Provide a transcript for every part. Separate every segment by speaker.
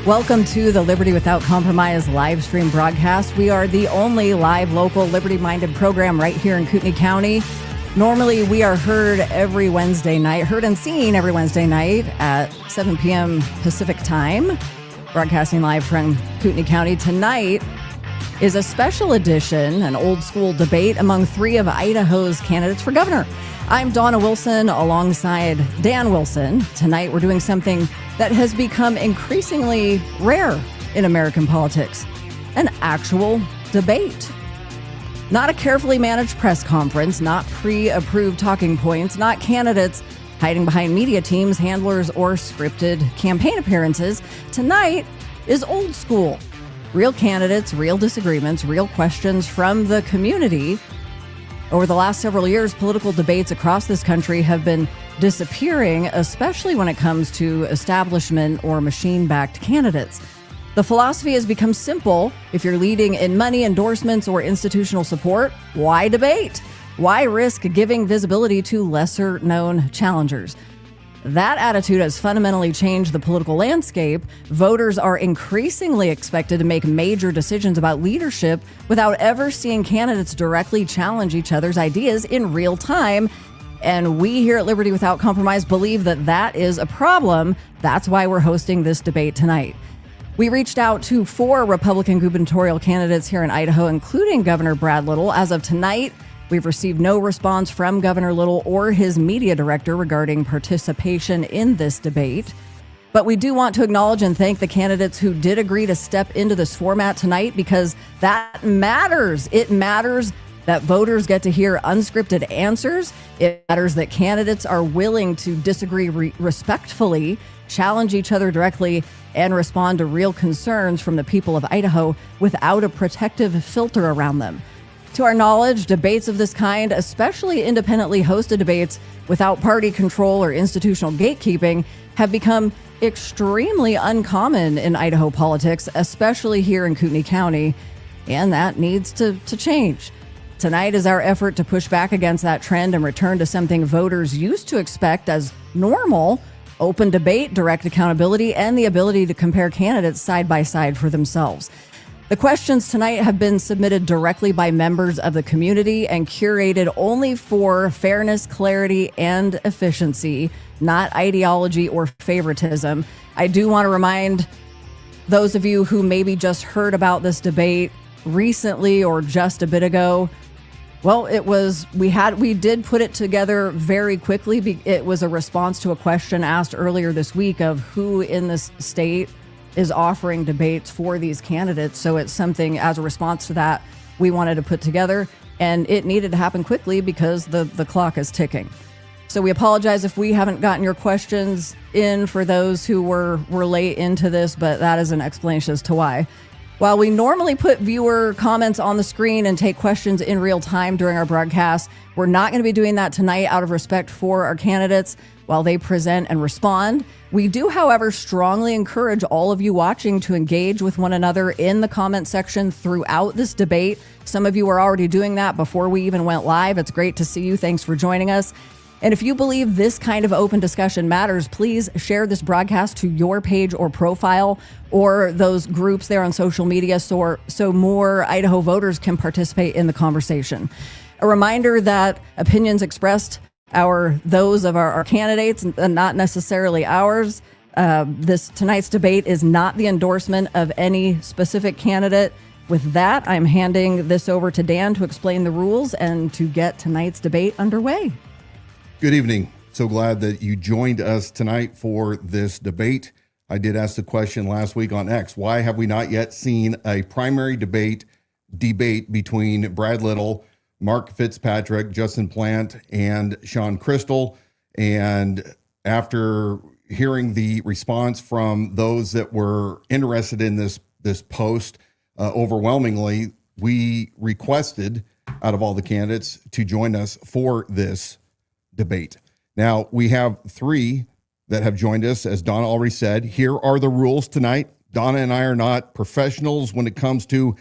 Speaker 1: Welcome to the Liberty Without Compromise live stream broadcast. We are the only live, local, liberty-minded program right here in Kootenai County. Normally, we are heard every Wednesday night, heard and seen every Wednesday night at 7 p.m. Pacific time, broadcasting live from Kootenai County. Tonight is a special edition, an old-school debate among three of Idaho's candidates for governor. I'm Donna Wilson alongside Dan Wilson. Tonight, we're doing something that has become increasingly rare in American politics, an actual debate. Not a carefully managed press conference, not pre-approved talking points, not candidates hiding behind media teams, handlers, or scripted campaign appearances. Tonight is old school. Real candidates, real disagreements, real questions from the community. Over the last several years, political debates across this country have been disappearing, especially when it comes to establishment or machine-backed candidates. The philosophy has become simple. If you're leading in money, endorsements, or institutional support, why debate? Why risk giving visibility to lesser-known challengers? That attitude has fundamentally changed the political landscape. Voters are increasingly expected to make major decisions about leadership without ever seeing candidates directly challenge each other's ideas in real time. And we here at Liberty Without Compromise believe that that is a problem. That's why we're hosting this debate tonight. We reached out to 4 Republican gubernatorial candidates here in Idaho, including Governor Brad Little. As of tonight, we've received no response from Governor Little or his media director regarding participation in this debate. But we do want to acknowledge and thank the candidates who did agree to step into this format tonight, because that matters. It matters that voters get to hear unscripted answers. It matters that candidates are willing to disagree respectfully, challenge each other directly, and respond to real concerns from the people of Idaho without a protective filter around them. To our knowledge, debates of this kind, especially independently hosted debates without party control or institutional gatekeeping, have become extremely uncommon in Idaho politics, especially here in Kootenai County, and that needs to change. Tonight is our effort to push back against that trend and return to something voters used to expect as normal: open debate, direct accountability, and the ability to compare candidates side by side for themselves. The questions tonight have been submitted directly by members of the community and curated only for fairness, clarity, and efficiency, not ideology or favoritism. I do want to remind those of you who maybe just heard about this debate recently or just a bit ago, well, we did put it together very quickly. It was a response to a question asked earlier this week of who in this state is offering debates for these candidates. So it's something, as a response to that, we wanted to put together, and it needed to happen quickly because the clock is ticking. So we apologize if we haven't gotten your questions in for those who were late into this, but that is an explanation as to why. While we normally put viewer comments on the screen and take questions in real time during our broadcast, we're not going to be doing that tonight out of respect for our candidates while they present and respond. We do, however, strongly encourage all of you watching to engage with one another in the comment section throughout this debate. Some of you are already doing that before we even went live. It's great to see you. Thanks for joining us. And if you believe this kind of open discussion matters, please share this broadcast to your page or profile or those groups there on social media so more Idaho voters can participate in the conversation. A reminder that opinions expressed are those of our candidates and not necessarily ours. Tonight's debate is not the endorsement of any specific candidate. With that, I'm handing this over to Dan to explain the rules and to get tonight's debate underway.
Speaker 2: Good evening. So glad that you joined us tonight for this debate. I did ask the question last week on X, why have we not yet seen a primary debate between Brad Little, Mark Fitzpatrick, Justin Plante, and Sean Crystal? And after hearing the response from those that were interested in this post, overwhelmingly, we requested out of all the candidates to join us for this debate. Now, we have 3 that have joined us, as Donna already said. Here are the rules tonight. Donna and I are not professionals when it comes to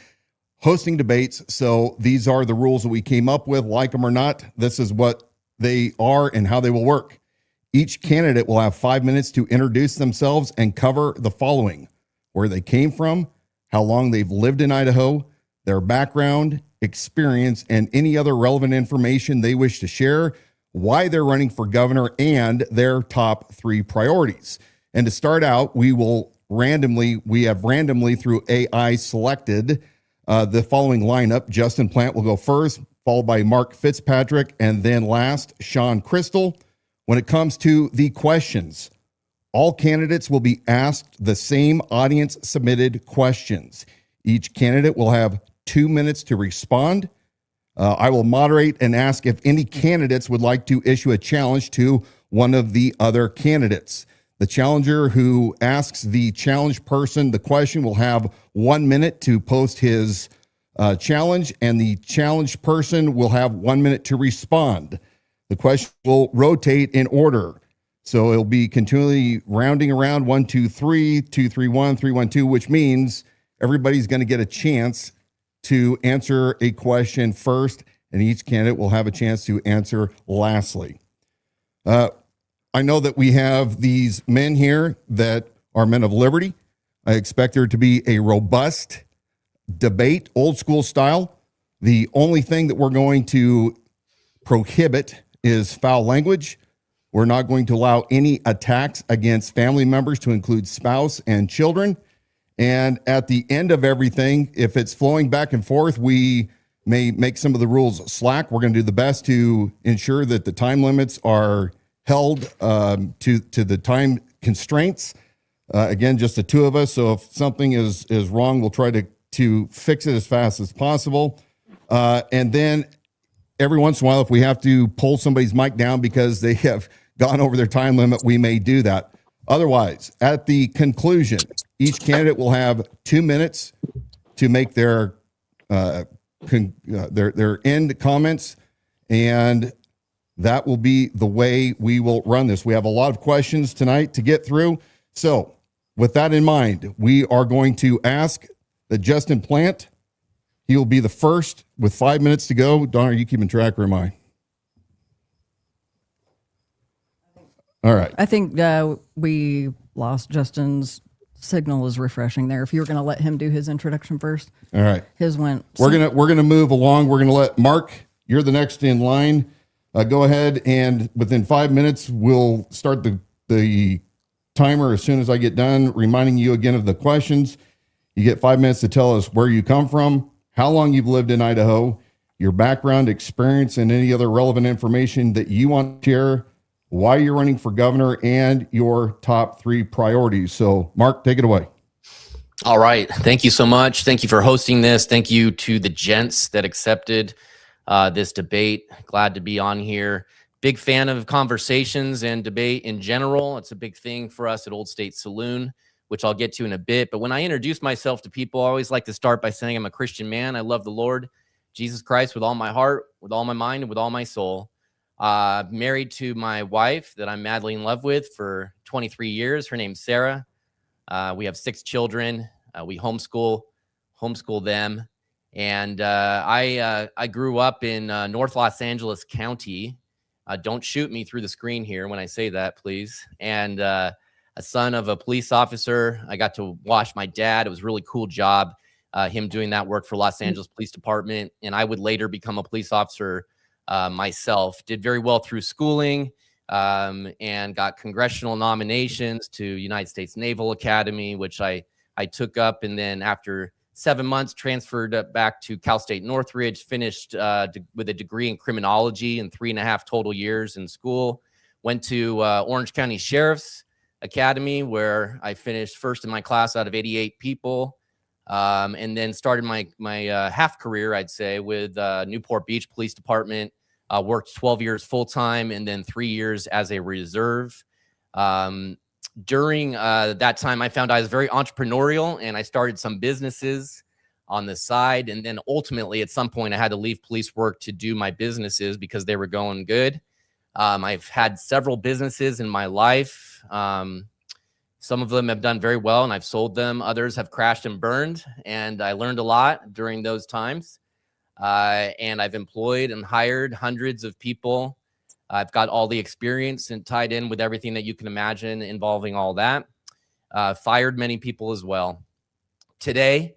Speaker 2: hosting debates, so these are the rules that we came up with. Like them or not, this is what they are and how they will work. Each candidate will have 5 minutes to introduce themselves and cover the following: where they came from, how long they've lived in Idaho, their background, experience, and any other relevant information they wish to share, why they're running for governor, and their top 3 priorities. And to start out, we have randomly through AI selected the following lineup. Justin Plante will go first, followed by Mark Fitzpatrick, and then last, Sean Crystal. When it comes to the questions, all candidates will be asked the same audience-submitted questions. Each candidate will have 2 minutes to respond. I will moderate and ask if any candidates would like to issue a challenge to one of the other candidates. The challenger who asks the challenged person the question will have 1 minute to post his challenge, and the challenged person will have 1 minute to respond. The question will rotate in order. So it'll be continually rounding around 1, 2, 3, 2, 3, 1, 3, 1, 2, which means everybody's going to get a chance to answer a question first, and each candidate will have a chance to answer lastly. I know that we have these men here that are men of liberty. I expect there to be a robust debate, old school style. The only thing that we're going to prohibit is foul language. We're not going to allow any attacks against family members, to include spouse and children. And at the end of everything, if it's flowing back and forth, we may make some of the rules slack. We're going to do the best to ensure that the time limits are held to the time constraints. Again, just the 2 of us. So if something is wrong, we'll try to fix it as fast as possible. And then every once in a while, if we have to pull somebody's mic down because they have gone over their time limit, we may do that. Otherwise, at the conclusion, each candidate will have 2 minutes to make their end comments, and that will be the way we will run this. We have a lot of questions tonight to get through. So with that in mind, we are going to ask that Justin Plante, he will be the first with 5 minutes to go. Don, are you keeping track or am I? All right.
Speaker 1: I think we lost Justin's signal is refreshing there. If you were going to let him do his introduction first.
Speaker 2: All right.
Speaker 1: His went.
Speaker 2: We're gonna move along. We're gonna let Mark, you're the next in line. Go ahead, and within 5 minutes, we'll start the timer as soon as I get done, reminding you again of the questions. You get 5 minutes to tell us where you come from, how long you've lived in Idaho, your background, experience, and any other relevant information that you want to share, why you're running for governor, and your top 3 priorities. So, Mark, take it away.
Speaker 3: All right. Thank you so much. Thank you for hosting this. Thank you to the gents that accepted this debate. Glad to be on here. Big fan of conversations and debate in general. It's a big thing for us at Old State Saloon, which I'll get to in a bit. But when I introduce myself to people, I always like to start by saying I'm a Christian man. I love the Lord Jesus Christ with all my heart, with all my mind, and with all my soul. Married to my wife that I'm madly in love with for 23 years. Her name's Sarah. We have 6 children. We homeschool them. And I grew up in North Los Angeles County. Don't shoot me through the screen here when I say that, please. And a son of a police officer. I got to watch my dad. It was a really cool job, him doing that work for Los Angeles Police Department. And I would later become a police officer myself. Did very well through schooling and got congressional nominations to United States Naval Academy, which I took up. And then after 7 months, transferred back to Cal State Northridge, finished with a degree in criminology in 3.5 total years in school. Went to Orange County Sheriff's Academy, where I finished first in my class out of 88 people. And then started my half career, I'd say, with Newport Beach Police Department. Worked 12 years full-time and then 3 years as a reserve. During that time, I found I was very entrepreneurial, and I started some businesses on the side. And then ultimately, at some point, I had to leave police work to do my businesses because they were going good. I've had several businesses in my life. Some of them have done very well, and I've sold them. Others have crashed and burned, and I learned a lot during those times. And I've employed and hired hundreds of people. I've got all the experience and tied in with everything that you can imagine involving all that. fired many people as well. Today,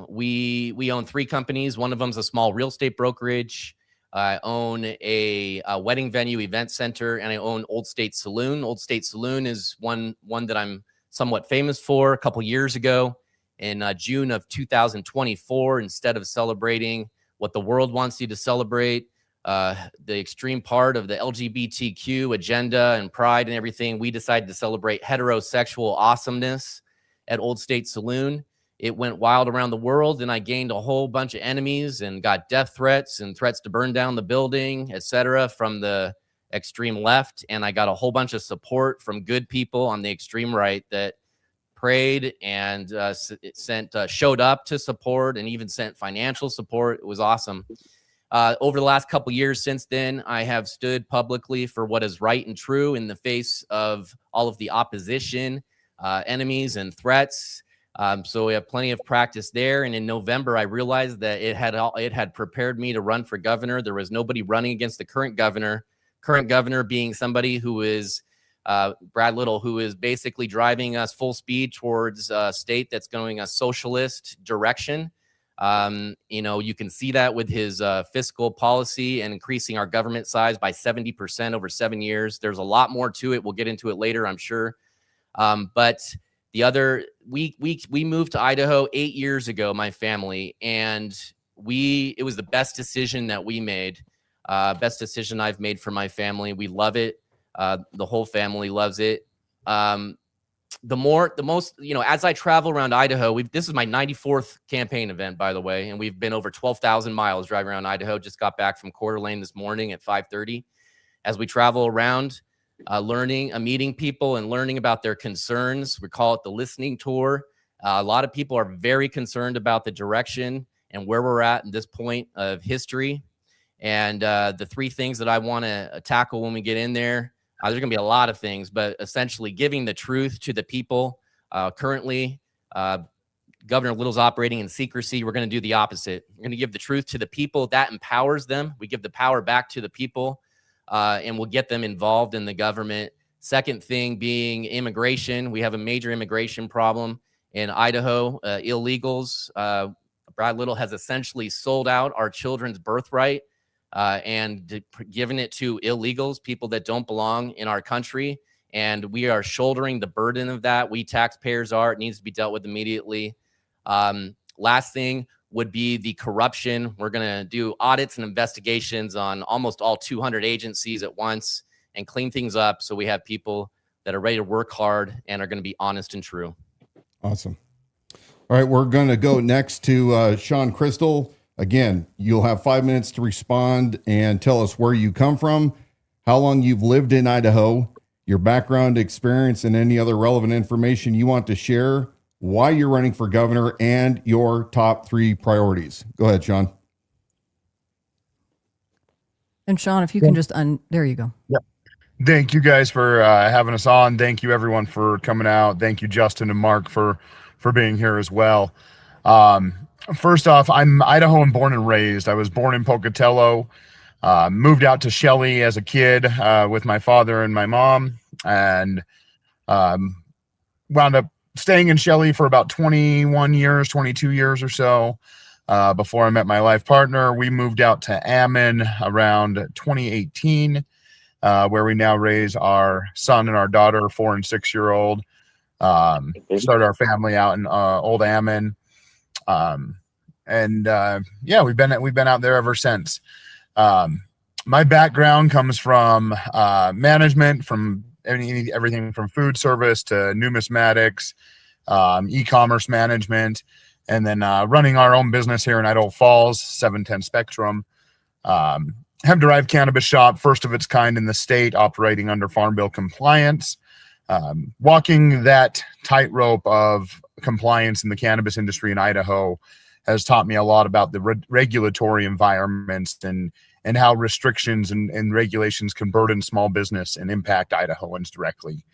Speaker 3: we own 3 companies. One of them is a small real estate brokerage. I own a wedding venue, event center, and I own Old State Saloon. Old State Saloon is one that I'm somewhat famous for. A couple years ago, in June of 2024, instead of celebrating what the world wants you to celebrate, the extreme part of the LGBTQ agenda and pride and everything, we decided to celebrate heterosexual awesomeness at Old State Saloon. It went wild around the world, and I gained a whole bunch of enemies and got death threats and threats to burn down the building, etc., from the extreme left. And I got a whole bunch of support from good people on the extreme right that prayed and showed up to support and even sent financial support. It was awesome. Over the last couple years since then, I have stood publicly for what is right and true in the face of all of the opposition, enemies, and threats. So we have plenty of practice there. And in November, I realized that it had prepared me to run for governor. There was nobody running against the current governor being somebody who is Brad Little, who is basically driving us full speed towards a state that's going a socialist direction. You can see that with his fiscal policy and increasing our government size by 70% over 7 years. There's a lot more to it. We'll get into it later, I'm sure. But we moved to Idaho 8 years ago, my family, and it was the best decision that we made, best decision I've made for my family. We love it. The whole family loves it. As I travel around Idaho, this is my 94th campaign event, by the way, and we've been over 12,000 miles driving around Idaho. Just got back from Coeur d'Alene this morning at 5:30. As we travel around, meeting people and learning about their concerns. We call it the listening tour. A lot of people are very concerned about the direction and where we're at this point of history. And the 3 things that I want to tackle when we get in there, there's going to be a lot of things, but essentially giving the truth to the people. Currently, Governor Little's operating in secrecy. We're going to do the opposite. We're going to give the truth to the people. That empowers them. We give the power back to the people. And we'll get them involved in the government. Second thing being immigration. We have a major immigration problem in Idaho. Illegals. Brad Little has essentially sold out our children's birthright and given it to illegals, people that don't belong in our country. And we are shouldering the burden of that. We taxpayers are. It needs to be dealt with immediately. Last thing would be the corruption. We're going to do audits and investigations on almost all 200 agencies at once and clean things up so we have people that are ready to work hard and are going to be honest and true.
Speaker 2: Awesome. All right, we're going to go next to Sean Crystal. Again, you'll have 5 minutes to respond and tell us where you come from, how long you've lived in Idaho, your background, experience, and any other relevant information you want to share, why you're running for governor, and your top 3 priorities. Go ahead, Sean.
Speaker 1: And Sean, if you can just there you go.
Speaker 4: Yep. Thank you guys for having us on. Thank you everyone for coming out. Thank you, Justin and Mark, for being here as well. First off, I'm Idahoan born and raised. I was born in Pocatello, moved out to Shelley as a kid with my father and my mom, and wound up staying in Shelley for about 22 years or so. Before I met my life partner, we moved out to Ammon around 2018, where we now raise our son and our daughter, 4 and 6 year old. Started our family out in Old Ammon. We've been out there ever since. My background comes from management, from everything from food service to numismatics, e-commerce management, and then running our own business here in Idaho Falls, 710 Spectrum. Hemp-derived cannabis shop, first of its kind in the state, operating under Farm Bill compliance. Walking that tightrope of compliance in the cannabis industry in Idaho has taught me a lot about the regulatory environments and how restrictions and regulations can burden small business and impact Idahoans directly.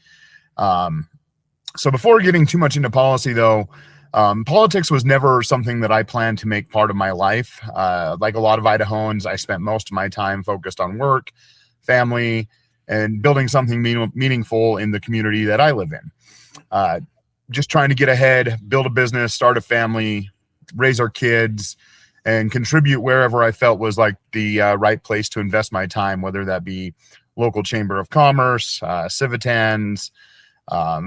Speaker 4: So before getting too much into policy, though, politics was never something that I planned to make part of my life. Like a lot of Idahoans, I spent most of my time focused on work, family, and building something meaningful in the community that I live in. Just trying to get ahead, build a business, start a family, raise our kids, and contribute wherever I felt was like the right place to invest my time, whether that be local chamber of commerce, Civitans,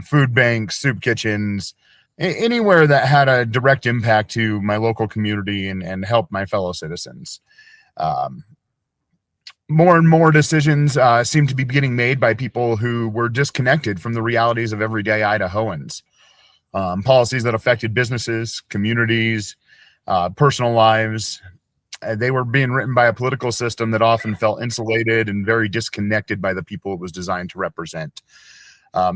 Speaker 4: food banks, soup kitchens, anywhere that had a direct impact to my local community and help my fellow citizens. More and more decisions seem to be getting made by people who were disconnected from the realities of everyday Idahoans. Policies that affected businesses, communities, personal lives. They were being written by a political system that often felt insulated and very disconnected by the people it was designed to represent.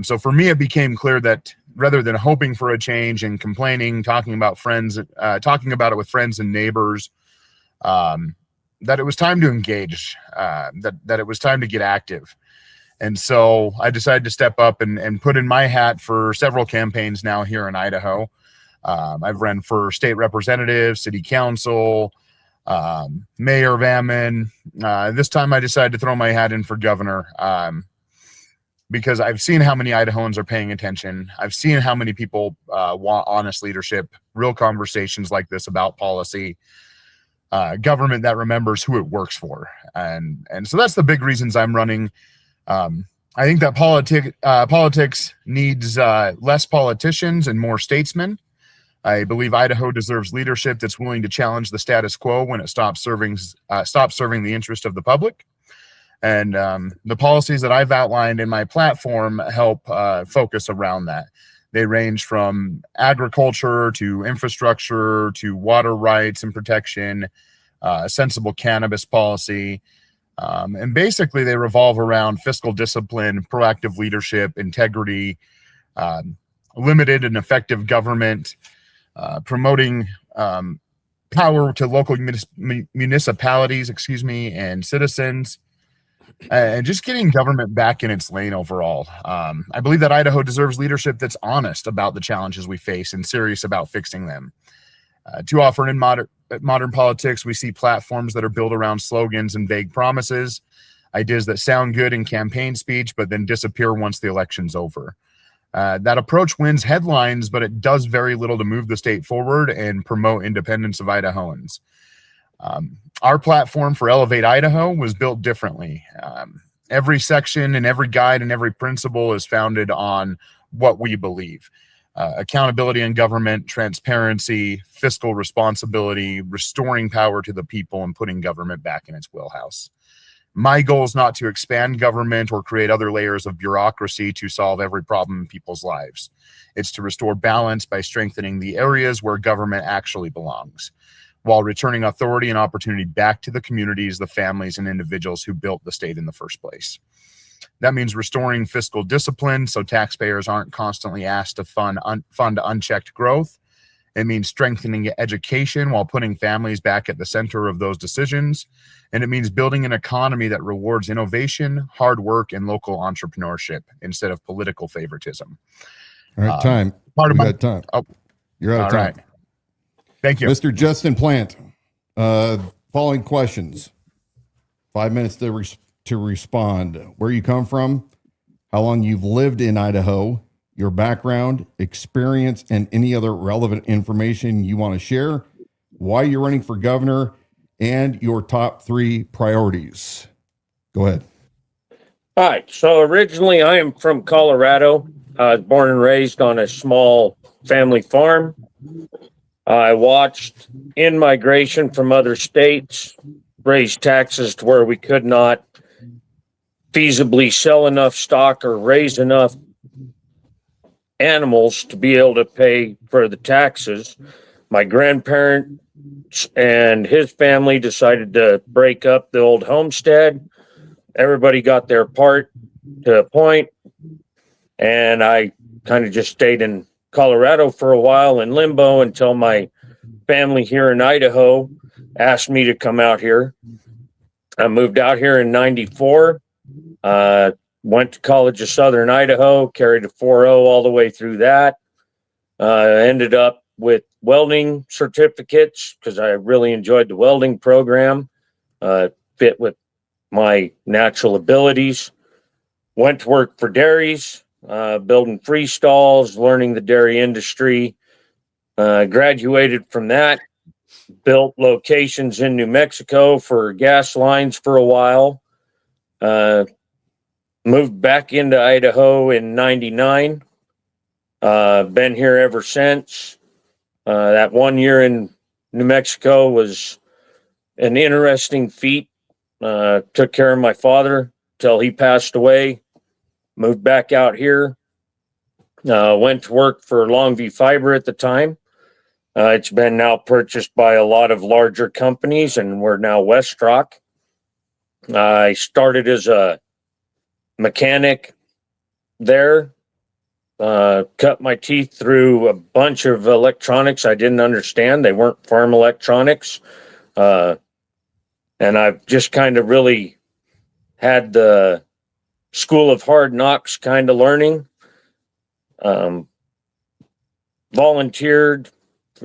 Speaker 4: So for me, it became clear that rather than hoping for a change and complaining, talking about it with friends and neighbors, that it was time to engage, that it was time to get active. And so I decided to step up and put in my hat for several campaigns now here in Idaho. I've run for state representative, city council, mayor of Ammon. This time I decided to throw my hat in for governor, because I've seen how many Idahoans are paying attention. I've seen how many people want honest leadership, real conversations like this about policy, government that remembers who it works for. And so that's the big reasons I'm running. I think that politics needs less politicians and more statesmen. I believe Idaho deserves leadership that's willing to challenge the status quo when it stops serving the interest of the public. And the policies that I've outlined in my platform help focus around that. They range from agriculture to infrastructure to water rights and protection, sensible cannabis policy. And basically they revolve around fiscal discipline, proactive leadership, integrity, limited and effective government, promoting power to local municipalities, and citizens, and just getting government back in its lane overall. I believe that Idaho deserves leadership that's honest about the challenges we face and serious about fixing them. Too often in modern politics, we see platforms that are built around slogans and vague promises, ideas that sound good in campaign speech, but then disappear once the election's over. That approach wins headlines, but it does very little to move the state forward and promote independence of Idahoans. Our platform for Elevate Idaho was built differently. Every section and every guide and every principle is founded on what we believe. Accountability in government, transparency, fiscal responsibility, restoring power to the people, and putting government back in its wheelhouse. My goal is not to expand government or create other layers of bureaucracy to solve every problem in people's lives. It's to restore balance by strengthening the areas where government actually belongs, while returning authority and opportunity back to the communities, the families, and individuals who built the state in the first place. That means restoring fiscal discipline so taxpayers aren't constantly asked to fund unchecked growth. It means strengthening education while putting families back at the center of those decisions. And it means building an economy that rewards innovation, hard work, and local entrepreneurship instead of political favoritism.
Speaker 2: All right, time. Time. Oh, you're out of time. Right.
Speaker 4: Thank you.
Speaker 2: Mr. Justin Plante, following questions. 5 minutes to respond. Where you come from, how long you've lived in Idaho, your background, experience, and any other relevant information you want to share, why you're running for governor, and your top 3 priorities. Go ahead.
Speaker 5: All right. So originally I am from Colorado. I was born and raised on a small family farm. I watched in-migration from other states, raise taxes to where we could not feasibly sell enough stock or raise enough animals to be able to pay for the taxes. My grandparents and his family decided to break up the old homestead. Everybody got their part to a point, and I kind of just stayed in Colorado for a while in limbo until my family here in Idaho asked me to come out here. I moved out here in 94. Went to College of Southern Idaho, carried a 4.0 all the way through that. Ended up with welding certificates because I really enjoyed the welding program. Fit with my natural abilities. Went to work for dairies, building free stalls, learning the dairy industry. Graduated from that, built locations in New Mexico for gas lines for a while. Moved back into Idaho in 99. Been here ever since. That 1 year in New Mexico was an interesting feat. Took care of my father till he passed away. Moved back out here. Went to work for Longview Fiber at the time. It's been now purchased by a lot of larger companies, and we're now Westrock. I started as a mechanic there. Cut my teeth through a bunch of electronics I didn't understand. They weren't farm electronics. And I've just kind of really had the school of hard knocks kind of learning. Volunteered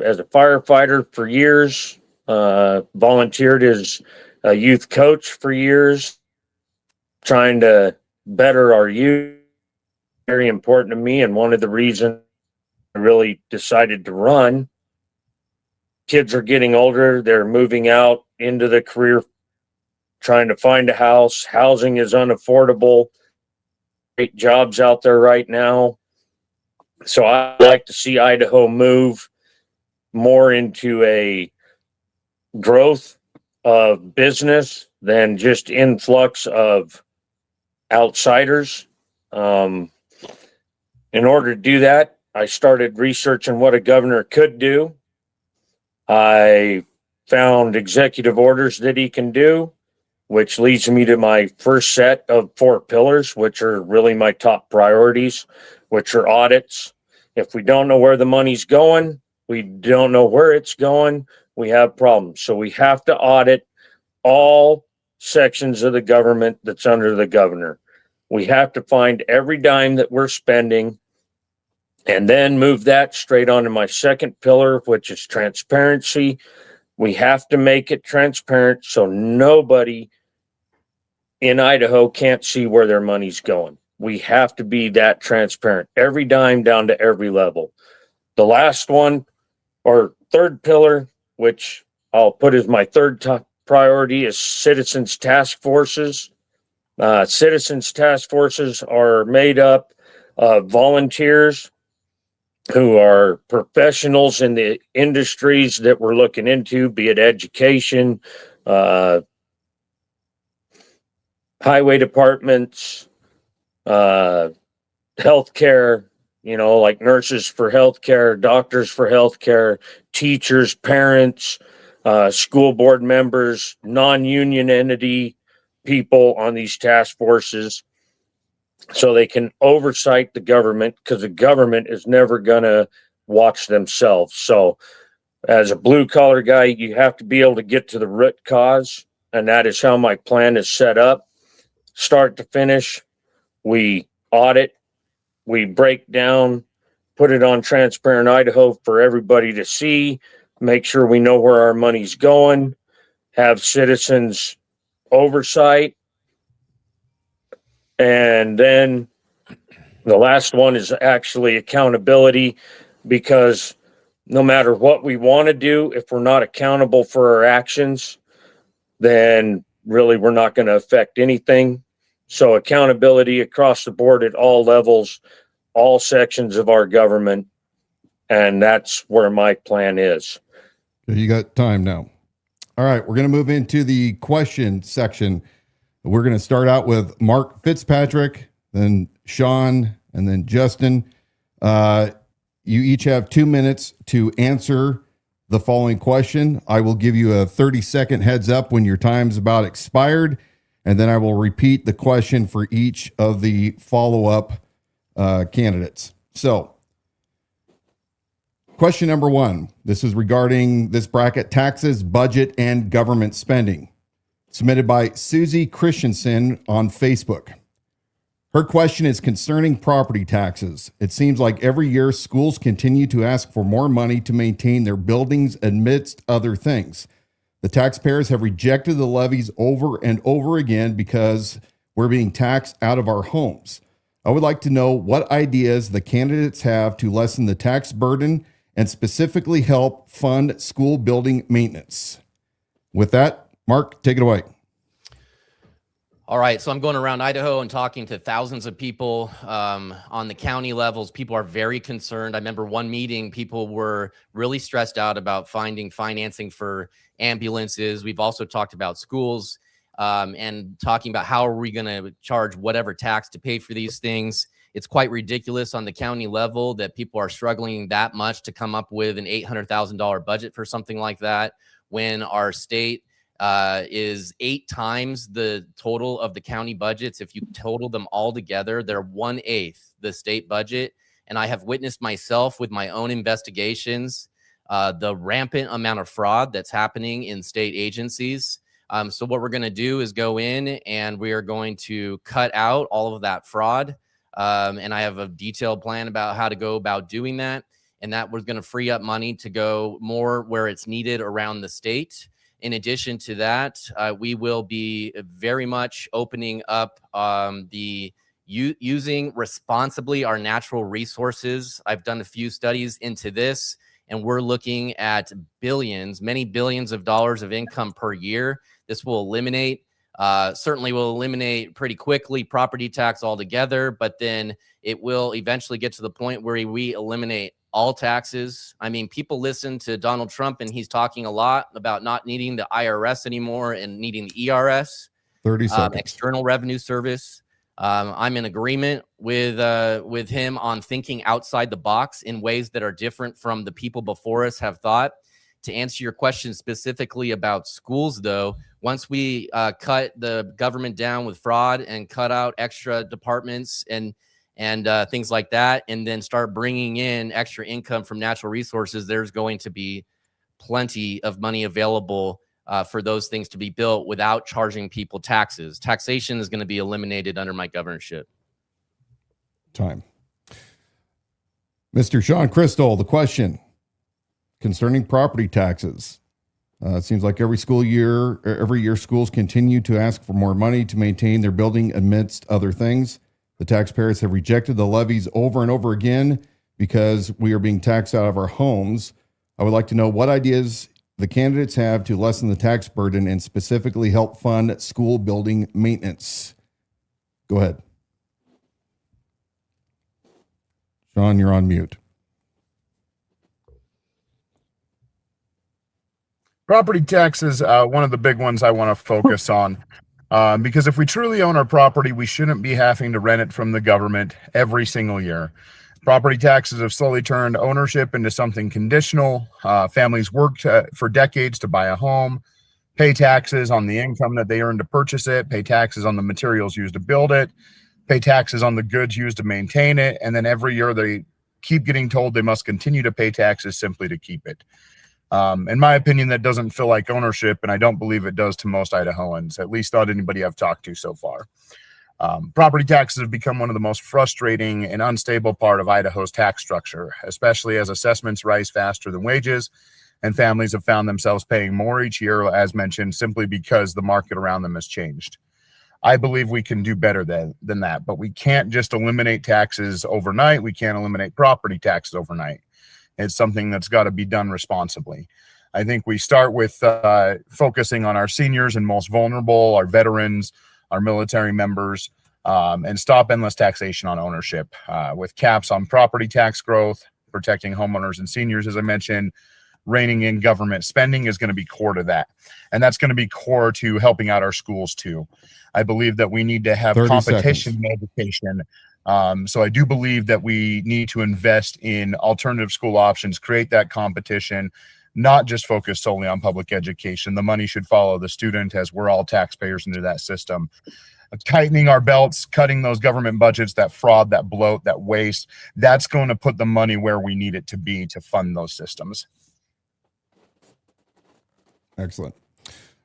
Speaker 5: as a firefighter for years. Volunteered as a youth coach for years, trying to better our youth. Very important to me, and one of the reasons I really decided to run. Kids are getting older, they're moving out into the career, trying to find a house. Housing is unaffordable. Great jobs out there right now. So I like to see Idaho move more into a growth of business than just influx of outsiders. In order to do that, I started researching what a governor could do. I found executive orders that he can do, which leads me to my first set of 4 pillars, which are really my top priorities, which are audits. If we don't know where the money's going, we don't know where it's going, we have problems. So we have to audit all sections of the government that's under the governor. We have to find every dime that we're spending and then move that straight onto my second pillar, which is transparency. We have to make it transparent so nobody in Idaho can't see where their money's going. We have to be that transparent, every dime down to every level. The last one, or third pillar, which I'll put as my third top priority, is citizens task forces. Citizens task forces are made up of volunteers who are professionals in the industries that we're looking into, be it education, highway departments, healthcare, like nurses for healthcare, doctors for healthcare, teachers, parents, school board members, non-union entity people on these task forces, so they can oversight the government, because the government is never going to watch themselves. So as a blue collar guy, you have to be able to get to the root cause. And that is how my plan is set up. Start to finish, we audit, we break down, put it on Transparent Idaho for everybody to see, make sure we know where our money's going, have citizens oversight. And then the last one is actually accountability, because no matter what we want to do, if we're not accountable for our actions, then really we're not going to affect anything. So accountability across the board at all levels, all sections of our government. And that's where my plan is.
Speaker 2: You got time now. All right, we're going to move into the question section. We're going to start out with Mark Fitzpatrick, then Sean, and then Justin. You each have 2 minutes to answer the following question. I will give you a 30-second heads up when your time's about expired, and then I will repeat the question for each of the follow-up candidates. So, question number 1. This is regarding this bracket: taxes, budget, and government spending. Submitted by Susie Christensen on Facebook. Her question is concerning property taxes. It seems like every year schools continue to ask for more money to maintain their buildings amidst other things. The taxpayers have rejected the levies over and over again because we're being taxed out of our homes. I would like to know what ideas the candidates have to lessen the tax burden and specifically help fund school building maintenance. With that, Mark, take it away.
Speaker 3: All right, so I'm going around Idaho and talking to thousands of people on the county levels. People are very concerned. I remember one meeting, people were really stressed out about finding financing for ambulances. We've also talked about schools and talking about how are we going to charge whatever tax to pay for these things. It's quite ridiculous on the county level that people are struggling that much to come up with an $800,000 budget for something like that when our state is 8 times the total of the county budgets. If you total them all together, they're 1/8 the state budget. And I have witnessed myself with my own investigations, the rampant amount of fraud that's happening in state agencies. So what we're going to do is go in and we are going to cut out all of that fraud. And I have a detailed plan about how to go about doing that. And that was going to free up money to go more where it's needed around the state. In addition to that, we will be very much opening up using responsibly our natural resources. I've done a few studies into this, and we're looking at billions, many billions of dollars of income per year. This will eliminate, certainly will eliminate pretty quickly property tax altogether, but then it will eventually get to the point where we eliminate all taxes. I mean, people listen to Donald Trump and he's talking a lot about not needing the IRS anymore and needing the ERS,
Speaker 2: 30 seconds.
Speaker 3: External Revenue Service. I'm in agreement with him on thinking outside the box in ways that are different from the people before us have thought. To answer your question specifically about schools, though, once we cut the government down with fraud and cut out extra departments and things like that, and then start bringing in extra income from natural resources, there's going to be plenty of money available for those things to be built without charging people taxes. Taxation is going to be eliminated under my governorship.
Speaker 2: Time. Mr. Sean Crystal, the question concerning property taxes. It seems like every year schools continue to ask for more money to maintain their building amidst other things. The taxpayers have rejected the levies over and over again because we are being taxed out of our homes. I would like to know what ideas the candidates have to lessen the tax burden and specifically help fund school building maintenance. Go ahead. Sean, you're on mute.
Speaker 4: Property taxes, one of the big ones I want to focus on. Because if we truly own our property, we shouldn't be having to rent it from the government every single year. Property taxes have slowly turned ownership into something conditional. Families worked for decades to buy a home, pay taxes on the income that they earn to purchase it, pay taxes on the materials used to build it, pay taxes on the goods used to maintain it, and then every year they keep getting told they must continue to pay taxes simply to keep it. In my opinion, that doesn't feel like ownership, and I don't believe it does to most Idahoans, at least not anybody I've talked to so far. Property taxes have become one of the most frustrating and unstable part of Idaho's tax structure, especially as assessments rise faster than wages, and families have found themselves paying more each year, as mentioned, simply because the market around them has changed. I believe we can do better than that, but we can't just eliminate taxes overnight. We can't eliminate property taxes overnight. It's something that's got to be done responsibly. I think we start with focusing on our seniors and most vulnerable, our veterans, our military members, and stop endless taxation on ownership with caps on property tax growth, protecting homeowners and seniors, as I mentioned. Reining in government spending is going to be core to that. And that's going to be core to helping out our schools too. I believe that we need to have competition in education. So I do believe that we need to invest in alternative school options, create that competition, not just focus solely on public education. The money should follow the student, as we're all taxpayers into that system. Tightening our belts, cutting those government budgets, that fraud, that bloat, that waste, that's going to put the money where we need it to be to fund those systems.
Speaker 2: Excellent.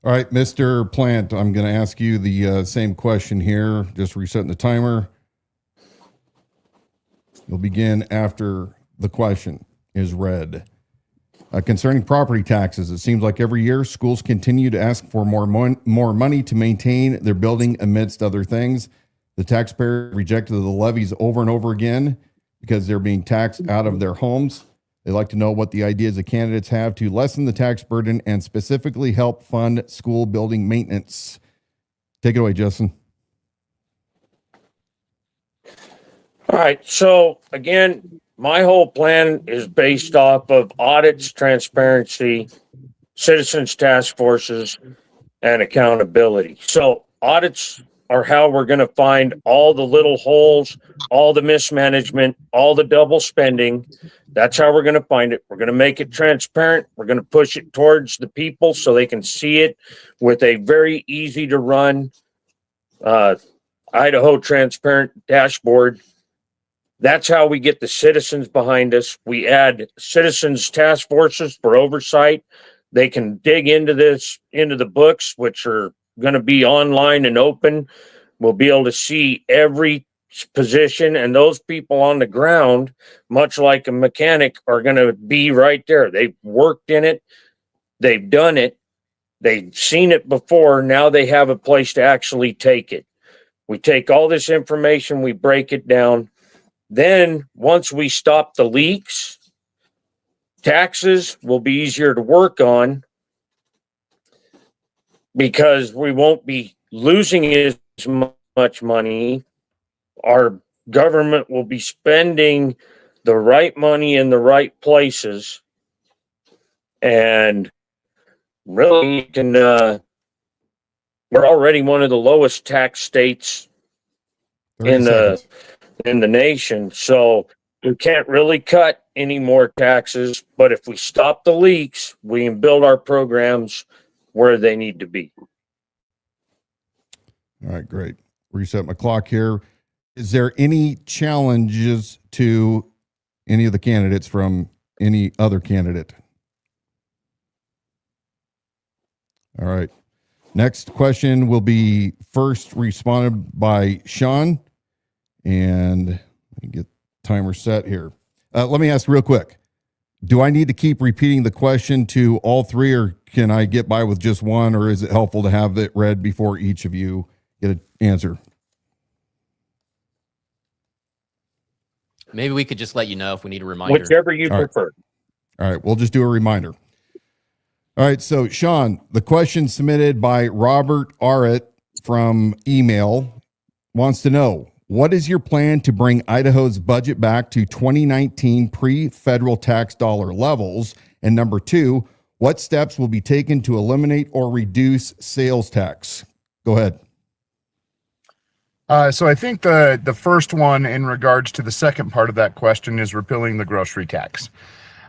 Speaker 2: All right, Mr. Plante, I'm going to ask you the same question here, just resetting the timer. You'll begin after the question is read. Concerning property taxes, it seems like every year schools continue to ask for more money to maintain their building amidst other things. The taxpayer rejected the levies over and over again because they're being taxed out of their homes. They like to know what the ideas the candidates have to lessen the tax burden and specifically help fund school building maintenance. Take it away, Justin.
Speaker 5: All right. So again, my whole plan is based off of audits, transparency, citizens task forces, and accountability. So audits are how we're going to find all the little holes, all the mismanagement, all the double spending. That's how we're going to find it. We're going to make it transparent. We're going to push it towards the people so they can see it with a very easy to run Idaho transparent dashboard. That's how we get the citizens behind us. We add citizens task forces for oversight. They can dig into this, into the books, which are going to be online and open. We'll be able to see every position, and those people on the ground, much like a mechanic, are going to be right there. They've worked in it. They've done it. They've seen it before. Now they have a place to actually take it. We take all this information, we break it down. Then once we stop the leaks, taxes will be easier to work on because we won't be losing as much money. Our government will be spending the right money in the right places. And really, you can, we're already one of the lowest tax states in the nation. So we can't really cut any more taxes, but if we stop the leaks, we can build our programs where they need to be.
Speaker 2: All right, great. Reset my clock here. Is there any challenges to any of the candidates from any other candidate? All right. Next question will be first responded by Sean. And let me get timer set here. Let me ask real quick. Do I need to keep repeating the question to all three, or can I get by with just one, or is it helpful to have it read before each of you get an answer?
Speaker 3: Maybe we could just let you know if we need a reminder.
Speaker 5: Whichever you prefer.
Speaker 2: All right, we'll just do a reminder. All right, so Sean, the question submitted by Robert Arrett from email wants to know, what is your plan to bring Idaho's budget back to 2019 pre-federal tax dollar levels? And number two, what steps will be taken to eliminate or reduce sales tax? Go ahead.
Speaker 4: So I think the first one in regards to the second part of that question is repealing the grocery tax.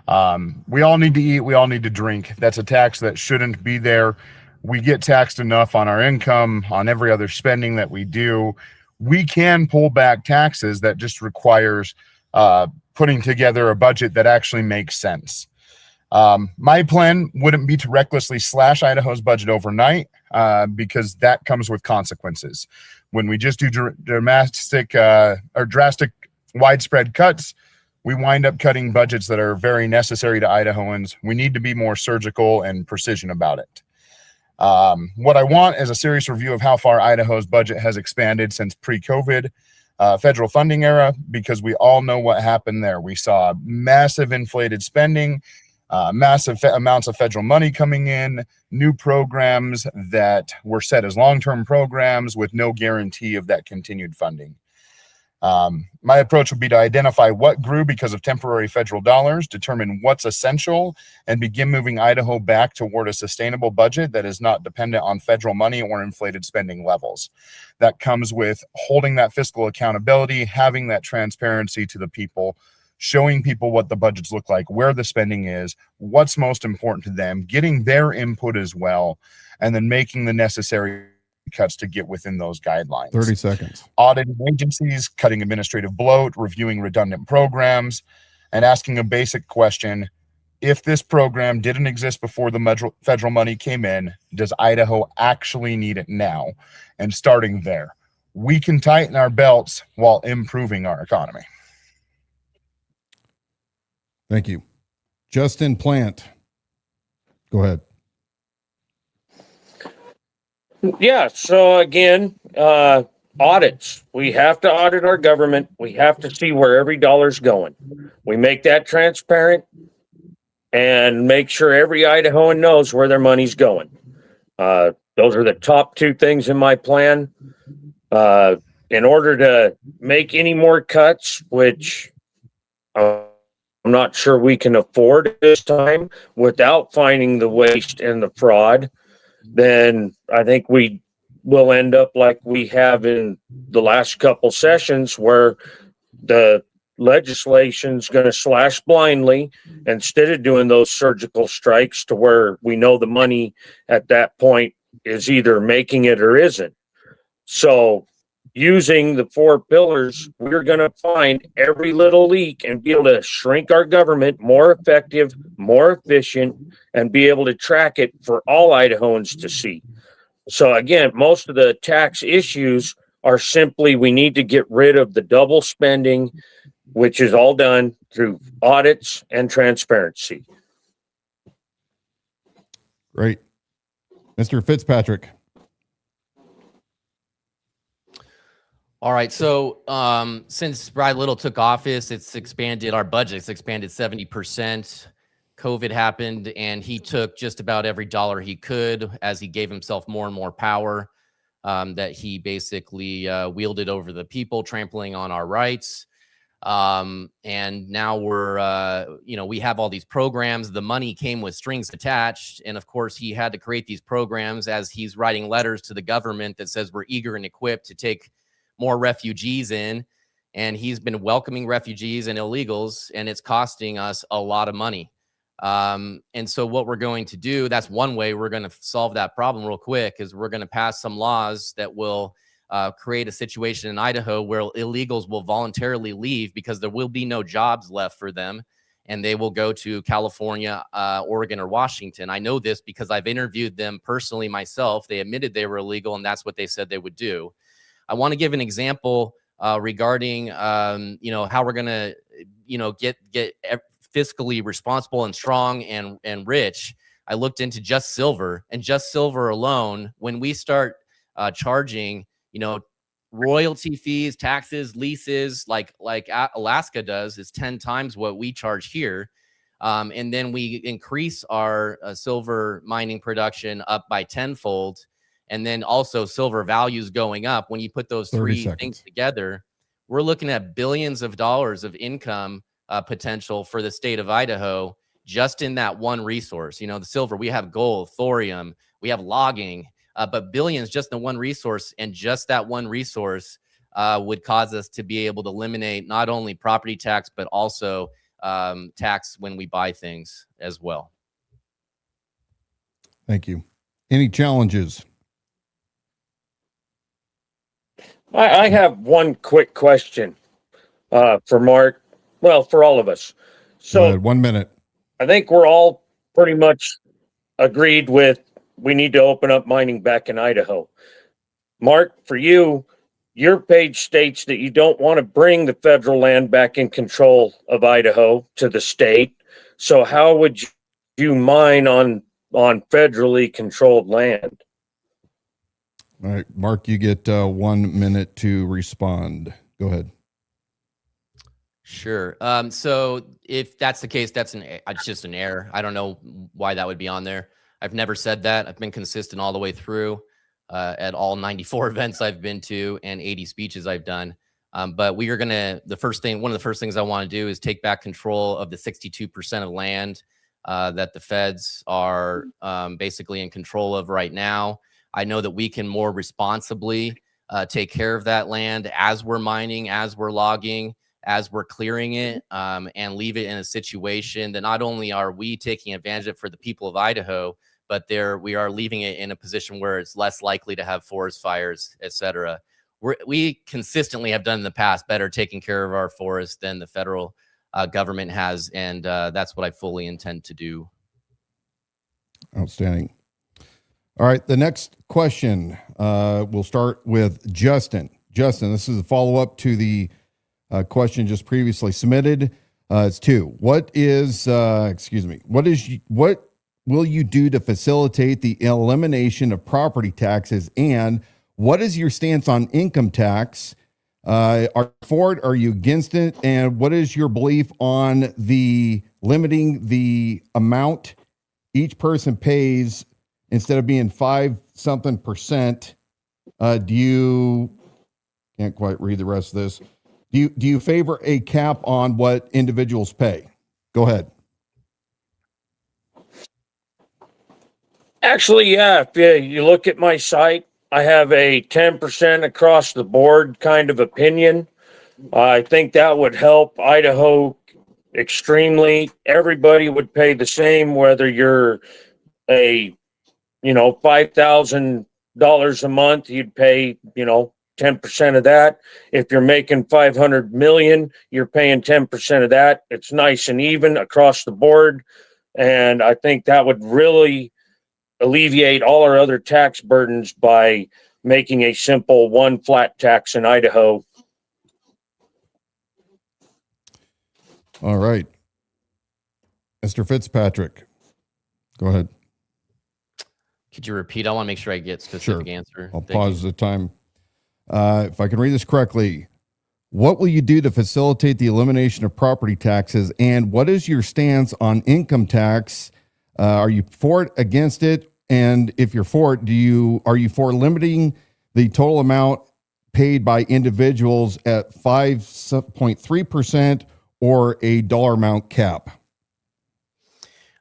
Speaker 4: We all need to eat. We all need to drink. That's a tax that shouldn't be there. We get taxed enough on our income, on every other spending that we do. We can pull back taxes. That just requires putting together a budget that actually makes sense. My plan wouldn't be to recklessly slash Idaho's budget overnight because that comes with consequences. When we just do drastic widespread cuts, we wind up cutting budgets that are very necessary to Idahoans. We need to be more surgical and precision about it. What I want is a serious review of how far Idaho's budget has expanded since pre-COVID federal funding era, because we all know what happened there. We saw massive inflated spending, massive amounts of federal money coming in, new programs that were set as long-term programs with no guarantee of that continued funding. My approach would be to identify what grew because of temporary federal dollars, determine what's essential, and begin moving Idaho back toward a sustainable budget that is not dependent on federal money or inflated spending levels. That comes with holding that fiscal accountability, having that transparency to the people, showing people what the budgets look like, where the spending is, what's most important to them, getting their input as well, and then making the necessary cuts to get within those guidelines.
Speaker 2: 30 seconds. Auditing
Speaker 4: agencies, cutting administrative bloat, reviewing redundant programs, and asking a basic question: if this program didn't exist before the federal money came in, does Idaho actually need it now? And starting there, we can tighten our belts while improving our economy.
Speaker 2: Thank you. Justin Plante, Go ahead.
Speaker 5: Yeah. So again, audits. We have to audit our government. We have to see where every dollar's going. We make that transparent and make sure every Idahoan knows where their money's going. Those are the top two things in my plan. In order to make any more cuts, which I'm not sure we can afford this time without finding the waste and the fraud, then I think we will end up like we have in the last couple sessions where the legislation's going to slash blindly instead of doing those surgical strikes to where we know the money at that point is either making it or isn't. So using the 4 pillars, we're going to find every little leak and be able to shrink our government more effective, more efficient, and be able to track it for all Idahoans to see. So again, most of the tax issues are simply we need to get rid of the double spending, which is all done through audits and transparency.
Speaker 2: Great. Mr. Fitzpatrick.
Speaker 3: All right. So since Brad Little took office, it's expanded our budget. It's expanded 70%. COVID happened, and he took just about every dollar he could as he gave himself more and more power that he basically wielded over the people, trampling on our rights. And now we're, we have all these programs. The money came with strings attached. And of course, he had to create these programs as he's writing letters to the government that says we're eager and equipped to take more refugees in. And he's been welcoming refugees and illegals, and it's costing us a lot of money. And so what we're going to do, that's one way we're going to solve that problem real quick, is we're going to pass some laws that will create a situation in Idaho where illegals will voluntarily leave because there will be no jobs left for them, and they will go to California, Oregon, or Washington. I know this because I've interviewed them personally myself. They admitted they were illegal, and that's what they said they would do. I want to give an example regarding, how we're going to, get fiscally responsible and strong and rich. I looked into just silver, and just silver alone, when we start charging, royalty fees, taxes, leases, like Alaska does, is 10 times what we charge here. And then we increase our silver mining production up by tenfold. And then also silver values going up. When you put those three things together, we're looking at billions of dollars of income potential for the state of Idaho just in that one resource. The silver, we have gold, thorium, we have logging, but billions just in one resource. And just that one resource would cause us to be able to eliminate not only property tax, but also tax when we buy things as well.
Speaker 2: Thank you. Any challenges?
Speaker 5: I have one quick question for Mark. Well, for all of us. So
Speaker 2: 1 minute.
Speaker 5: I think we're all pretty much agreed with we need to open up mining back in Idaho. Mark, for you, your page states that you don't want to bring the federal land back in control of Idaho to the state. So how would you mine on federally controlled land?
Speaker 2: All right, Mark, you get 1 minute to respond. Go ahead.
Speaker 3: Sure. So if that's the case, it's just an error. I don't know why that would be on there. I've never said that. I've been consistent all the way through at all 94 events I've been to and 80 speeches I've done. But we are going to, one of the first things I want to do is take back control of the 62% of land that the feds are basically in control of right now. I know that we can more responsibly take care of that land as we're mining, as we're logging, as we're clearing it, and leave it in a situation that not only are we taking advantage of it for the people of Idaho, but we are leaving it in a position where it's less likely to have forest fires, et cetera. We consistently have done in the past better taking care of our forests than the federal government has, and that's what I fully intend to do.
Speaker 2: Outstanding. All right, the next question, we'll start with Justin. Justin, this is a follow-up to the question just previously submitted. It's two. What will you do to facilitate the elimination of property taxes? And what is your stance on income tax? Are you for it? Are you against it? And what is your belief on the limiting the amount each person pays instead of being 5% do you can't quite read the rest of this. Do you favor a cap on what individuals pay? Go ahead.
Speaker 5: Actually, yeah, if you look at my site, I have a 10% across the board kind of opinion. I think that would help Idaho extremely. Everybody would pay the same, whether you're a, $5,000 a month, you'd pay, 10% of that. If you're making 500 million, you're paying 10% of that. It's nice and even across the board. And I think that would really alleviate all our other tax burdens by making a simple one flat tax in Idaho.
Speaker 2: All right. Mr. Fitzpatrick, go ahead.
Speaker 3: Could you repeat? I want to make sure I get specific answer.
Speaker 2: I'll pause the time. If I can read this correctly, what will you do to facilitate the elimination of property taxes? And what is your stance on income tax? Are you for it, against it? And if you're for it, are you for limiting the total amount paid by individuals at 5.3% or a dollar amount cap?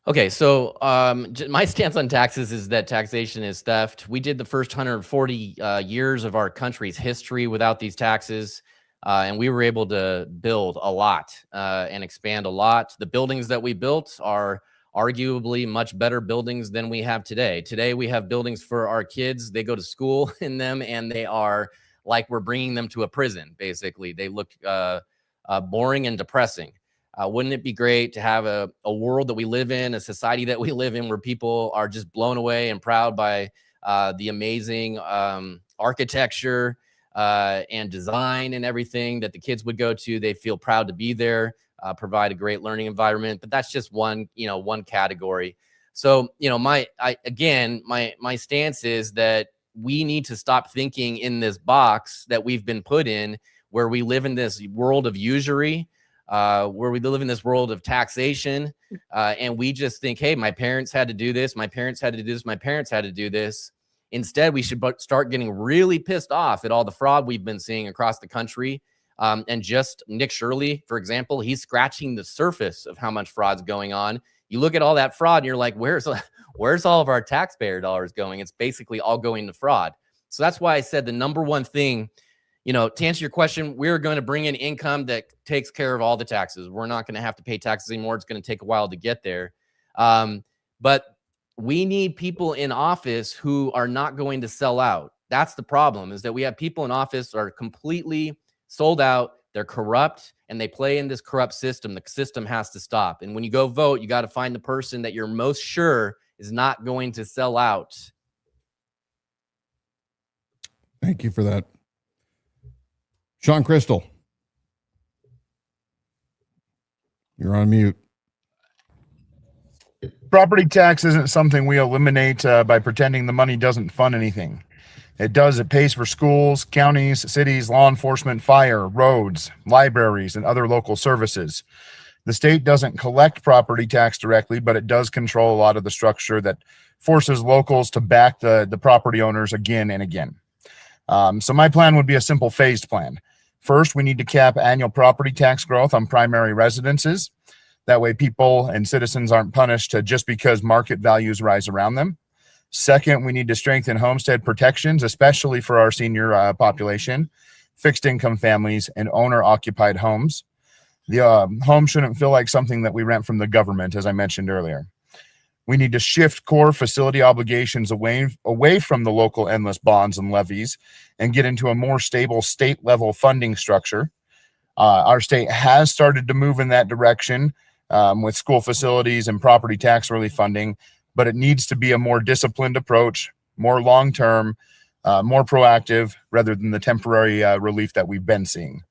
Speaker 3: Okay, so my stance on taxes is that taxation is theft. We did the first 140 years of our country's history without these taxes, and we were able to build a lot and expand a lot. The buildings that we built are arguably much better buildings than we have today. Today, we have buildings for our kids. They go to school in them, and they are like we're bringing them to a prison, basically. They look boring and depressing. Wouldn't it be great to have a world that we live in, a society that we live in, where people are just blown away and proud by the amazing architecture and design and everything that the kids would go to? They feel proud to be there, provide a great learning environment. But that's just one category. So, my stance is that we need to stop thinking in this box that we've been put in, where we live in this world of usury, where we live in this world of taxation, and we just think, hey, my parents had to do this, my parents had to do this, my parents had to do this. Instead, we should start getting really pissed off at all the fraud we've been seeing across the country. And just Nick Shirley, for example, he's scratching the surface of how much fraud's going on. You look at all that fraud and you're like, where's all of our taxpayer dollars going? It's basically all going to fraud. So that's why I said the number one thing, to answer your question, we're going to bring in income that takes care of all the taxes. We're not going to have to pay taxes anymore. It's going to take a while to get there. But we need people in office who are not going to sell out. That's the problem, is that we have people in office that are completely sold out. They're corrupt, and they play in this corrupt system. The system has to stop. And when you go vote, you got to find the person that you're most sure is not going to sell out.
Speaker 2: Thank you for that. Sean Crystal, you're on mute.
Speaker 4: Property tax isn't something we eliminate by pretending the money doesn't fund anything. It does. It pays for schools, counties, cities, law enforcement, fire, roads, libraries, and other local services. The state doesn't collect property tax directly, but it does control a lot of the structure that forces locals to back the property owners again and again. So my plan would be a simple phased plan. First, we need to cap annual property tax growth on primary residences. That way people and citizens aren't punished just because market values rise around them. Second, we need to strengthen homestead protections, especially for our senior population, fixed income families, and owner-occupied homes. The home shouldn't feel like something that we rent from the government, as I mentioned earlier. We need to shift core facility obligations away from the local endless bonds and levies and get into a more stable state-level funding structure. Our state has started to move in that direction with school facilities and property tax relief funding, but it needs to be a more disciplined approach, more long-term, more proactive, rather than the temporary relief that we've been seeing.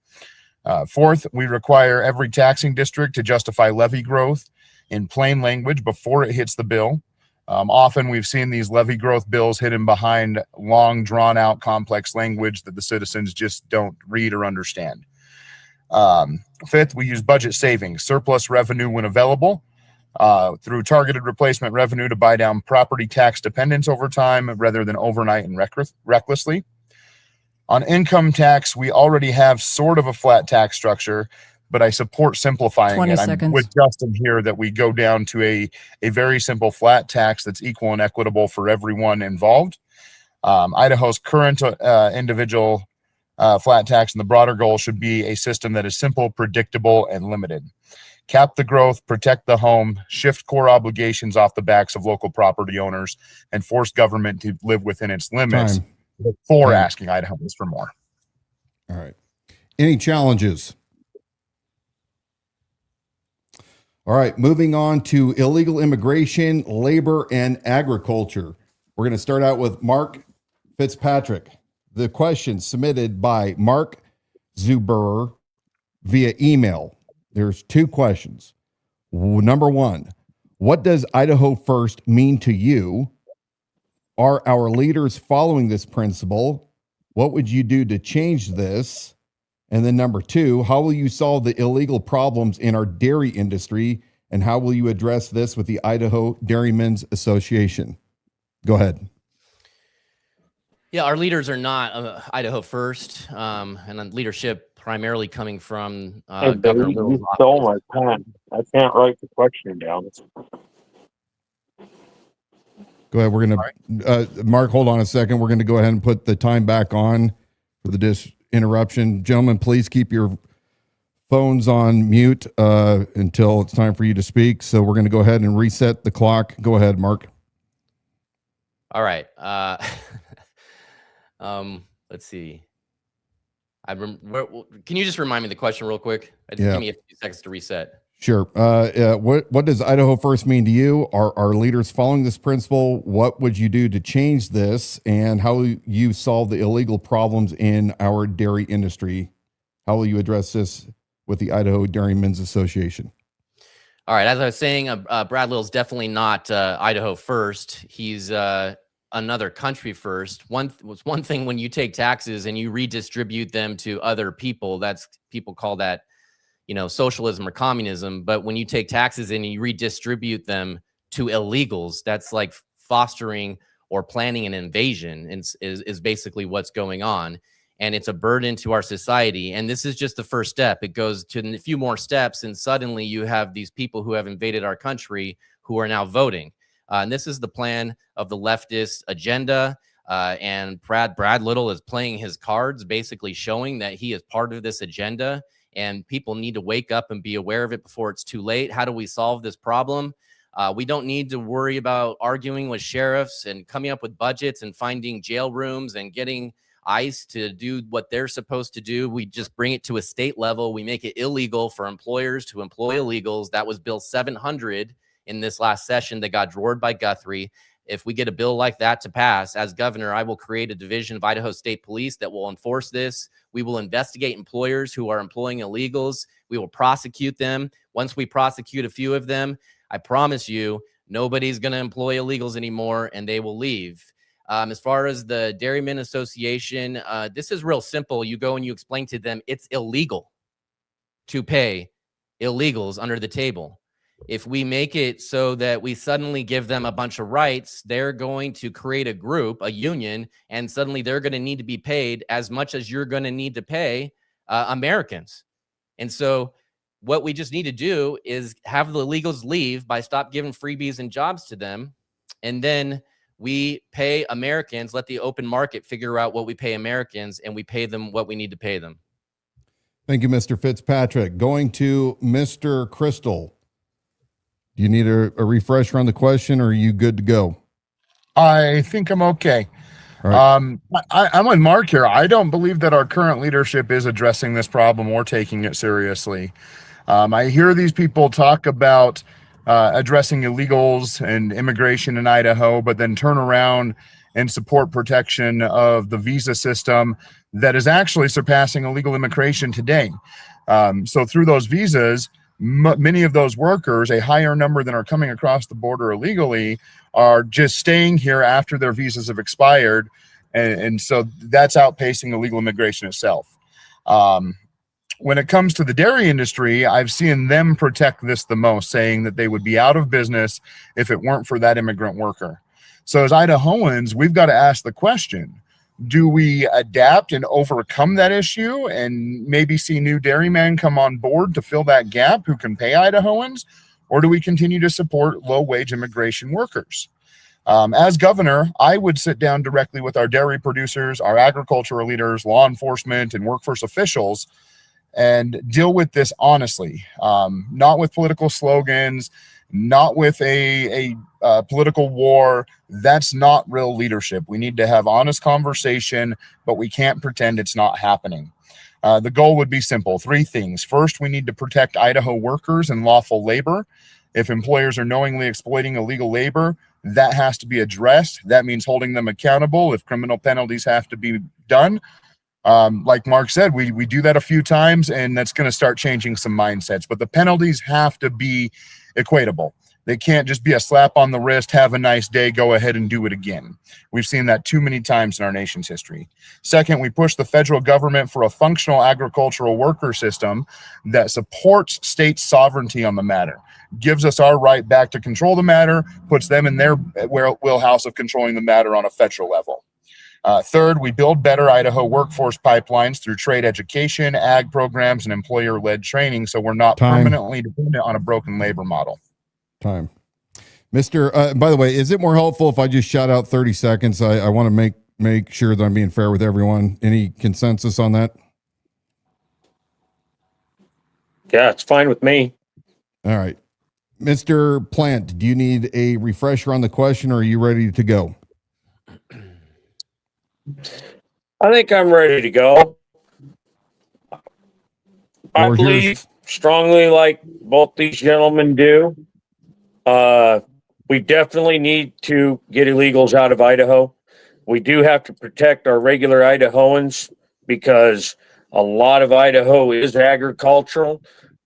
Speaker 4: Fourth, we require every taxing district to justify levy growth in plain language before it hits the bill. Often we've seen these levy growth bills hidden behind long, drawn-out, complex language that the citizens just don't read or understand. Fifth, we use budget savings, surplus revenue when available, through targeted replacement revenue to buy down property tax dependence over time rather than overnight and recklessly. On income tax, we already have sort of a flat tax structure, but I support simplifying
Speaker 1: 20
Speaker 4: it.
Speaker 1: seconds.
Speaker 4: I'm with Justin here that we go down to a very simple flat tax that's equal and equitable for everyone involved. Idaho's current individual flat tax and the broader goal should be a system that is simple, predictable, and limited. Cap the growth, protect the home, shift core obligations off the backs of local property owners, and force government to live within its limits before asking Idahoans for more.
Speaker 2: All right. Any challenges? All right. Moving on to illegal immigration, labor, and agriculture. We're going to start out with Mark Fitzpatrick. The question submitted by Mark Zuber via email. There's two questions. Number one, what does Idaho First mean to you? Are our leaders following this principle? What would you do to change this? And then number two, how will you solve the illegal problems in our dairy industry? And how will you address this with the Idaho Dairymen's Association? Go ahead.
Speaker 3: Yeah, our leaders are not Idaho First, and leadership primarily coming from Governor Little's
Speaker 5: You stole my pen. I can't write the question down.
Speaker 2: Go ahead. We're going to, Mark, hold on a second. We're going to go ahead and put the time back on for the interruption. Gentlemen, please keep your phones on mute until it's time for you to speak. So we're going to go ahead and reset the clock. Go ahead, Mark.
Speaker 3: All right. Let's see. Can you just remind me the question real quick? Give me a few seconds to reset.
Speaker 2: Sure. What does Idaho First mean to you? Are our leaders following this principle? What would you do to change this? And how will you solve the illegal problems in our dairy industry? How will you address this with the Idaho Dairymen's Association?
Speaker 3: All right. As I was saying, Brad Little's definitely not Idaho First. He's another country first. One thing when you take taxes and you redistribute them to other people, people call that, socialism or communism. But when you take taxes and you redistribute them to illegals, that's like fostering or planning an invasion, is basically what's going on. And it's a burden to our society. And this is just the first step. It goes to a few more steps, and suddenly you have these people who have invaded our country who are now voting. And this is the plan of the leftist agenda. And Brad Little is playing his cards, basically showing that he is part of this agenda. And people need to wake up and be aware of it before it's too late. How do we solve this problem? We don't need to worry about arguing with sheriffs and coming up with budgets and finding jail rooms and getting ICE to do what they're supposed to do. We just bring it to a state level. We make it illegal for employers to employ illegals. That was Bill 700 in this last session that got drored by Guthrie. If we get a bill like that to pass, as governor, I will create a division of Idaho State Police that will enforce this. We will investigate employers who are employing illegals. We will prosecute them. Once we prosecute a few of them, I promise you, nobody's going to employ illegals anymore, and they will leave. As far as the Dairymen Association, this is real simple. You go and you explain to them it's illegal to pay illegals under the table. If we make it so that we suddenly give them a bunch of rights, they're going to create a group, a union, and suddenly they're going to need to be paid as much as you're going to need to pay Americans. And so what we just need to do is have the illegals leave by stop giving freebies and jobs to them. And then we pay Americans, let the open market figure out what we pay Americans, and we pay them what we need to pay them.
Speaker 2: Thank you, Mr. Fitzpatrick. Going to Mr. Crystal. Do you need a refresher on the question, or are you good to go?
Speaker 4: I think I'm okay.
Speaker 2: All right.
Speaker 4: I'm with Mark here. I don't believe that our current leadership is addressing this problem or taking it seriously. I hear these people talk about addressing illegals and immigration in Idaho, but then turn around and support protection of the visa system that is actually surpassing illegal immigration today. So through those visas, many of those workers, a higher number than are coming across the border illegally, are just staying here after their visas have expired. And so that's outpacing illegal immigration itself. When it comes to the dairy industry, I've seen them protect this the most, saying that they would be out of business if it weren't for that immigrant worker. So as Idahoans, we've got to ask the question, do we adapt and overcome that issue and maybe see new dairymen come on board to fill that gap who can pay Idahoans? Or do we continue to support low-wage immigration workers? As governor, I would sit down directly with our dairy producers, our agricultural leaders, law enforcement, and workforce officials and deal with this honestly, not with political slogans, not with a political war. That's not real leadership. We need to have honest conversation, but we can't pretend it's not happening. The goal would be simple. 3 things. First, we need to protect Idaho workers and lawful labor. If employers are knowingly exploiting illegal labor, that has to be addressed. That means holding them accountable if criminal penalties have to be done. Like Mark said, we do that a few times, and that's going to start changing some mindsets. But the penalties have to be equatable. They can't just be a slap on the wrist, have a nice day, go ahead and do it again. We've seen that too many times in our nation's history. Second, we push the federal government for a functional agricultural worker system that supports state sovereignty on the matter, gives us our right back to control the matter, puts them in their wheelhouse of controlling the matter on a federal level. Third, we build better Idaho workforce pipelines through trade education, ag programs, and employer-led training, so we're not permanently dependent on a broken labor model.
Speaker 2: Time. Mr. By the way, is it more helpful if I just shout out 30 seconds? I want to make sure that I'm being fair with everyone. Any consensus on that?
Speaker 5: Yeah, it's fine with me.
Speaker 2: All right. Mr. Plante, do you need a refresher on the question, or are you ready to go?
Speaker 5: I think I'm ready to go. I believe strongly, like both these gentlemen do. We definitely need to get illegals out of Idaho. We do have to protect our regular Idahoans because a lot of Idaho is agricultural.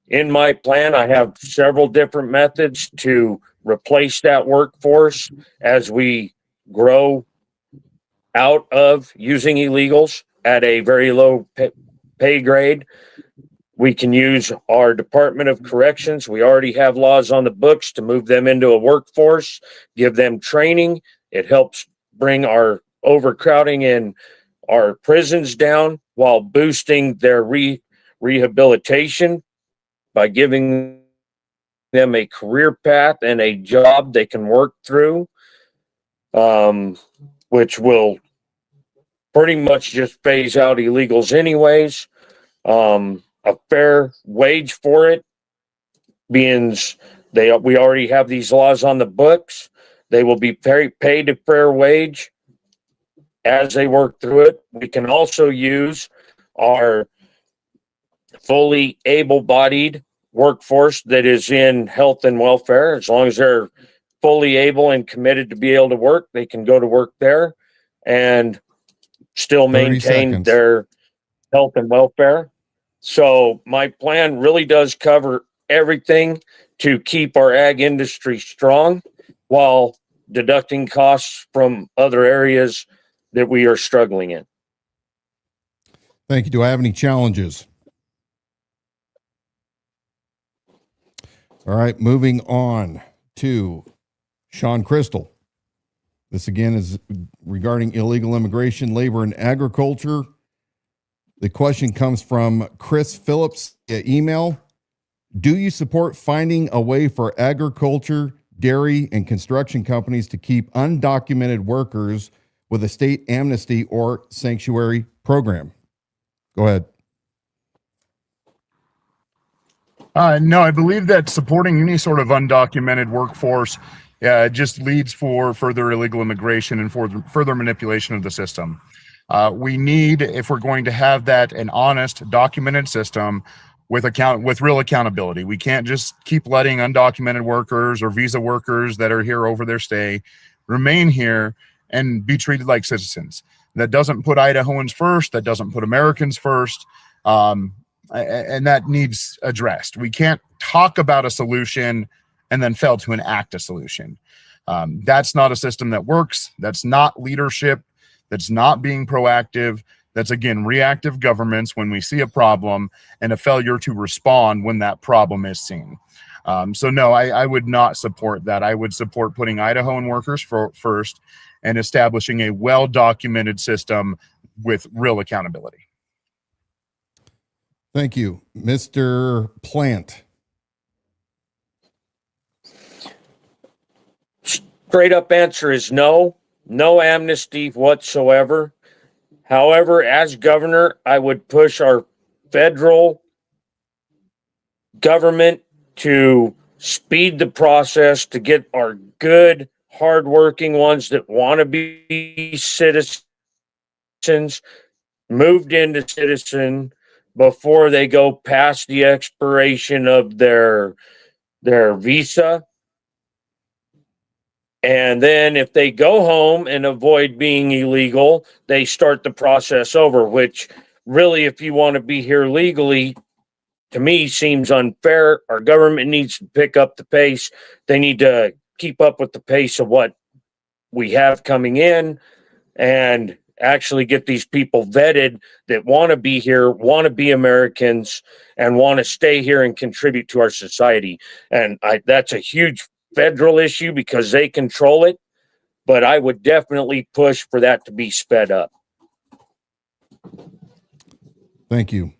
Speaker 5: In my plan, I have several different methods to replace that workforce as we grow out of using illegals at a very low pay grade. We can use our Department of Corrections. We already have laws on the books to move them into a workforce, give them training. It helps bring our overcrowding in our prisons down while boosting their rehabilitation by giving them a career path and a job they can work through, which will pretty much just phase out illegals anyways. A fair wage for it, being we already have these laws on the books. They will be paid a fair wage as they work through it. We can also use our fully able-bodied workforce that is in health and welfare. As long as they're fully able and committed to be able to work, they can go to work there and still maintain their health and welfare. So my plan really does cover everything to keep our ag industry strong while deducting costs from other areas that we are struggling in.
Speaker 2: Thank you. Do I have any challenges? All right, moving on to Sean Crystal. This again is regarding illegal immigration, labor, and agriculture. The question comes from Chris Phillips via email. Do you support finding a way for agriculture, dairy, and construction companies to keep undocumented workers with a state amnesty or sanctuary program? Go ahead.
Speaker 4: No, I believe that supporting any sort of undocumented workforce just leads for further illegal immigration and for further manipulation of the system. We need, if we're going to have that, an honest, documented system with real accountability. We can't just keep letting undocumented workers or visa workers that are here over their stay remain here and be treated like citizens. That doesn't put Idahoans first. That doesn't put Americans first. And that needs addressed. We can't talk about a solution and then fail to enact a solution. That's not a system that works. That's not leadership. That's not being proactive. That's, again, reactive governments when we see a problem and a failure to respond when that problem is seen. So no, I would not support that. I would support putting Idahoan workers first and establishing a well-documented system with real accountability.
Speaker 2: Thank you. Mr. Plante.
Speaker 5: Straight up answer is no amnesty whatsoever. However, as governor, I would push our federal government to speed the process to get our good, hardworking ones that want to be citizens moved into citizen before they go past the expiration of their visa. And then if they go home and avoid being illegal, they start the process over, which really, if you want to be here legally, to me seems unfair. Our government needs to pick up the pace. They need to keep up with the pace of what we have coming in and actually get these people vetted that want to be here, want to be Americans, and want to stay here and contribute to our society. And that's a huge federal issue because they control it, but I would definitely push for that to be sped up.
Speaker 2: Thank you.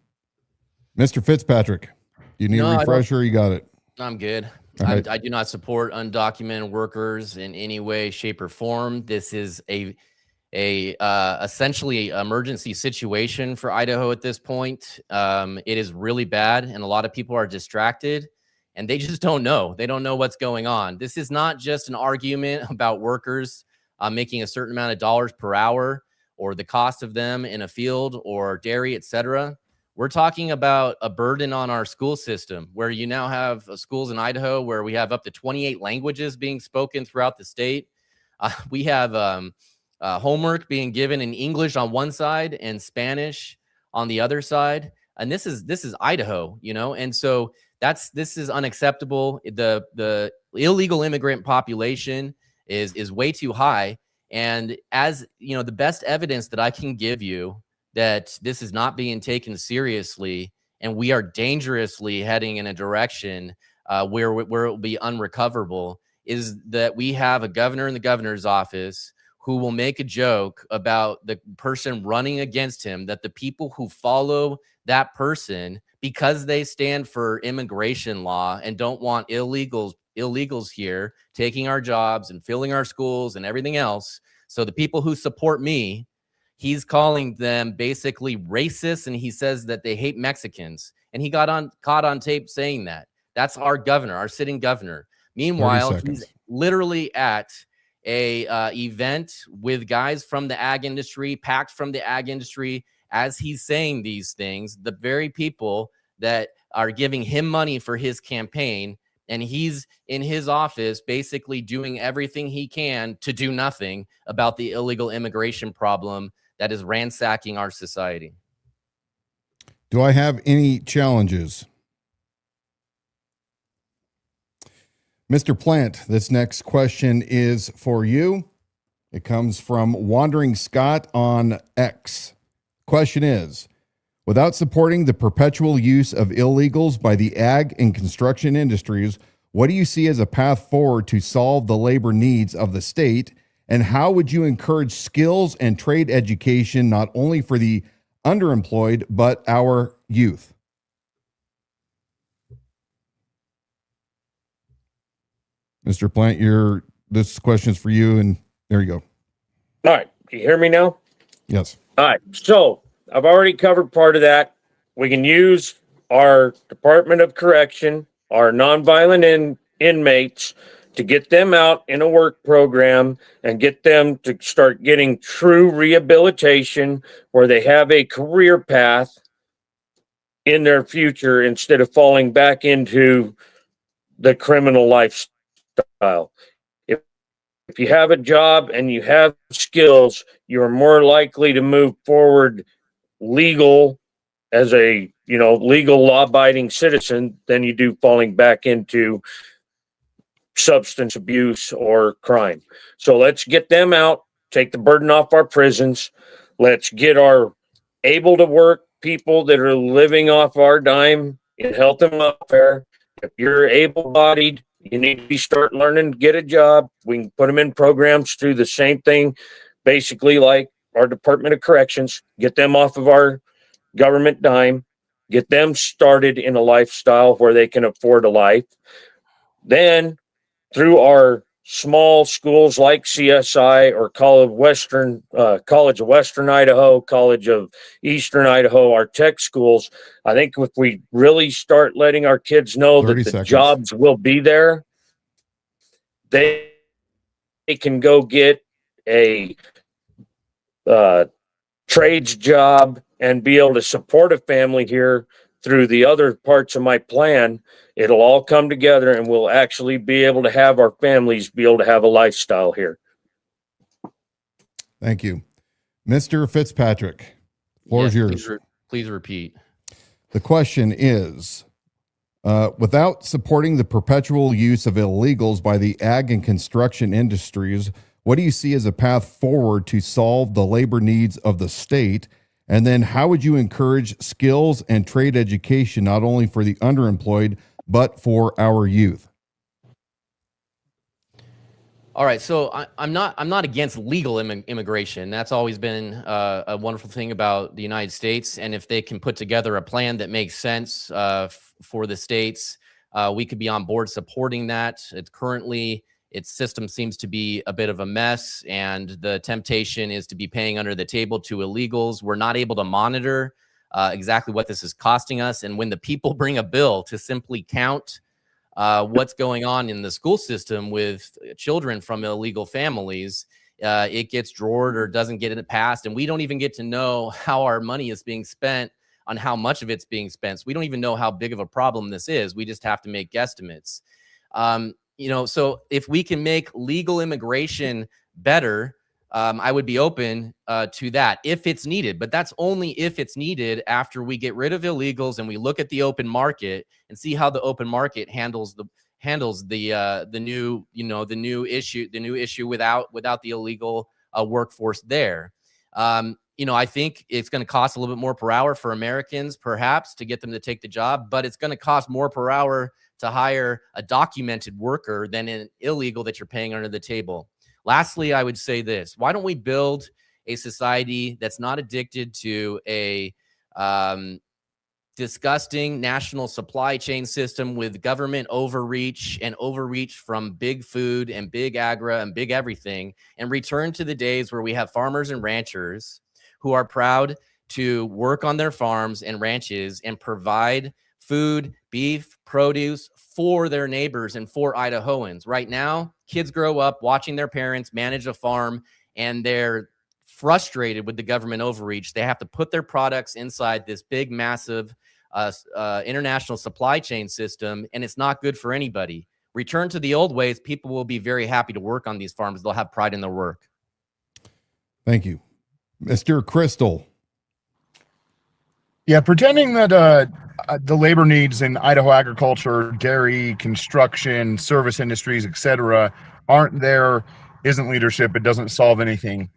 Speaker 2: Mr. Fitzpatrick, you need a refresher? You got it.
Speaker 3: I'm good.
Speaker 2: Right.
Speaker 3: I do not support undocumented workers in any way, shape, or form. This is a essentially emergency situation for Idaho at this point. It is really bad, and a lot of people are distracted, and they just don't know. They don't know what's going on. This is not just an argument about workers making a certain amount of dollars per hour or the cost of them in a field or dairy, etc. We're talking about a burden on our school system where you now have schools in Idaho where we have up to 28 languages being spoken throughout the state. We have homework being given in English on one side and Spanish on the other side. And this is Idaho, you know? And so this is unacceptable. The illegal immigrant population is way too high. And as you know, the best evidence that I can give you that this is not being taken seriously and we are dangerously heading in a direction where it will be unrecoverable is that we have a governor in the governor's office who will make a joke about the person running against him, that the people who follow that person, because they stand for immigration law and don't want illegals here taking our jobs and filling our schools and everything else. So the people who support me, he's calling them basically racist, and he says that they hate Mexicans. And he got caught on tape saying that. That's our governor, our sitting governor. Meanwhile, he's literally at a event with guys from the ag industry, packed from the ag industry, as he's saying these things, the very people that are giving him money for his campaign. And he's in his office basically doing everything he can to do nothing about the illegal immigration problem that is ransacking our society.
Speaker 2: Do I have any challenges? Mr. Plante, this next question is for you. It comes from Wandering Scott on X. Question is, without supporting the perpetual use of illegals by the ag and construction industries, what do you see as a path forward to solve the labor needs of the state? And how would you encourage skills and trade education, not only for the underemployed, but our youth? Mr. Plante, this question is for you, and there you go.
Speaker 5: All right. Do you hear me now?
Speaker 2: Yes.
Speaker 5: All right. So I've already covered part of that. We can use our Department of Correction, our nonviolent inmates, to get them out in a work program and get them to start getting true rehabilitation where they have a career path in their future instead of falling back into the criminal lifestyle. If you have a job and you have skills, you're more likely to move forward legal as a legal law-abiding citizen than you do falling back into substance abuse or crime. So let's get them out, take the burden off our prisons. Let's get our able to work people that are living off our dime in health and welfare. If you're able-bodied, you need to start learning to get a job. We can put them in programs through the same thing, basically like our Department of Corrections, get them off of our government dime, get them started in a lifestyle where they can afford a life. Then through our small schools like CSI or College of Western Idaho, College of Eastern Idaho, our tech schools, I think if we really start letting our kids know that the jobs will be there, they can go get a trades job and be able to support a family here through the other parts of my plan. It'll all come together and we'll actually be able to have our families be able to have a lifestyle here.
Speaker 2: Thank you. Mr. Fitzpatrick, floor is yours.
Speaker 3: Please repeat.
Speaker 2: The question is, without supporting the perpetual use of illegals by the ag and construction industries, what do you see as a path forward to solve the labor needs of the state? And then how would you encourage skills and trade education, not only for the underemployed, but for our youth?
Speaker 3: All right, so I'm not against legal immigration. That's always been a wonderful thing about the United States. And if they can put together a plan that makes sense for the states, we could be on board supporting that. Its system seems to be a bit of a mess, and the temptation is to be paying under the table to illegals. We're not able to monitor exactly what this is costing us. And when the people bring a bill to simply count what's going on in the school system with children from illegal families, it gets drawered or doesn't get it passed. And we don't even get to know how our money is being spent, on how much of it's being spent. So we don't even know how big of a problem this is. We just have to make guesstimates. So if we can make legal immigration better, I would be open to that if it's needed. But that's only if it's needed after we get rid of illegals and we look at the open market and see how the open market handles the new issue without the illegal workforce there. I think it's going to cost a little bit more per hour for Americans, perhaps, to get them to take the job, but it's going to cost more per hour to hire a documented worker than an illegal that you're paying under the table. Lastly, I would say this: why don't we build a society that's not addicted to a disgusting national supply chain system with government overreach from big food and big agri and big everything, and return to the days where we have farmers and ranchers who are proud to work on their farms and ranches and provide food, beef, produce for their neighbors and for Idahoans. Right now, kids grow up watching their parents manage a farm, and they're frustrated with the government overreach. They have to put their products inside this big, massive international supply chain system, and it's not good for anybody. Return to the old ways. People will be very happy to work on these farms. They'll have pride in their work.
Speaker 2: Thank you. Mr. Crystal.
Speaker 4: Yeah, pretending that the labor needs in Idaho agriculture, dairy, construction, service industries, etc., aren't there isn't leadership. It doesn't solve anything.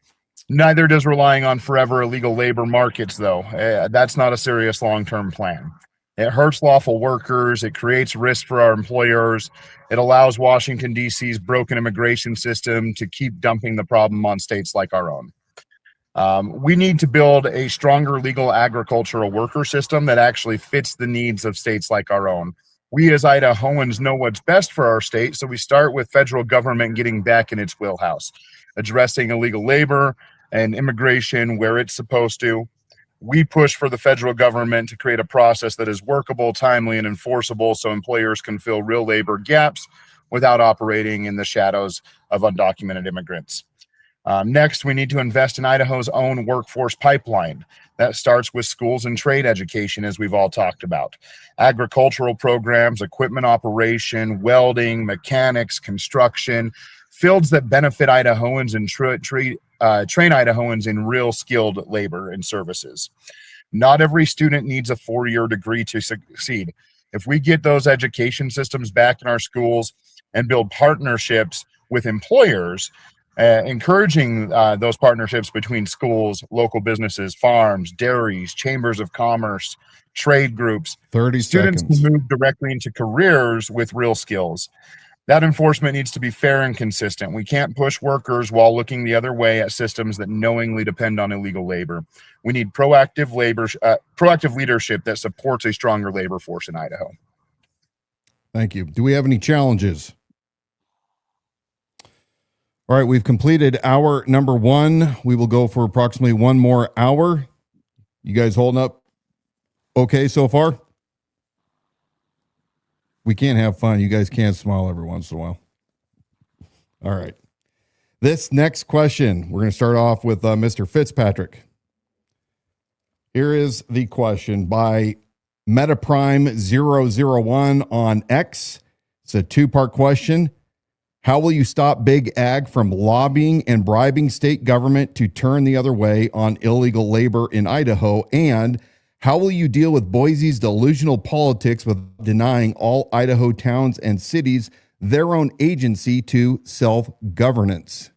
Speaker 4: Neither does relying on forever illegal labor markets, though. That's not a serious long-term plan. It hurts lawful workers. It creates risk for our employers. It allows Washington, D.C.'s broken immigration system to keep dumping the problem on states like our own. We need to build a stronger legal agricultural worker system that actually fits the needs of states like our own. We as Idahoans know what's best for our state, so we start with federal government getting back in its wheelhouse, addressing illegal labor and immigration where it's supposed to. We push for the federal government to create a process that is workable, timely, and enforceable so employers can fill real labor gaps without operating in the shadows of undocumented immigrants. Next, we need to invest in Idaho's own workforce pipeline. That starts with schools and trade education, as we've all talked about. Agricultural programs, equipment operation, welding, mechanics, construction, fields that benefit Idahoans and train Idahoans in real skilled labor and services. Not every student needs a 4-year degree to succeed. If we get those education systems back in our schools and build partnerships with employers, encouraging those partnerships between schools, local businesses, farms, dairies, chambers of commerce, trade groups,
Speaker 2: 30
Speaker 4: students
Speaker 2: seconds.
Speaker 4: can move directly into careers with real skills. That enforcement needs to be fair and consistent. We can't push workers while looking the other way at systems that knowingly depend on illegal labor. We need proactive leadership that supports a stronger labor force in Idaho.
Speaker 2: Thank you. Do we have any challenges? All right, we've completed hour number 1. We will go for approximately 1 more hour. You guys holding up okay so far? We can't have fun. You guys can't smile every once in a while. All right. This next question, we're going to start off with Mr. Fitzpatrick. Here is the question by MetaPrime001 on X. It's a 2-part question. How will you stop Big Ag from lobbying and bribing state government to turn the other way on illegal labor in Idaho? And how will you deal with Boise's delusional politics with denying all Idaho towns and cities their own agency to self-governance?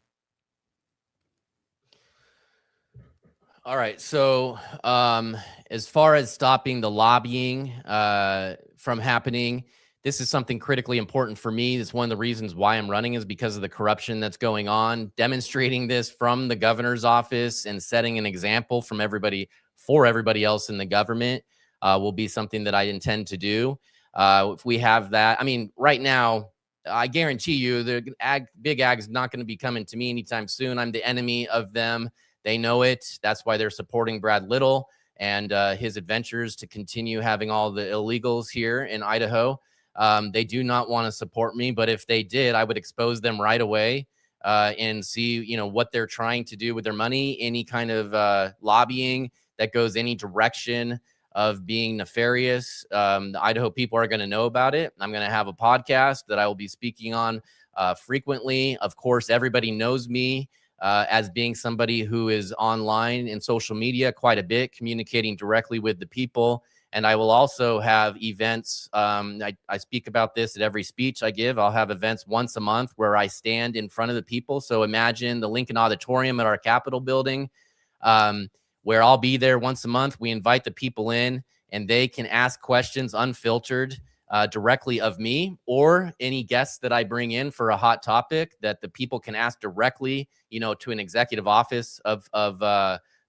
Speaker 3: All right. So as far as stopping the lobbying from happening, this is something critically important for me. It's one of the reasons why I'm running is because of the corruption that's going on. Demonstrating this from the governor's office and setting an example for everybody else in the government will be something that I intend to do. If we have that, I mean, right now, I guarantee you the Big Ag is not going to be coming to me anytime soon. I'm the enemy of them. They know it. That's why they're supporting Brad Little and his adventures to continue having all the illegals here in Idaho. They do not want to support me, but if they did, I would expose them right away and see, what they're trying to do with their money, any kind of lobbying that goes any direction of being nefarious. The Idaho people are going to know about it. I'm going to have a podcast that I will be speaking on frequently. Of course, everybody knows me as being somebody who is online and social media quite a bit, communicating directly with the people. And I will also have events. I speak about this at every speech I give. I'll have events once a month where I stand in front of the people. So imagine the Lincoln Auditorium at our Capitol building, where I'll be there once a month. We invite the people in and they can ask questions unfiltered directly of me or any guests that I bring in for a hot topic that the people can ask directly, to an executive office of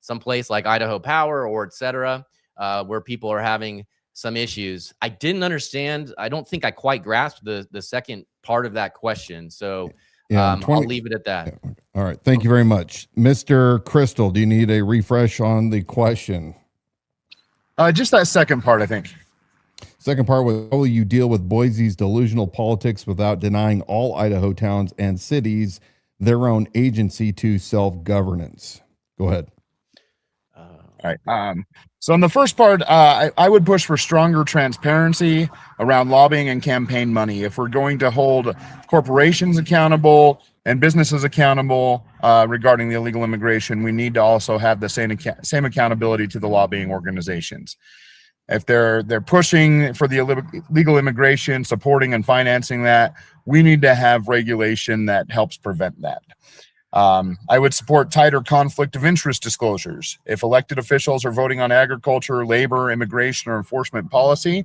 Speaker 3: some place like Idaho Power or et cetera. Where people are having some issues. I didn't understand. I don't think I quite grasped the second part of that question. So I'll leave it at that.
Speaker 2: Yeah. All right. Thank you very much. Mr. Crystal, do you need a refresh on the question?
Speaker 4: Just that second part, I think.
Speaker 2: Second part was, how will you deal with Boise's delusional politics without denying all Idaho towns and cities their own agency to self-governance? Go ahead.
Speaker 4: All right. So in the first part, I would push for stronger transparency around lobbying and campaign money. If we're going to hold corporations accountable and businesses accountable regarding the illegal immigration, we need to also have the same accountability to the lobbying organizations. If they're pushing for the illegal immigration, supporting and financing that, we need to have regulation that helps prevent that. I would support tighter conflict of interest disclosures. If elected officials are voting on agriculture, labor, immigration, or enforcement policy,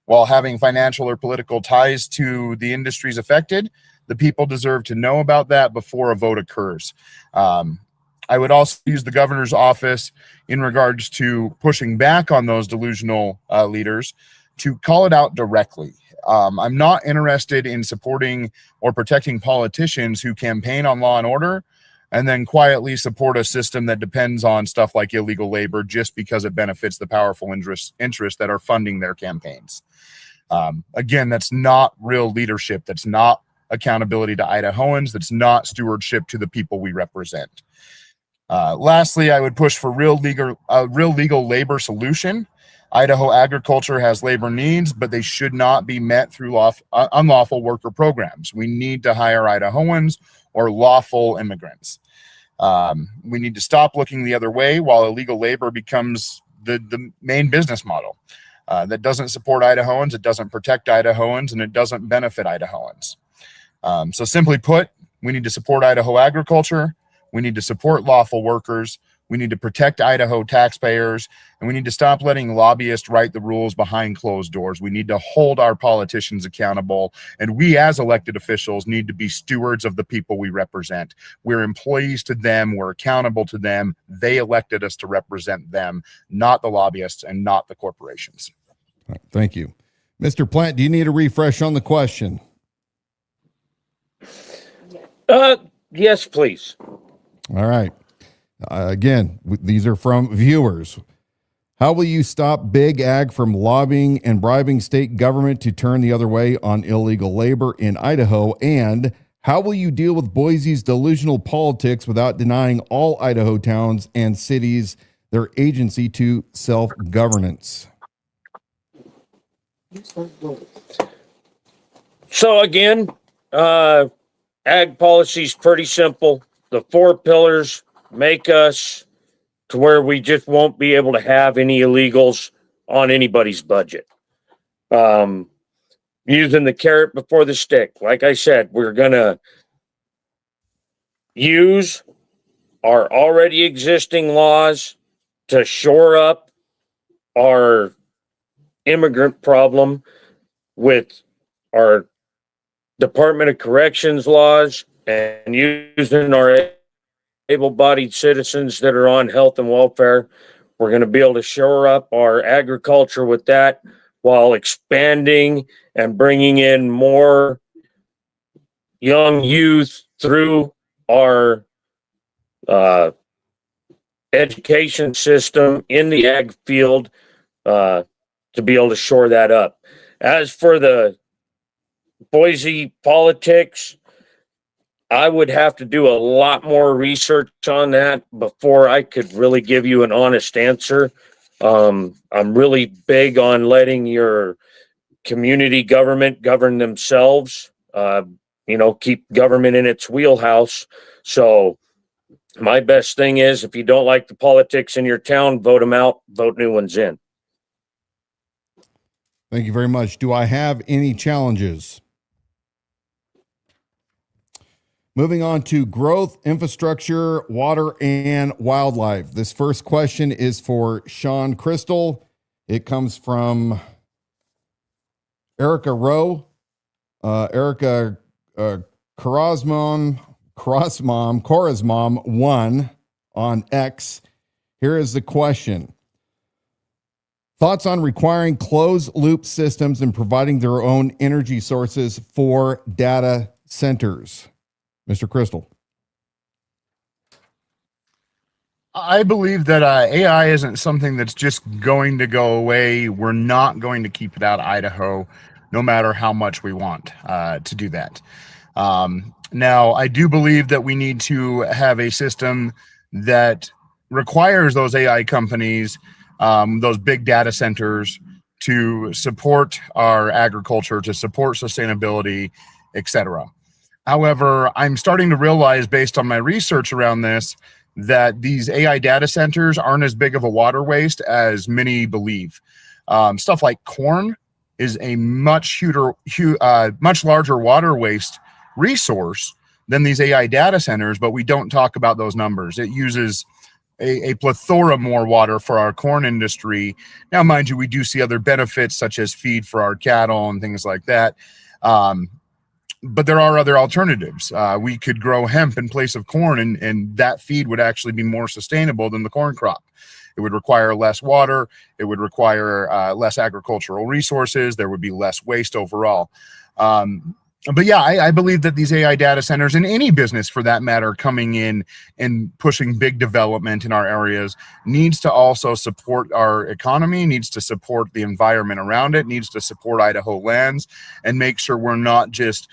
Speaker 4: while having financial or political ties to the industries affected, the people deserve to know about that before a vote occurs. I would also use the governor's office in regards to pushing back on those delusional leaders to call it out directly. I'm not interested in supporting or protecting politicians who campaign on law and order and then quietly support a system that depends on stuff like illegal labor just because it benefits the powerful interests that are funding their campaigns. Again, that's not real leadership. That's not accountability to Idahoans. That's not stewardship to the people we represent. Lastly, I would push for real legal labor solution. Idaho agriculture has labor needs, but they should not be met through unlawful worker programs. We need to hire Idahoans or lawful immigrants. We need to stop looking the other way while illegal labor becomes the main business model that doesn't support Idahoans, it doesn't protect Idahoans, and it doesn't benefit Idahoans. So simply put, we need to support Idaho agriculture. We need to support lawful workers. We need to protect Idaho taxpayers, and we need to stop letting lobbyists write the rules behind closed doors. We need to hold our politicians accountable, and we as elected officials need to be stewards of the people we represent. We're employees to them. We're accountable to them. They elected us to represent them, not the lobbyists and not the corporations.
Speaker 2: All right, thank you. Mr. Plante, do you need a refresh on the question?
Speaker 5: Yes, please.
Speaker 2: All right. Again, these are from viewers. How will you stop big ag from lobbying and bribing state government to turn the other way on illegal labor in Idaho? And how will you deal with Boise's delusional politics without denying all Idaho towns and cities their agency to self-governance?
Speaker 5: So again, ag policy is pretty simple. The 4 pillars make us to where we just won't be able to have any illegals on anybody's budget. Using the carrot before the stick. Like I said, we're going to use our already existing laws to shore up our immigrant problem with our Department of Corrections laws and using our able-bodied citizens that are on health and welfare. We're going to be able to shore up our agriculture with that while expanding and bringing in more young youth through our education system in the ag field to be able to shore that up. As for the Boise politics, I would have to do a lot more research on that before I could really give you an honest answer. I'm really big on letting your community government govern themselves, keep government in its wheelhouse. So my best thing is, if you don't like the politics in your town, vote them out, vote new ones in.
Speaker 2: Thank you very much. Do I have any challenges? Moving on to growth, infrastructure, water, and wildlife. This first question is for Sean Crystal. It comes from Erica Rowe. Erica Korasmom 1 on X. Here is the question. Thoughts on requiring closed loop systems and providing their own energy sources for data centers? Mr. Crystal.
Speaker 4: I believe that AI isn't something that's just going to go away. We're not going to keep it out of Idaho, no matter how much we want to do that. Now, I do believe that we need to have a system that requires those AI companies, those big data centers, to support our agriculture, to support sustainability, etc. However, I'm starting to realize, based on my research around this, that these AI data centers aren't as big of a water waste as many believe. Stuff like corn is a much larger water waste resource than these AI data centers, but we don't talk about those numbers. It uses a plethora more water for our corn industry. Now, mind you, we do see other benefits such as feed for our cattle and things like that. But there are other alternatives. We could grow hemp in place of corn, and that feed would actually be more sustainable than the corn crop. It would require less water. It would require less agricultural resources. There would be less waste overall. But yeah, I believe that these AI data centers, and any business for that matter, coming in and pushing big development in our areas, needs to also support our economy, needs to support the environment around it, needs to support Idaho lands, and make sure we're not just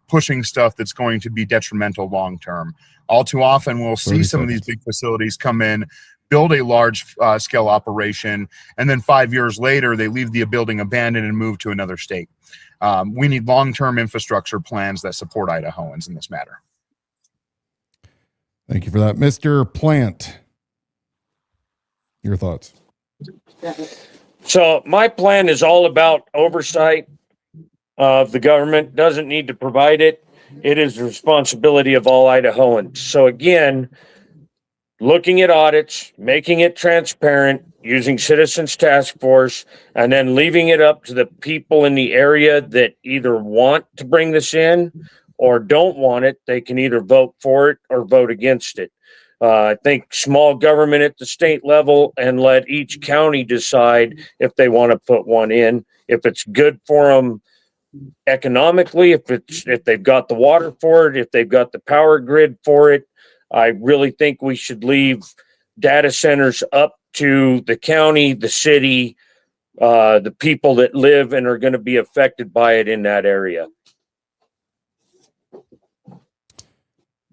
Speaker 4: pushing stuff that's going to be detrimental long term. All too often, we'll see some of these big facilities come in, build a large scale operation, and then 5 years later, they leave the building abandoned and move to another state. We need long-term infrastructure plans that support Idahoans in this matter.
Speaker 2: Thank you for that. Mr. Plante, your thoughts.
Speaker 5: So my plan is all about oversight of the government. Doesn't need to provide it. It is the responsibility of all Idahoans. So again, looking at audits, making it transparent, using Citizens Task Force, and then leaving it up to the people in the area that either want to bring this in or don't want it. They can either vote for it or vote against it. I think small government at the state level, and let each county decide if they want to put one in, if it's good for them economically, if they've got the water for it, if they've got the power grid for it. I really think we should leave data centers up to the county, the city, the people that live and are going to be affected by it in that area.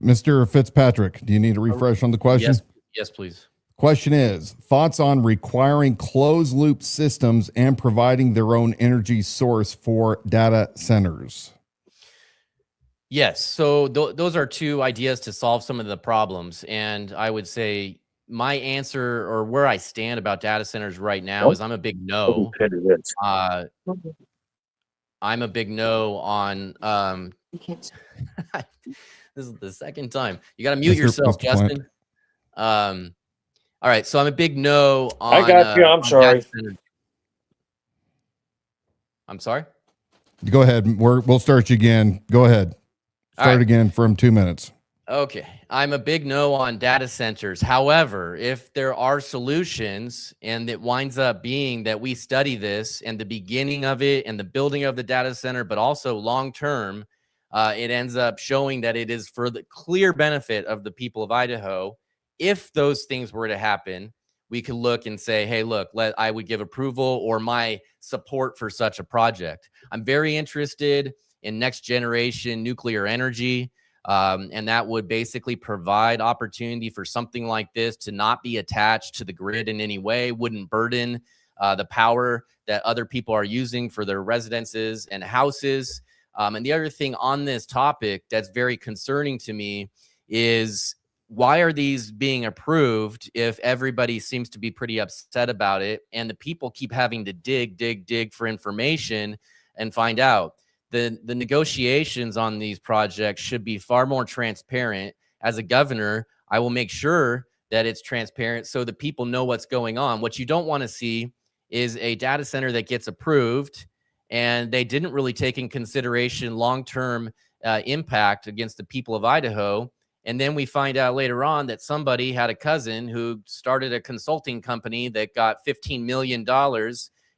Speaker 2: Mr. Fitzpatrick, do you need a refresh on the question?
Speaker 3: Yes, please.
Speaker 2: Question is, thoughts on requiring closed loop systems and providing their own energy source for data centers?
Speaker 3: Yes. So those are two ideas to solve some of the problems. And I would say my answer, or where I stand about data centers right now, is I'm a big no. I'm a big no on this is the second time. You got to mute yourself,
Speaker 2: Mr.
Speaker 3: Justin. All right. So I'm a big no on.
Speaker 5: I got you. I'm sorry.
Speaker 3: I'm sorry.
Speaker 2: Go ahead. We'll start you again. Go ahead. Start again from 2 minutes.
Speaker 3: Okay. I'm a big no on data centers. However, if there are solutions and it winds up being that we study this and the beginning of it and the building of the data center, but also long-term, it ends up showing that it is for the clear benefit of the people of Idaho. If those things were to happen, we could look and say, hey, look, I would give approval or my support for such a project. I'm very interested in next generation nuclear energy. And that would basically provide opportunity for something like this to not be attached to the grid in any way, wouldn't burden the power that other people are using for their residences and houses. And the other thing on this topic that's very concerning to me is, why are these being approved if everybody seems to be pretty upset about it and the people keep having to dig for information and find out? The negotiations on these projects should be far more transparent. As a governor, I will make sure that it's transparent so the people know what's going on. What you don't want to see is a data center that gets approved and they didn't really take in consideration long-term impact against the people of Idaho. And then we find out later on that somebody had a cousin who started a consulting company that got $15 million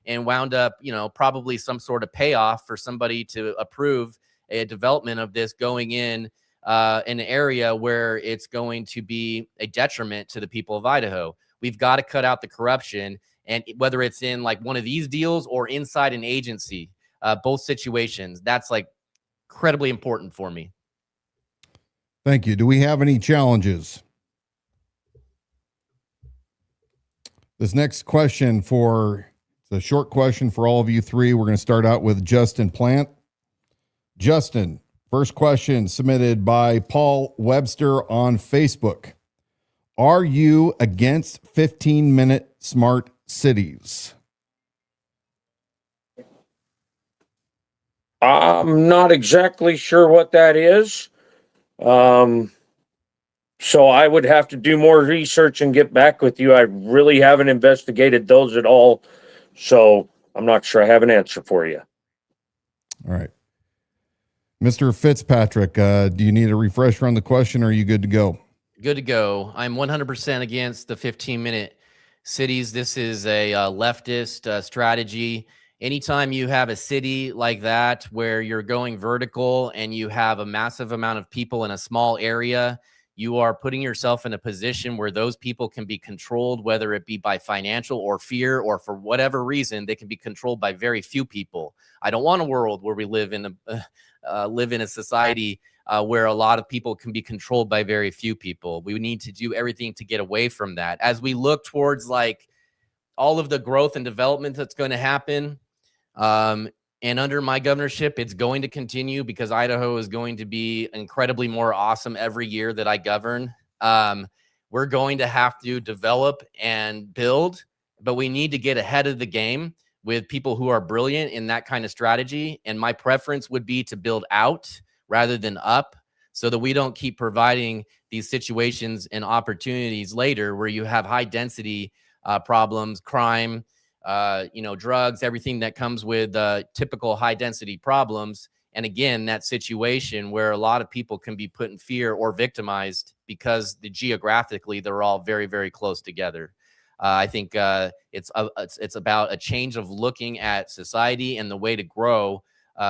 Speaker 3: and wound up, probably some sort of payoff for somebody to approve a development of this going in an area where it's going to be a detriment to the people of Idaho. We've got to cut out the corruption, and whether it's in like one of these deals or inside an agency, both situations, that's like incredibly important for me.
Speaker 2: Thank you. Do we have any challenges? This next question it's a short question for all of you three. We're going to start out with Justin Plante. Justin, first question submitted by Paul Webster on Facebook. Are you against 15-minute smart cities?
Speaker 5: I'm not exactly sure what that is. So I would have to do more research and get back with you. I really haven't investigated those at all. So I'm not sure I have an answer for you.
Speaker 2: All right. Mr. Fitzpatrick, do you need a refresher on the question or are you good to go?
Speaker 3: Good to go. I'm 100% against the 15-minute cities. This is a leftist strategy. Anytime you have a city like that where you're going vertical and you have a massive amount of people in a small area, you are putting yourself in a position where those people can be controlled, whether it be by financial or fear or for whatever reason, they can be controlled by very few people. I don't want a world where we live in a society where a lot of people can be controlled by very few people. We need to do everything to get away from that. As we look towards like all of the growth and development that's going to happen, and under my governorship, it's going to continue because Idaho is going to be incredibly more awesome every year that I govern. We're going to have to develop and build but we need to get ahead of the game with people who are brilliant in that kind of strategy. And my preference would be to build out rather than up, so that we don't keep providing these situations and opportunities later where you have high density problems, crime, drugs, everything that comes with typical high density problems. And again, that situation where a lot of people can be put in fear or victimized because geographically they're all very, very close together. I think it's about a change of looking at society and the way to grow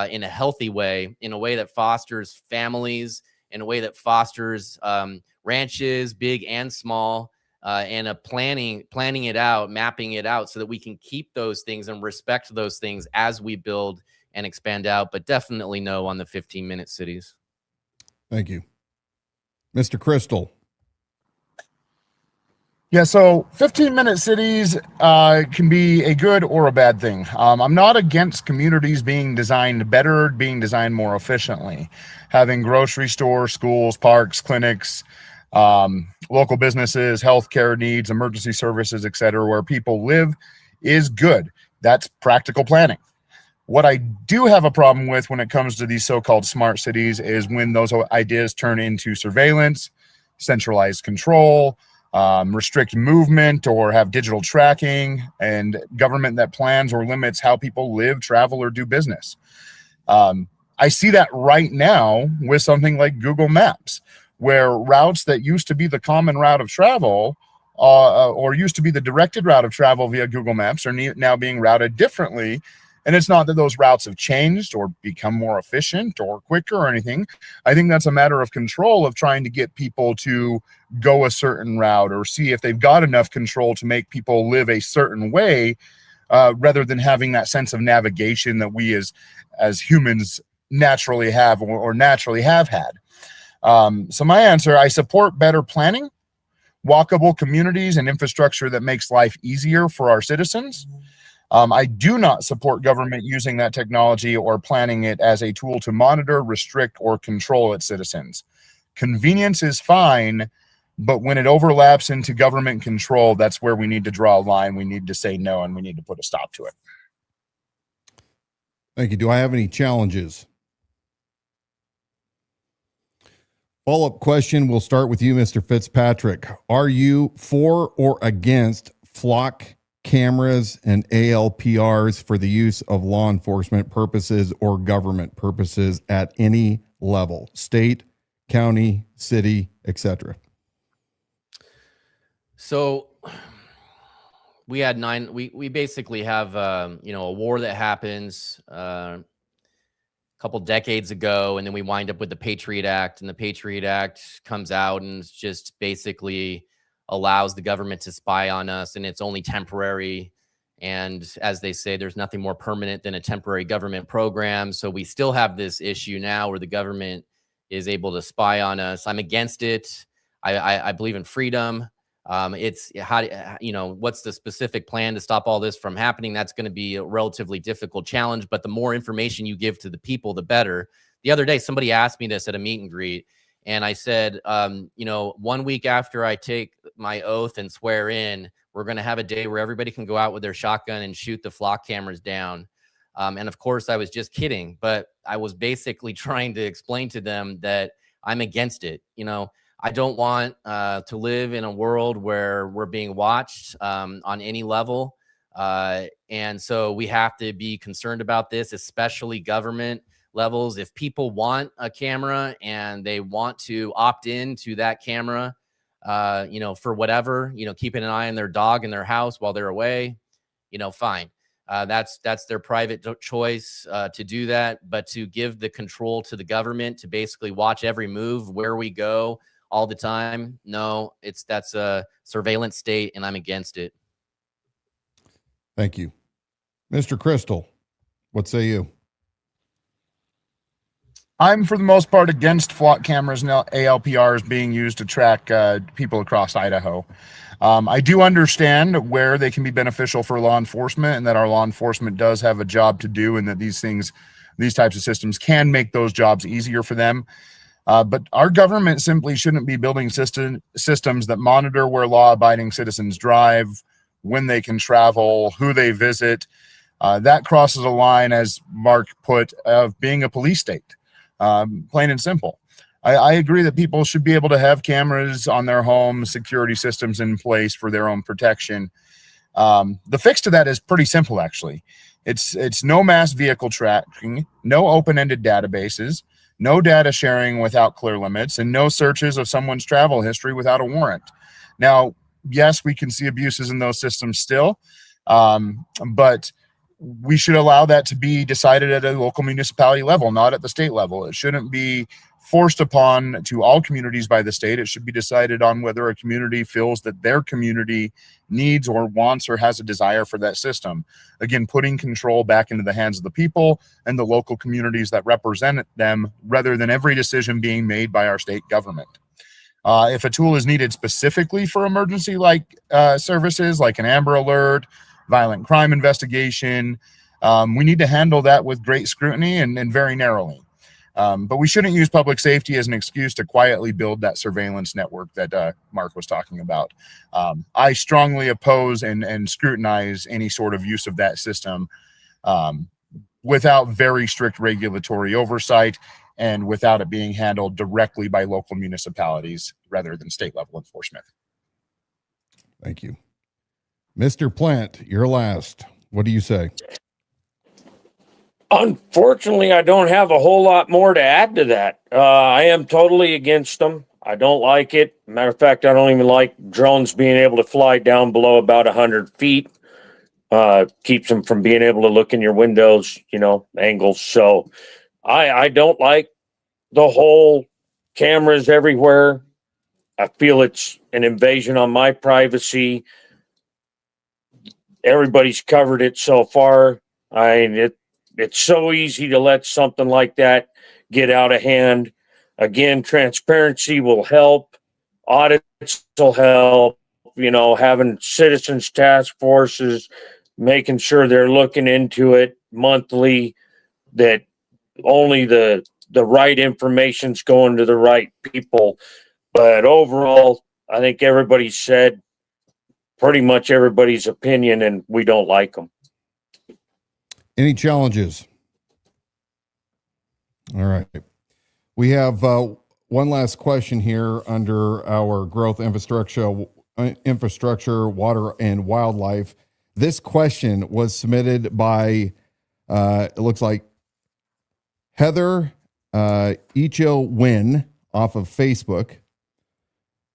Speaker 3: in a healthy way, in a way that fosters families, in a way that fosters ranches, big and small, and planning it out, mapping it out so that we can keep those things and respect those things as we build and expand out, but definitely no on the 15-minute cities.
Speaker 2: Thank you. Mr. Crystal.
Speaker 4: Yeah, so 15-minute cities can be a good or a bad thing. I'm not against communities being designed better, being designed more efficiently. Having grocery stores, schools, parks, clinics, local businesses, healthcare needs, emergency services, etc., where people live is good. That's practical planning. What I do have a problem with when it comes to these so-called smart cities is when those ideas turn into surveillance, centralized control, restrict movement, or have digital tracking, and government that plans or limits how people live, travel, or do business. I see that right now with something like Google Maps, where routes that used to be the common route of travel or used to be the directed route of travel via Google Maps are now being routed differently. And it's not that those routes have changed or become more efficient or quicker or anything. I think that's a matter of control, of trying to get people to go a certain route or see if they've got enough control to make people live a certain way, rather than having that sense of navigation that we as humans naturally have or naturally have had. So my answer, I support better planning, walkable communities, and infrastructure that makes life easier for our citizens. I do not support government using that technology or planning it as a tool to monitor, restrict, or control its citizens. Convenience is fine, but when it overlaps into government control, that's where we need to draw a line. We need to say no, and we need to put a stop to it.
Speaker 2: Thank you. Do I have any challenges? Follow-up question. We'll start with you, Mr. Fitzpatrick. Are you for or against flock cameras and ALPRs for the use of law enforcement purposes or government purposes at any level, state, county, city, etc.?
Speaker 3: So we had we basically have, a war that happens a couple decades ago, and then we wind up with the Patriot Act, and the Patriot Act comes out and just basically allows the government to spy on us, and it's only temporary. And as they say, there's nothing more permanent than a temporary government program. So we still have this issue now where the government is able to spy on us. I'm against it. I believe in freedom. It's what's the specific plan to stop all this from happening? That's going to be a relatively difficult challenge, but the more information you give to the people, the better. The other day, somebody asked me this at a meet and greet, and I said, 1 week after I take my oath and swear in, we're going to have a day where everybody can go out with their shotgun and shoot the flock cameras down. And of course, I was just kidding, but I was basically trying to explain to them that I'm against it. I don't want to live in a world where we're being watched on any level. And so we have to be concerned about this, especially government levels. If people want a camera and they want to opt in to that camera, for whatever, keeping an eye on their dog in their house while they're away, fine. That's their private choice to do that. But to give the control to the government to basically watch every move, where we go all the time, no, that's a surveillance state, and I'm against it.
Speaker 2: Thank you. Mr. Crystal, what say you?
Speaker 4: I'm, for the most part, against flock cameras and ALPRs being used to track people across Idaho. I do understand where they can be beneficial for law enforcement, and that our law enforcement does have a job to do, and that these types of systems can make those jobs easier for them. But our government simply shouldn't be building systems that monitor where law-abiding citizens drive, when they can travel, who they visit. That crosses a line, as Mark put, of being a police state, plain and simple. I agree that people should be able to have cameras on their home, security systems in place for their own protection. The fix to that is pretty simple, actually. It's no mass vehicle tracking, no open-ended databases, no data sharing without clear limits, and no searches of someone's travel history without a warrant. Now, yes, we can see abuses in those systems still, but we should allow that to be decided at a local municipality level, not at the state level. It shouldn't be forced upon to all communities by the state. It should be decided on whether a community feels that their community needs or wants or has a desire for that system. Again, putting control back into the hands of the people and the local communities that represent them, rather than every decision being made by our state government. If a tool is needed specifically for emergency services, like an Amber Alert, violent crime investigation, we need to handle that with great scrutiny and very narrowly. But we shouldn't use public safety as an excuse to quietly build that surveillance network that Mark was talking about. I strongly oppose and scrutinize any sort of use of that system without very strict regulatory oversight and without it being handled directly by local municipalities rather than state level enforcement.
Speaker 2: Thank you. Mr. Plante, you're last. What do you say?
Speaker 5: Unfortunately, I don't have a whole lot more to add to that. I am totally against them. I don't like it. Matter of fact, I don't even like drones being able to fly down below about 100 feet. Keeps them from being able to look in your windows, angles. So I don't like the whole cameras everywhere. I feel it's an invasion on my privacy. Everybody's covered it so far. It's so easy to let something like that get out of hand. Again, transparency will help. Audits will help. Having citizens task forces, making sure they're looking into it monthly, that only the right information's going to the right people. But overall, I think everybody said pretty much everybody's opinion, and we don't like them.
Speaker 2: Any challenges? All right. We have one last question here under our growth infrastructure, water, and wildlife. This question was submitted by, it looks like Heather Icho Win off of Facebook.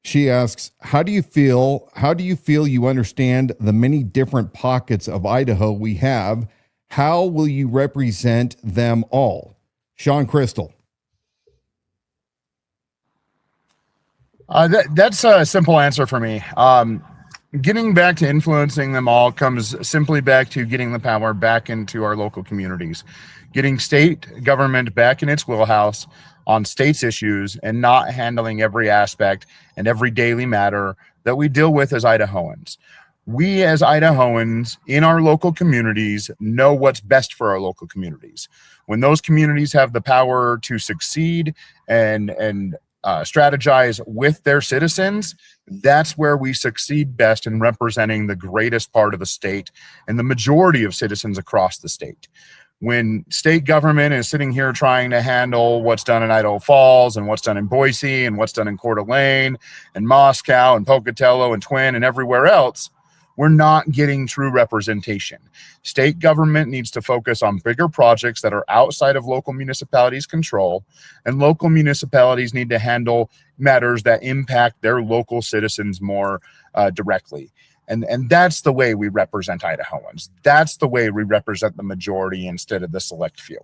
Speaker 2: She asks, how do you feel you understand the many different pockets of Idaho we have? How will you represent them all? Sean Crystal.
Speaker 4: That's a simple answer for me. Getting back to influencing them all comes simply back to getting the power back into our local communities, getting state government back in its wheelhouse on states' issues and not handling every aspect and every daily matter that we deal with as Idahoans. We as Idahoans in our local communities know what's best for our local communities. When those communities have the power to succeed and strategize with their citizens, that's where we succeed best in representing the greatest part of the state and the majority of citizens across the state. When state government is sitting here trying to handle what's done in Idaho Falls and what's done in Boise and what's done in Coeur d'Alene and Moscow and Pocatello and Twin and everywhere else, we're not getting true representation. State government needs to focus on bigger projects that are outside of local municipalities' control, and local municipalities need to handle matters that impact their local citizens more directly. And that's the way we represent Idahoans. That's the way we represent the majority instead of the select few.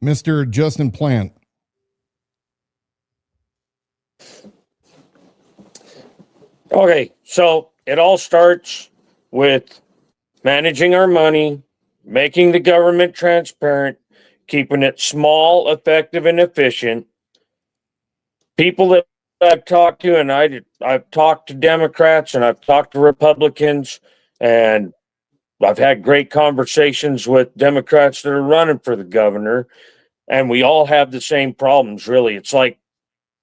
Speaker 2: Mr. Justin Plante.
Speaker 5: Okay, so it all starts with managing our money, making the government transparent, keeping it small, effective, and efficient. People that I've talked to, and I've talked to Democrats and I've talked to Republicans, and I've had great conversations with Democrats that are running for the governor, and we all have the same problems, really. It's like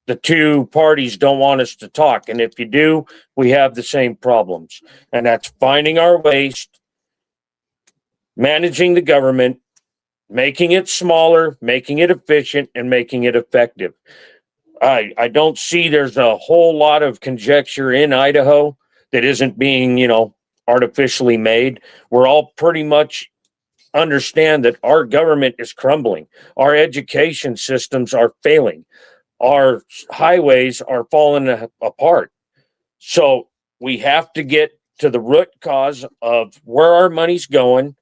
Speaker 5: the two parties don't want us to talk. And if you do, we have the same problems. And that's finding our waste, managing the government, making it smaller, making it efficient, and making it effective. I don't see there's a whole lot of conjecture in Idaho that isn't being, artificially made. We're all pretty much understand that our government is crumbling. Our education systems are failing. Our highways are falling apart. So we have to get to the root cause of where our money's going,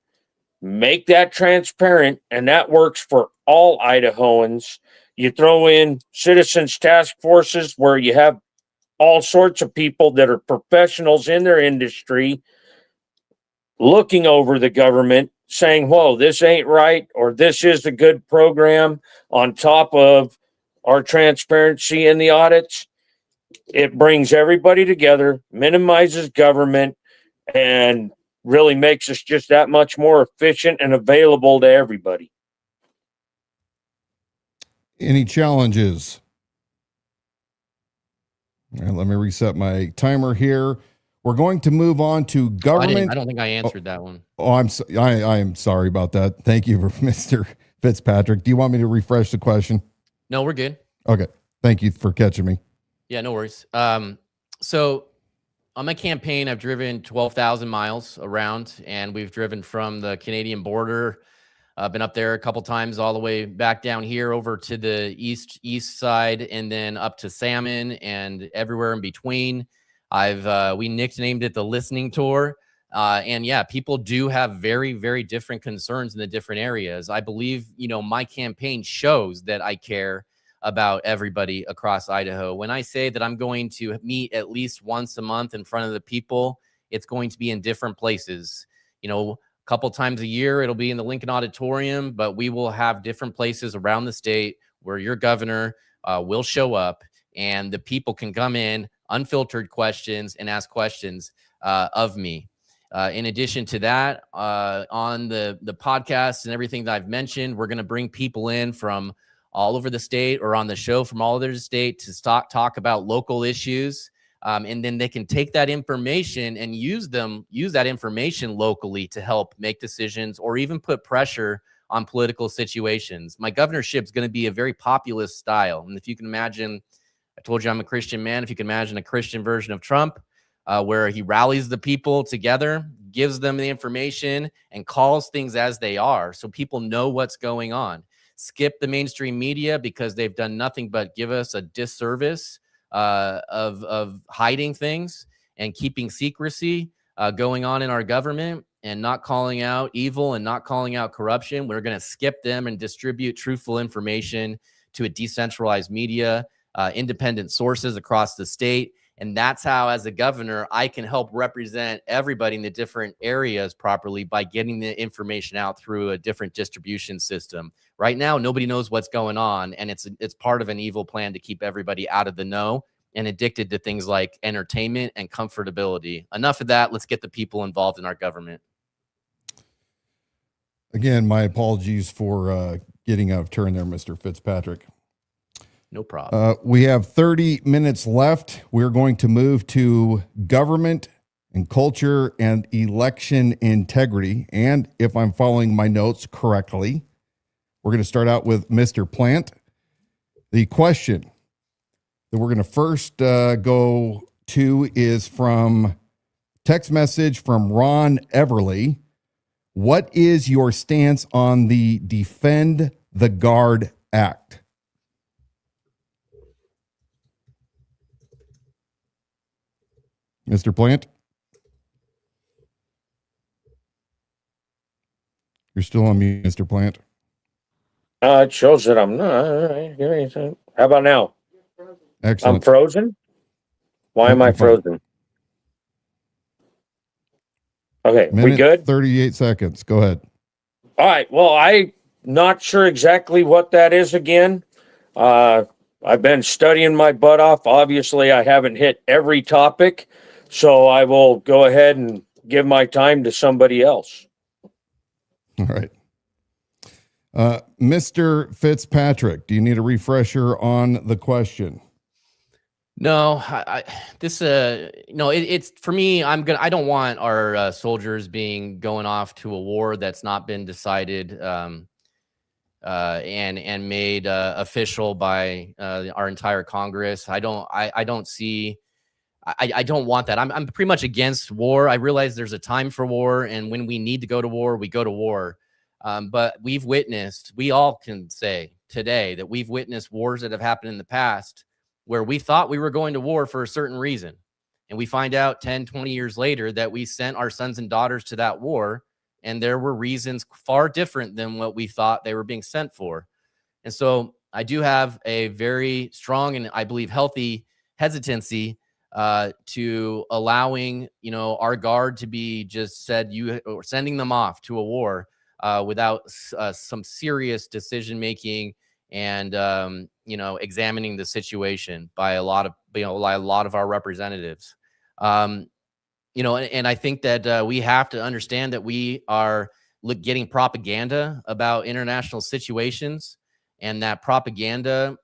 Speaker 5: make that transparent, and that works for all Idahoans. You throw in citizens task forces where you have all sorts of people that are professionals in their industry looking over the government saying, whoa, this ain't right, or this is a good program, on top of our transparency in the audits. It brings everybody together, minimizes government, and really makes us just that much more efficient and available to everybody.
Speaker 2: Any challenges? All right, let me reset my timer here. We're going to move on to government.
Speaker 3: I don't think I answered that one.
Speaker 2: Oh, I am sorry about that. Thank you, Mr. Fitzpatrick. Do you want me to refresh the question?
Speaker 3: No, we're good.
Speaker 2: Okay. Thank you for catching me.
Speaker 3: Yeah, no worries. So on my campaign, I've driven 12,000 miles around, and we've driven from the Canadian border. I've been up there a couple times, all the way back down here over to the east side, and then up to Salmon and everywhere in between. We nicknamed it the listening tour. And yeah, people do have very, very different concerns in the different areas. I believe, my campaign shows that I care about everybody across Idaho. When I say that I'm going to meet at least once a month in front of the people, it's going to be in different places. A couple times a year, it'll be in the Lincoln Auditorium, but we will have different places around the state where your governor will show up, and the people can come in, unfiltered questions, and ask questions of me. In addition to that, on the podcast and everything that I've mentioned, we're going to bring people in from all over the state, or on the show from all over the state, to talk about local issues. And then they can take that information and use that information locally to help make decisions, or even put pressure on political situations. My governorship is going to be a very populist style. And if you can imagine, I told you I'm a Christian man. If you can imagine a Christian version of Trump, where he rallies the people together, gives them the information, and calls things as they are, so people know what's going on. Skip the mainstream media, because they've done nothing but give us a disservice of hiding things and keeping secrecy going on in our government, and not calling out evil and not calling out corruption. We're going to skip them and distribute truthful information to a decentralized media, independent sources across the state. And that's how, as a governor, I can help represent everybody in the different areas properly, by getting the information out through a different distribution system. Right now, nobody knows what's going on, and it's part of an evil plan to keep everybody out of the know and addicted to things like entertainment and comfortability. Enough of that. Let's get the people involved in our government.
Speaker 2: Again, my apologies for getting out of turn there, Mr. Fitzpatrick.
Speaker 3: No problem.
Speaker 2: We have 30 minutes left. We're going to move to government and culture and election integrity. And if I'm following my notes correctly, we're going to start out with Mr. Plante. The question that we're going to first go to is from text message from Ron Everly. What is your stance on the Defend the Guard Act? Mr. Plante? You're still on mute, Mr. Plante.
Speaker 5: It shows that I'm not. All right. How about now?
Speaker 2: Excellent.
Speaker 5: I'm frozen? Why am I frozen? Okay, we good?
Speaker 2: 38 seconds. Go ahead.
Speaker 5: All right. Well, I'm not sure exactly what that is again. I've been studying my butt off. Obviously, I haven't hit every topic, so I will go ahead and give my time to somebody else.
Speaker 2: All right. Mr. Fitzpatrick, do you need a refresher on the question?
Speaker 3: No, it's for me. I don't want our soldiers going off to a war that's not been decided and made official by our entire Congress. I don't see. I don't want that. I'm pretty much against war. I realize there's a time for war, and when we need to go to war, we go to war. But we all can say today that we've witnessed wars that have happened in the past where we thought we were going to war for a certain reason. And we find out 10, 20 years later that we sent our sons and daughters to that war, and there were reasons far different than what we thought they were being sent for. And so I do have a very strong and I believe healthy hesitancy to allowing, our guard to be just said, or sending them off to a war without some serious decision making and examining the situation by a lot of our representatives. And I think that we have to understand that we are getting propaganda about international situations, and that propaganda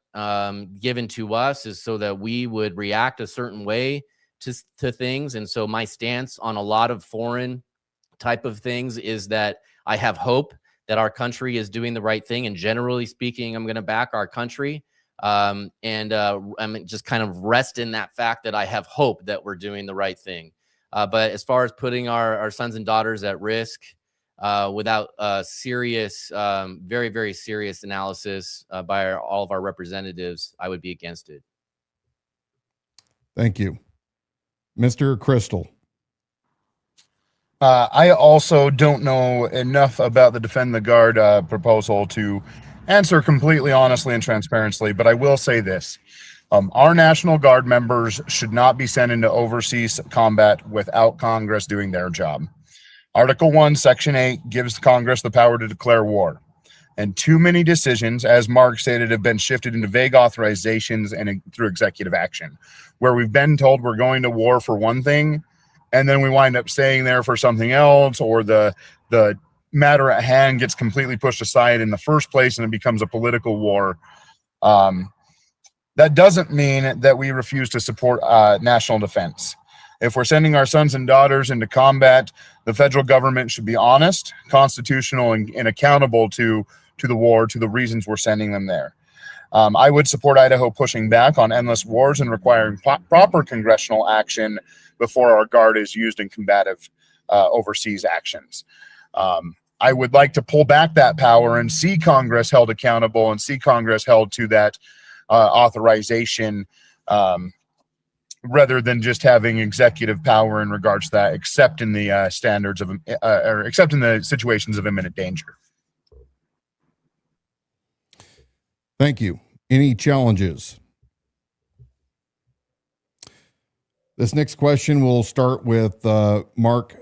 Speaker 3: given to us is so that we would react a certain way to things. And so my stance on a lot of foreign type of things is that I have hope that our country is doing the right thing. And generally speaking, I'm going to back our country. I'm just kind of rest in that fact that I have hope that we're doing the right thing. But as far as putting our sons and daughters at risk without serious, very, very serious analysis by all of our representatives, I would be against it.
Speaker 2: Thank you. Mr. Crystal.
Speaker 4: I also don't know enough about the Defend the Guard proposal to answer completely honestly and transparently, but I will say this. Our National Guard members should not be sent into overseas combat without Congress doing their job. Article 1, Section 8 gives Congress the power to declare war. And too many decisions, as Mark stated, have been shifted into vague authorizations and through executive action, where we've been told we're going to war for one thing, and then we wind up staying there for something else, or the matter at hand gets completely pushed aside in the first place and it becomes a political war. That doesn't mean that we refuse to support national defense. If we're sending our sons and daughters into combat, the federal government should be honest, constitutional, and accountable to the war, to the reasons we're sending them there. I would support Idaho pushing back on endless wars and requiring proper congressional action before our Guard is used in combative overseas actions. I would like to pull back that power and see Congress held accountable and see Congress held to that authorization rather than just having executive power in regards to that, except in the standards of, or except in the situations of imminent danger.
Speaker 2: Thank you. Any challenges? This next question will start with Mark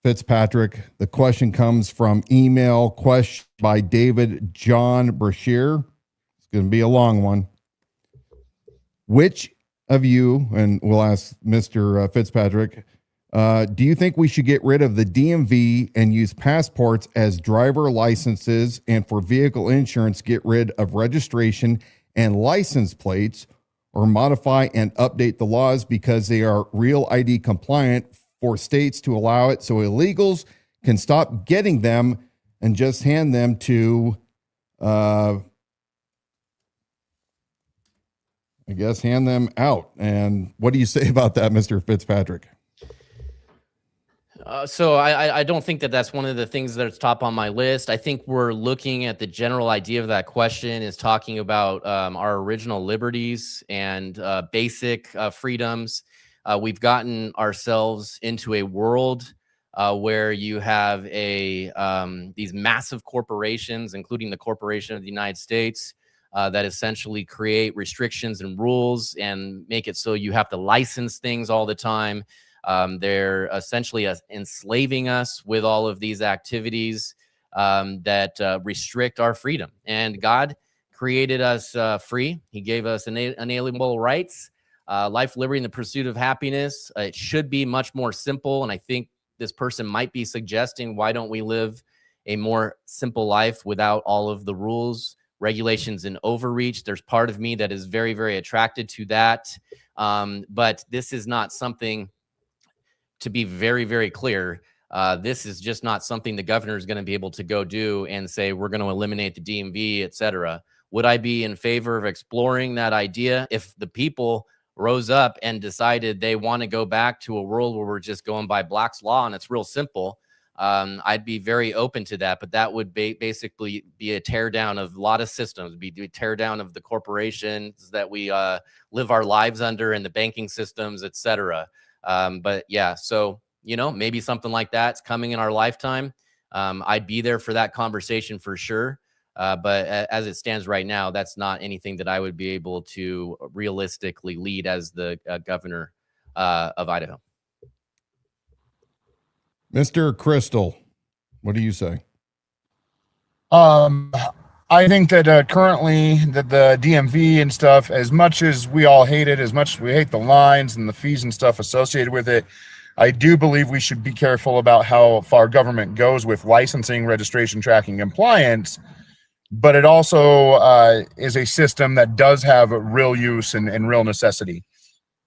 Speaker 2: Fitzpatrick. The question comes from email question by David John Brashear. It's going to be a long one. Which of you, and we'll ask Mr. Fitzpatrick, do you think we should get rid of the DMV and use passports as driver licenses, and for vehicle insurance, get rid of registration and license plates, or modify and update the laws because they are real ID compliant for states to allow it so illegals can stop getting them and just hand them to, hand them out? And what do you say about that, Mr. Fitzpatrick?
Speaker 3: So I don't think that that's one of the things that's top on my list. I think we're looking at the general idea of that question is talking about our original liberties and basic freedoms. We've gotten ourselves into a world where you have these massive corporations, including the Corporation of the United States, that essentially create restrictions and rules and make it so you have to license things all the time. They're essentially enslaving us with all of these activities that restrict our freedom. And God created us free. He gave us inalienable rights, life, liberty, and the pursuit of happiness. It should be much more simple. And I think this person might be suggesting, why don't we live a more simple life without all of the rules, regulations and overreach. There's part of me that is very, very attracted to that. But this is not something, to be very, very clear, this is just not something the governor is going to be able to go do and say, we're going to eliminate the DMV, et cetera. Would I be in favor of exploring that idea if the people rose up and decided they want to go back to a world where we're just going by Black's law and it's real simple? I'd be very open to that, but that would basically be a tear down of a lot of systems, be a tear down of the corporations that we live our lives under and the banking systems, et cetera. But yeah, so, you know, maybe something like that's coming in our lifetime. I'd be there for that conversation for sure. But as it stands right now, that's not anything that I would be able to realistically lead as the governor of Idaho.
Speaker 2: Mr. Crystal, what do you say?
Speaker 4: I think that currently that the DMV and stuff, as much as we all hate it, as much as we hate the lines and the fees and stuff associated with it, I do believe we should be careful about how far government goes with licensing, registration, tracking, compliance. But it also is a system that does have real use and real necessity.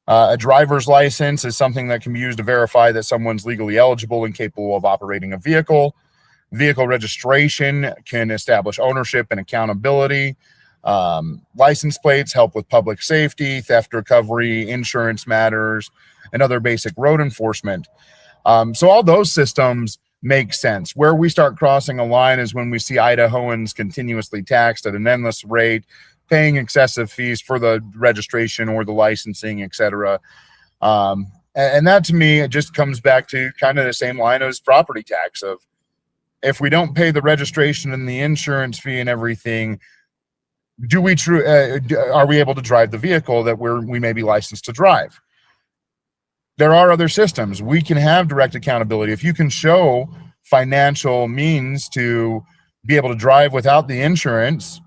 Speaker 4: A driver's license is something that can be used to verify that someone's legally eligible and capable of operating a vehicle. Vehicle registration can establish ownership and accountability. License plates help with public safety, theft recovery, insurance matters, and other basic road enforcement. So all those systems make sense. Where we start crossing a line is when we see Idahoans continuously taxed at an endless rate, paying excessive fees for the registration or the licensing, et cetera. And that to me, it just comes back to kind of the same line as property tax of, if we don't pay the registration and the insurance fee and everything, are we able to drive the vehicle that we may be licensed to drive? There are other systems. We can have direct accountability. If you can show financial means to be able to drive without the insurance,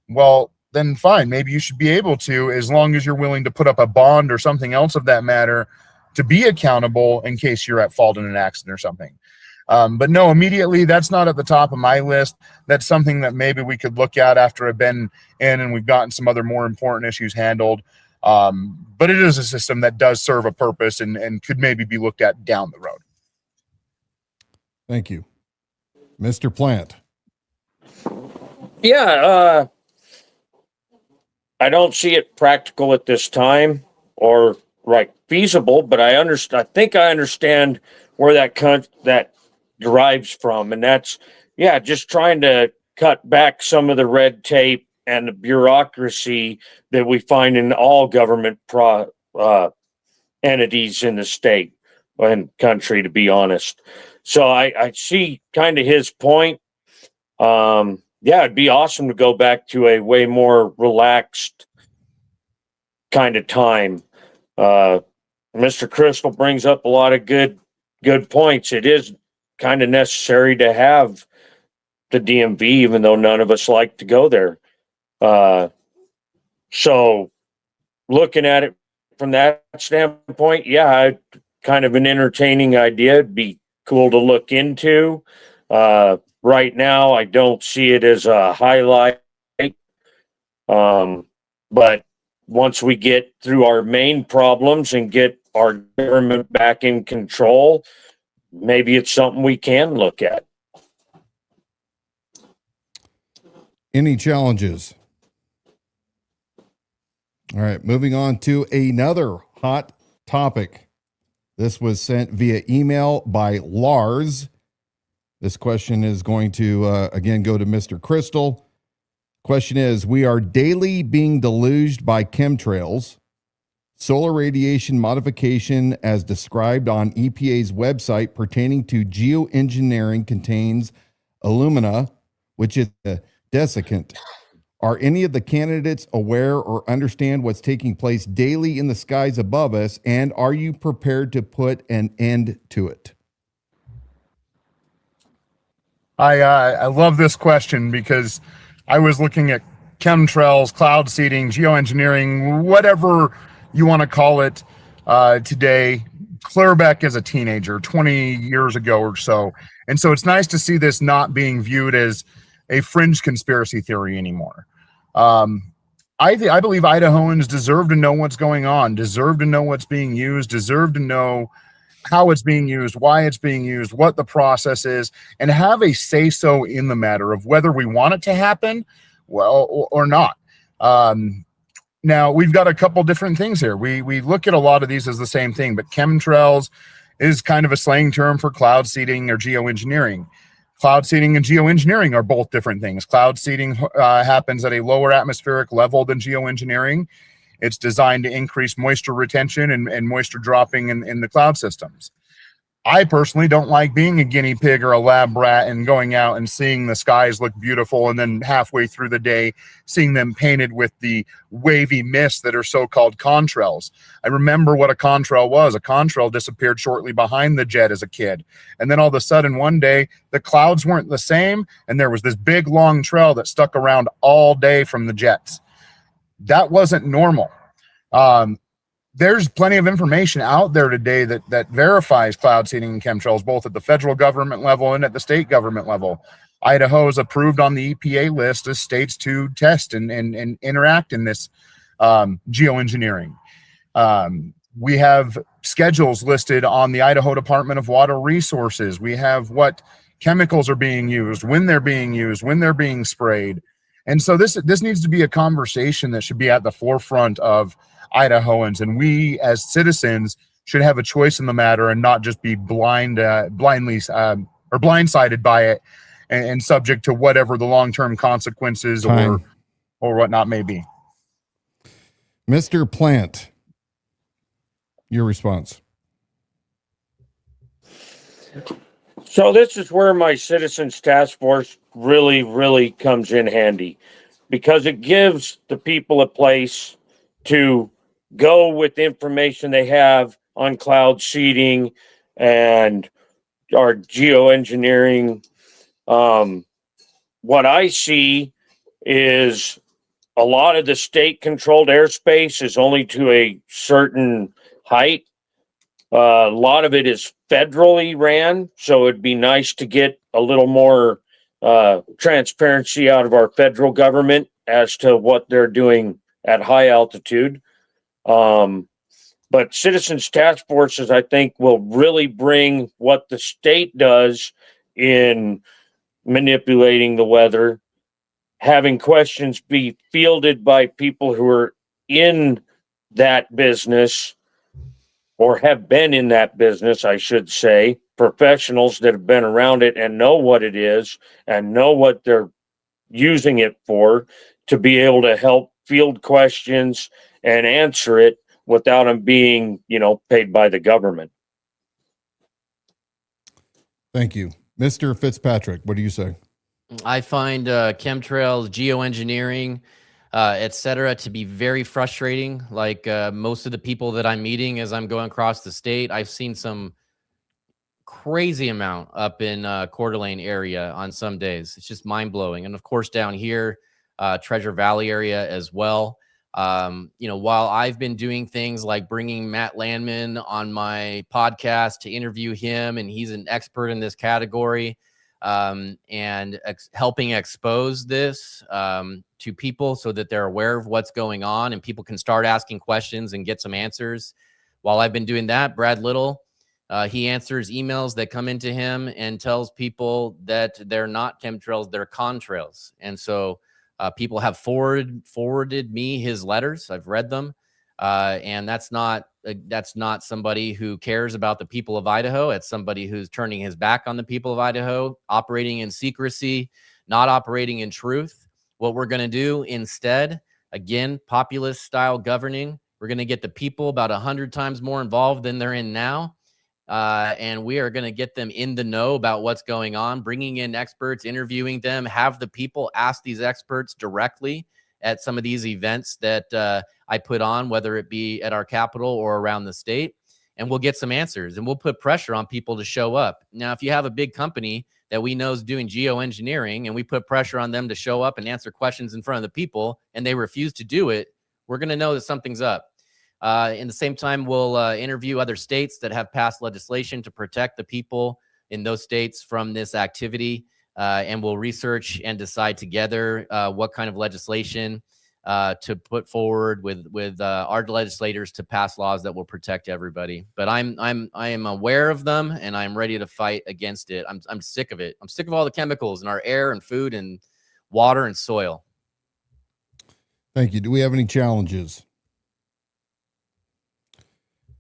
Speaker 4: well, then fine. Maybe you should be able to, as long as you're willing to put up a bond or something else of that matter to be accountable in case you're at fault in an accident or something. But no, immediately, that's not at the top of my list. That's something that maybe we could look at after I've been in and we've gotten some other more important issues handled. But it is a system that does serve a purpose and could maybe be looked at down the road.
Speaker 2: Thank you. Mr. Plante.
Speaker 5: Yeah, I don't see it practical at this time or feasible, but I think I understand where that derives from, and that's just trying to cut back some of the red tape and the bureaucracy that we find in all government entities in the state and country, to be honest. So I see kind of his point. It'd be awesome to go back to a way more relaxed kind of time. Mr. Crystal brings up a lot of good points. It is kind of necessary to have the DMV, even though none of us like to go there. So looking at it from that standpoint, kind of an entertaining idea. It'd be cool to look into. Right now, I don't see it as a highlight. But once we get through our main problems and get our government back in control, maybe it's something we can look at.
Speaker 2: Any challenges? All right, moving on to another hot topic. This was sent via email by Lars. This question is going to, again, go to Mr. Crystal. Question is, we are daily being deluged by chemtrails. Solar radiation modification as described on EPA's website pertaining to geoengineering contains alumina, which is a desiccant. Are any of the candidates aware or understand what's taking place daily in the skies above us, and are you prepared to put an end to it?
Speaker 4: I love this question because I was looking at chemtrails, cloud seeding, geoengineering, whatever you want to call it, today, clear back as a teenager, 20 years ago or so. And so it's nice to see this not being viewed as a fringe conspiracy theory anymore. I believe Idahoans deserve to know what's going on, deserve to know what's being used, deserve to know how it's being used, why it's being used, what the process is, and have a say-so in the matter of whether we want it to happen, well, or not. Now, we've got a couple different things here. We look at a lot of these as the same thing, but chemtrails is kind of a slang term for cloud seeding or geoengineering. Cloud seeding and geoengineering are both different things. Cloud seeding happens at a lower atmospheric level than geoengineering. It's designed to increase moisture retention and moisture dropping in the cloud systems. I personally don't like being a guinea pig or a lab rat and going out and seeing the skies look beautiful and then halfway through the day seeing them painted with the wavy mists that are so-called contrails. I remember what a contrail was. A contrail disappeared shortly behind the jet as a kid. And then all of a sudden one day the clouds weren't the same and there was this big long trail that stuck around all day from the jets. That wasn't normal. There's plenty of information out there today that verifies cloud seeding and chemtrails, both at the federal government level and at the state government level. Idaho is approved on the EPA list as states to test and interact in this geoengineering. We have schedules listed on the Idaho Department of Water Resources. We have what chemicals are being used, when they're being used, when they're being sprayed. And so this needs to be a conversation that should be at the forefront of Idahoans, and we as citizens should have a choice in the matter and not just be blindly or blindsided by it and subject to whatever the long-term consequences or whatnot may be.
Speaker 2: Mr. Plante, your response.
Speaker 5: So this is where my Citizens Task Force really comes in handy, because it gives the people a place to go with the information they have on cloud seeding and our geoengineering. What I see is a lot of the state-controlled airspace is only to a certain height. A lot of it is federally ran, so it'd be nice to get a little more transparency out of our federal government as to what they're doing at high altitude. But Citizens Task Forces, I think, will really bring what the state does in manipulating the weather, having questions be fielded by people who are in that business or have been in that business, I should say, professionals that have been around it and know what it is and know what they're using it for, to be able to help field questions and answer it without them being, paid by the government.
Speaker 2: Thank you. Mr. Fitzpatrick, what do you say?
Speaker 3: I find chemtrails, geoengineering, et cetera, to be very frustrating. Like most of the people that I'm meeting as I'm going across the state, I've seen some crazy amount up in Coeur d'Alene area on some days. It's just mind blowing. And of course, down here, Treasure Valley area as well. While I've been doing things like bringing Matt Landman on my podcast to interview him, and he's an expert in this category, and helping expose this to people so that they're aware of what's going on and people can start asking questions and get some answers. While I've been doing that, Brad Little, he answers emails that come into him and tells people that they're not chemtrails, they're contrails. And so people have forwarded me his letters. I've read them. And that's not somebody who cares about the people of Idaho. It's somebody who's turning his back on the people of Idaho, operating in secrecy, not operating in truth. What we're going to do instead, again, populist style governing, we're going to get the people about 100 times more involved than they're in now. And we are going to get them in the know about what's going on, bringing in experts, interviewing them, have the people ask these experts directly at some of these events that I put on, whether it be at our capital or around the state, and we'll get some answers and we'll put pressure on people to show up. Now, if you have a big company that we know is doing geoengineering and we put pressure on them to show up and answer questions in front of the people and they refuse to do it, we're going to know that something's up. In the same time, we'll interview other states that have passed legislation to protect the people in those states from this activity. and we'll research and decide together what kind of legislation to put forward with our legislators to pass laws that will protect everybody. But I am aware of them, and I'm ready to fight against it. I'm sick of it. I'm sick of all the chemicals in our air and food and water and soil.
Speaker 2: Thank you. Do we have any challenges?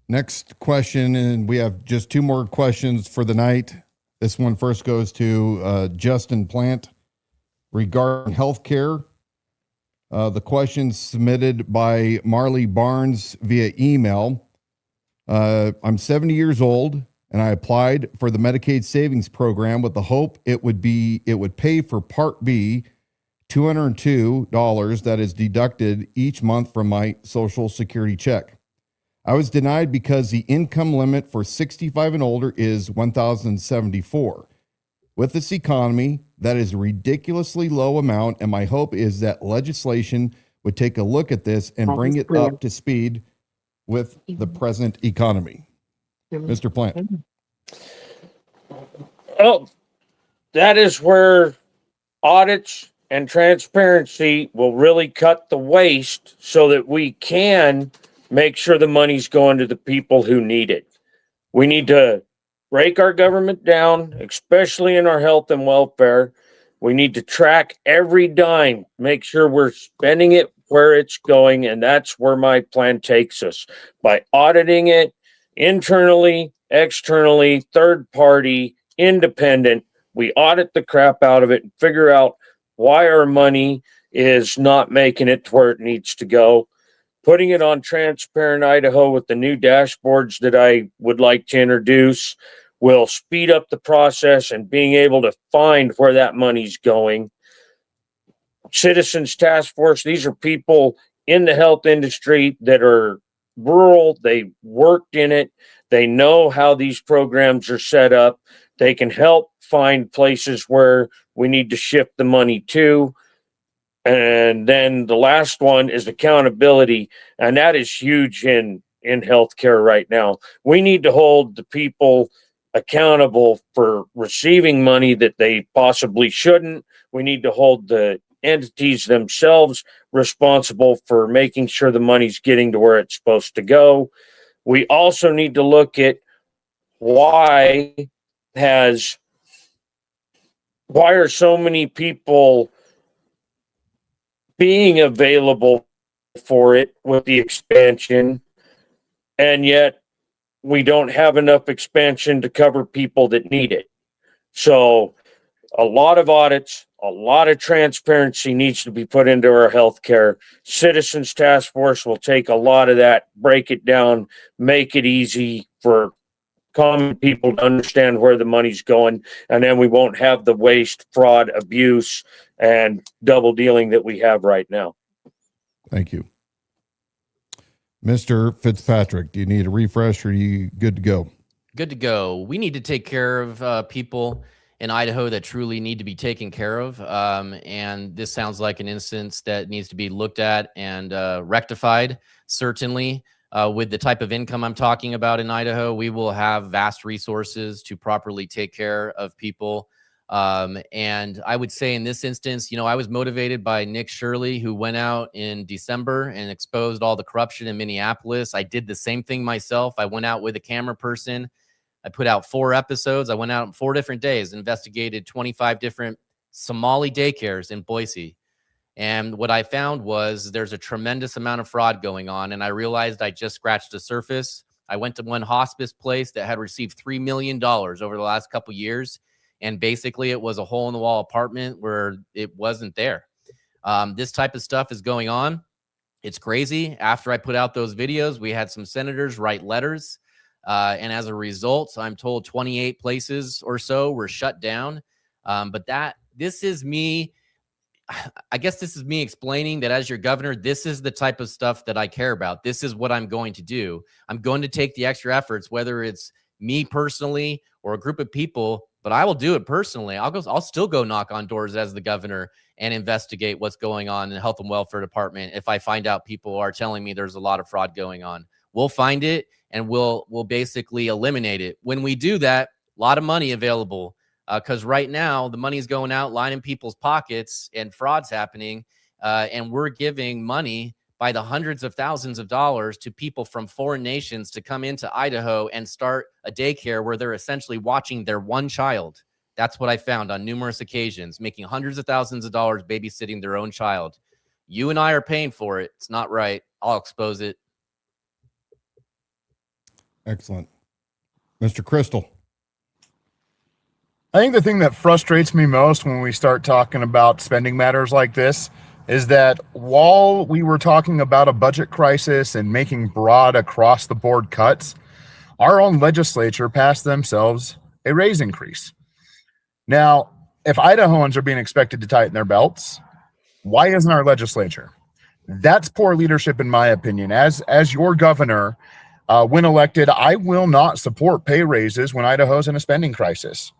Speaker 2: Next question, and we have just 2 more questions for the night. This one first goes to Justin Plante regarding healthcare. The question submitted by Marley Barnes via email. I'm 70 years old, and I applied for the Medicaid Savings Program with the hope it would pay for Part B, $202 that is deducted each month from my Social Security check. I was denied because the income limit for 65 and older is $1,074. With this economy, that is a ridiculously low amount, and my hope is that legislation would take a look at this and bring it up to speed with the present economy. Mr. Plante.
Speaker 5: Oh, that is where audits and transparency will really cut the waste so that we can make sure the money's going to the people who need it. We need to break our government down, especially in our health and welfare. We need to track every dime, make sure we're spending it where it's going, and that's where my plan takes us. By auditing it internally, externally, third party, independent, we audit the crap out of it and figure out why our money is not making it to where it needs to go. Putting it on Transparent Idaho with the new dashboards that I would like to introduce will speed up the process and being able to find where that money's going. Citizens Task Force, these are people in the health industry that are rural. They worked in it. They know how these programs are set up. They can help find places where we need to shift the money to. And then the last one is accountability, and that is huge in healthcare right now. We need to hold the people accountable for receiving money that they possibly shouldn't. We need to hold the entities themselves responsible for making sure the money's getting to where it's supposed to go. We also need to look at why are so many people being available for it with the expansion, and yet we don't have enough expansion to cover people that need it. So a lot of audits, a lot of transparency needs to be put into our healthcare. Citizens Task Force will take a lot of that, break it down, make it easy for common people to understand where the money's going, and then we won't have the waste, fraud, abuse, and double dealing that we have right now.
Speaker 2: Thank you. Mr. Fitzpatrick, do you need a refresh or are you good to go?
Speaker 3: Good to go. We need to take care of people in Idaho that truly need to be taken care of. And this sounds like an instance that needs to be looked at and rectified. Certainly, with the type of income I'm talking about in Idaho, we will have vast resources to properly take care of people. And I would say in this instance, I was motivated by Nick Shirley, who went out in December and exposed all the corruption in Minneapolis. I did the same thing myself. I went out with a camera person. I put out 4 episodes. I went out on 4 different days, investigated 25 different Somali daycares in Boise. And what I found was there's a tremendous amount of fraud going on. And I realized I just scratched the surface. I went to one hospice place that had received $3 million over the last couple of years. And basically it was a hole in the wall apartment where it wasn't there. This type of stuff is going on. It's crazy. After I put out those videos, we had some senators write letters. And as a result, I'm told 28 places or so were shut down. But this is me. I guess this is me explaining that as your governor, this is the type of stuff that I care about. This is what I'm going to do. I'm going to take the extra efforts, whether it's me personally or a group of people, but I will do it personally. I'll still go knock on doors as the governor and investigate what's going on in the health and welfare department. If I find out people are telling me there's a lot of fraud going on, we'll find it and we'll basically eliminate it. When we do that, a lot of money available because right now the money's going out, lining people's pockets, and fraud's happening. And we're giving money by the hundreds of thousands of dollars to people from foreign nations to come into Idaho and start a daycare where they're essentially watching their one child. That's what I found on numerous occasions, making hundreds of thousands of dollars babysitting their own child. You and I are paying for it. It's not right. I'll expose it.
Speaker 2: Excellent. Mr. Crystal.
Speaker 4: I think the thing that frustrates me most when we start talking about spending matters like this is that while we were talking about a budget crisis and making broad across the board cuts, our own legislature passed themselves a raise increase. Now, if Idahoans are being expected to tighten their belts, why isn't our legislature? That's poor leadership, in my opinion. As your governor, when elected, I will not support pay raises when Idaho's in a spending crisis.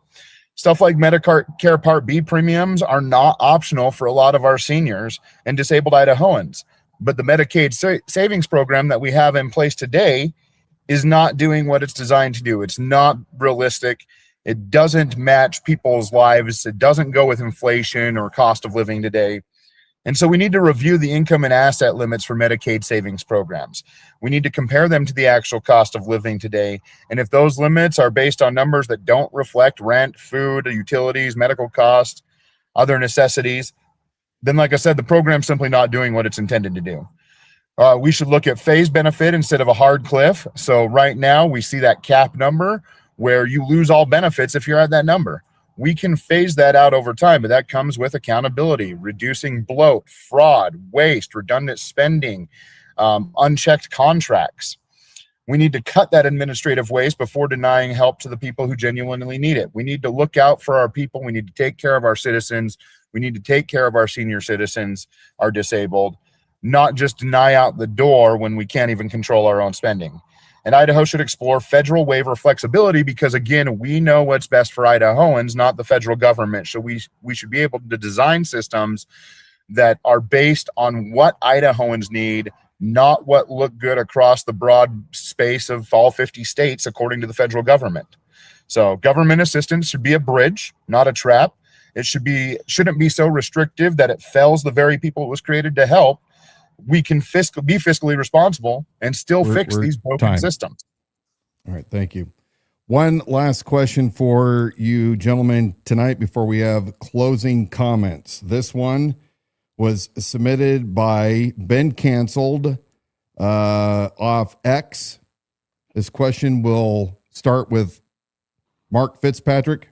Speaker 4: Stuff like Medicare Part B premiums are not optional for a lot of our seniors and disabled Idahoans. But the Medicaid savings program that we have in place today is not doing what it's designed to do. It's not realistic. It doesn't match people's lives. It doesn't go with inflation or cost of living today. And so we need to review the income and asset limits for Medicaid savings programs. We need to compare them to the actual cost of living today. And if those limits are based on numbers that don't reflect rent, food, utilities, medical costs, other necessities, then like I said, the program's simply not doing what it's intended to do. We should look at phased benefit instead of a hard cliff. So right now we see that cap number where you lose all benefits if you're at that number. We can phase that out over time, but that comes with accountability, reducing bloat, fraud, waste, redundant spending, unchecked contracts. We need to cut that administrative waste before denying help to the people who genuinely need it. We need to look out for our people. We need to take care of our citizens. We need to take care of our senior citizens, our disabled, not just deny out the door when we can't even control our own spending. And Idaho should explore federal waiver flexibility because, again, we know what's best for Idahoans, not the federal government. So we should be able to design systems that are based on what Idahoans need, not what look good across the broad space of all 50 states, according to the federal government. So government assistance should be a bridge, not a trap. It shouldn't be so restrictive that it fells the very people it was created to help. We can be fiscally responsible and still fix these broken systems.
Speaker 2: All right. Thank you. One last question for you gentlemen tonight before we have closing comments. This one was submitted by Ben Canceled off X. This question will start with Mark Fitzpatrick.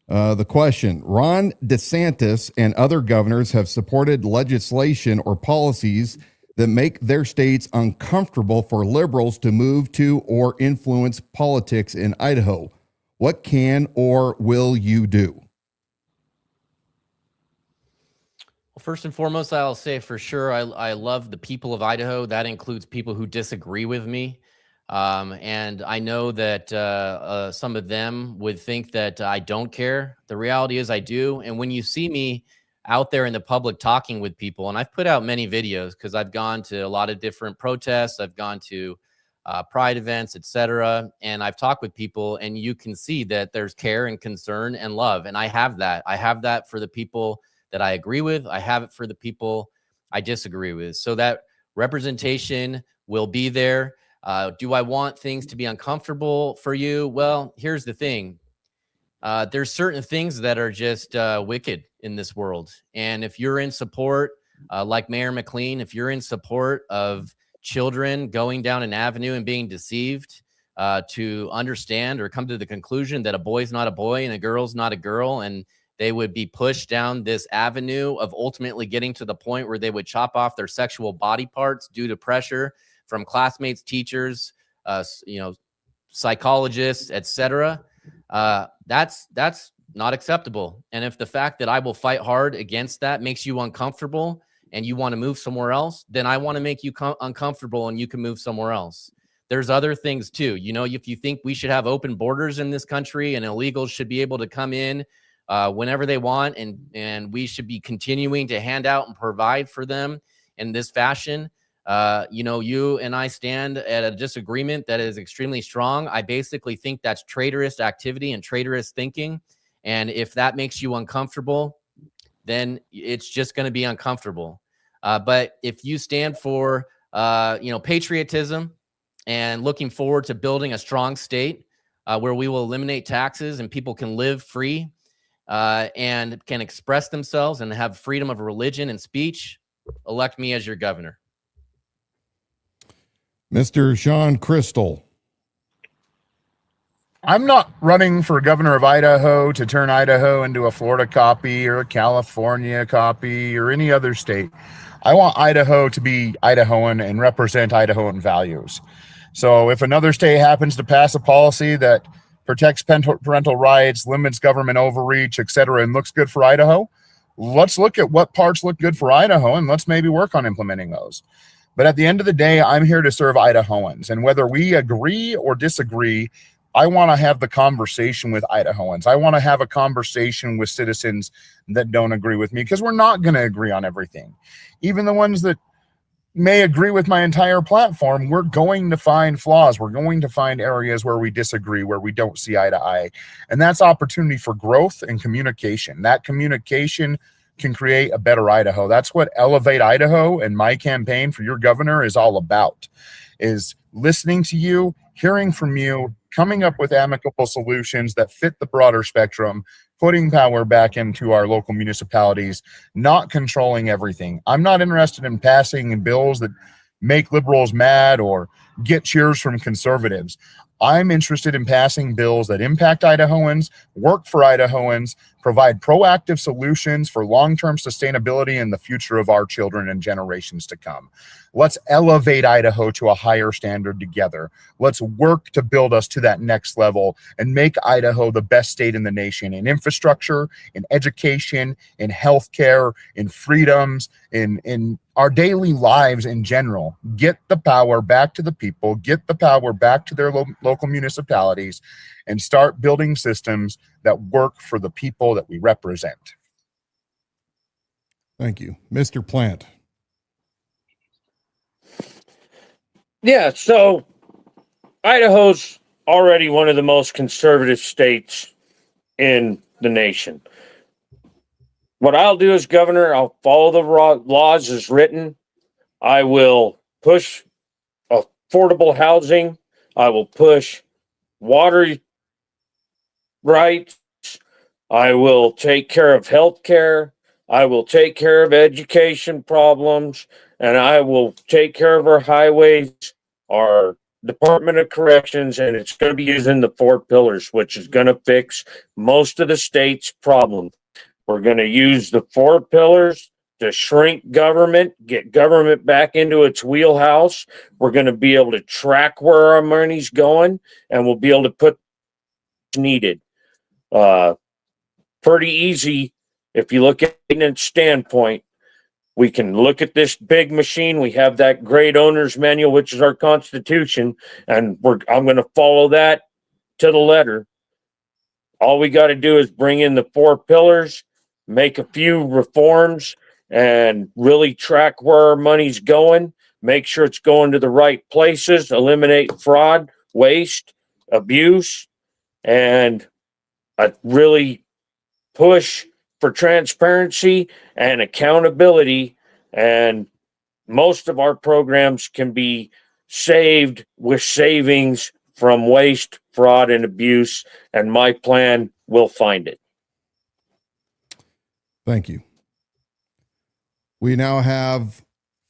Speaker 2: The question: Ron DeSantis and other governors have supported legislation or policies that make their states uncomfortable for liberals to move to or influence politics in Idaho. What can or will you do?
Speaker 3: Well, first and foremost, I'll say for sure, I love the people of Idaho. That includes people who disagree with me. And I know that some of them would think that I don't care. The reality is I do. And when you see me out there in the public talking with people, and I've put out many videos because I've gone to a lot of different protests, I've gone to pride events, etc. And I've talked with people, and you can see that there's care and concern and love. And I have that. I have that for the people that I agree with. I have it for the people I disagree with. So that representation will be there. Do I want things to be uncomfortable for you? Well, here's the thing. There's certain things that are just wicked in this world. And if you're in support, like Mayor McLean, if you're in support of children going down an avenue and being deceived to understand or come to the conclusion that a boy's not a boy and a girl's not a girl, and they would be pushed down this avenue of ultimately getting to the point where they would chop off their sexual body parts due to pressure from classmates, teachers, psychologists, etc. That's not acceptable. And if the fact that I will fight hard against that makes you uncomfortable and you want to move somewhere else, then I want to make you uncomfortable and you can move somewhere else. There's other things too. You know, if you think we should have open borders in this country and illegals should be able to come in whenever they want, and we should be continuing to hand out and provide for them in this fashion, you and I stand at a disagreement that is extremely strong. I basically think that's traitorous activity and traitorous thinking. And if that makes you uncomfortable, then it's just going to be uncomfortable. But if you stand for, patriotism and looking forward to building a strong state where we will eliminate taxes and people can live free and can express themselves and have freedom of religion and speech, elect me as your governor.
Speaker 2: Mr. Sean Crystal.
Speaker 4: I'm not running for governor of Idaho to turn Idaho into a Florida copy or a California copy or any other state. I want Idaho to be Idahoan and represent Idahoan values. So if another state happens to pass a policy that protects parental rights, limits government overreach, etc., and looks good for Idaho, let's look at what parts look good for Idaho and let's maybe work on implementing those. But at the end of the day, I'm here to serve Idahoans. And whether we agree or disagree, I want to have the conversation with Idahoans. I want to have a conversation with citizens that don't agree with me, because we're not going to agree on everything. Even the ones that may agree with my entire platform, we're going to find flaws. We're going to find areas where we disagree, where we don't see eye to eye. And that's opportunity for growth and communication. That communication can create a better Idaho. That's what Elevate Idaho and my campaign for your governor is all about, is listening to you, hearing from you, coming up with amicable solutions that fit the broader spectrum, putting power back into our local municipalities, not controlling everything. I'm not interested in passing bills that make liberals mad or get cheers from conservatives. I'm interested in passing bills that impact Idahoans, work for Idahoans, provide proactive solutions for long-term sustainability and the future of our children and generations to come. Let's elevate Idaho to a higher standard together. Let's work to build us to that next level and make Idaho the best state in the nation in infrastructure, in education, in healthcare, in freedoms, in our daily lives in general. Get the power back to the people, get the power back to their local municipalities, and start building systems that work for the people that we represent.
Speaker 2: Thank you. Mr. Plante.
Speaker 5: Yeah, so Idaho's already one of the most conservative states in the nation. What I'll do as governor, I'll follow the laws as written. I will push affordable housing. I will push water rights. I will take care of health care. I will take care of education problems. And I will take care of our highways, our Department of Corrections, and it's going to be using the 4 pillars, which is going to fix most of the state's problem. We're going to use the 4 pillars to shrink government, get government back into its wheelhouse. We're going to be able to track where our money's going, and we'll be able to put what's needed. Pretty easy if you look at it standpoint. We can look at this big machine. We have that great owner's manual, which is our Constitution, and I'm going to follow that to the letter. All we got to do is bring in the 4 pillars, make a few reforms, and really track where our money's going, make sure it's going to the right places, eliminate fraud, waste, abuse, and really push for transparency and accountability. And most of our programs can be saved with savings from waste, fraud, and abuse. And my plan will find it.
Speaker 2: Thank you. We now have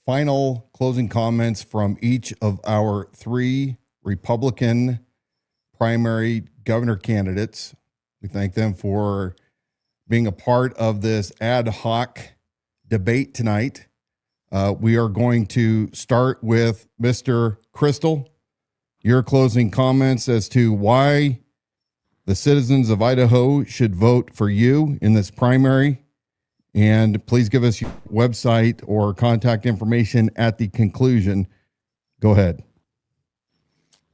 Speaker 2: final closing comments from each of our 3 Republican primary governor candidates. We thank them for being a part of this ad hoc debate tonight. We are going to start with Mr. Crystal. Your closing comments as to why the citizens of Idaho should vote for you in this primary. And please give us your website or contact information at the conclusion. Go ahead.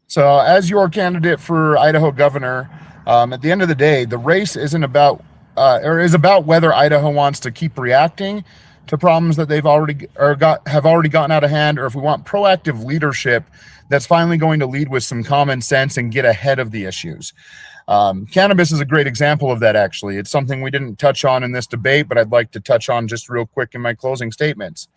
Speaker 4: So as your candidate for Idaho governor, at the end of the day, the race isn't about is about whether Idaho wants to keep reacting to problems that they've have already gotten out of hand, or if we want proactive leadership that's finally going to lead with some common sense and get ahead of the issues. Cannabis is a great example of that, actually. It's something we didn't touch on in this debate, but I'd like to touch on just real quick in my closing statements.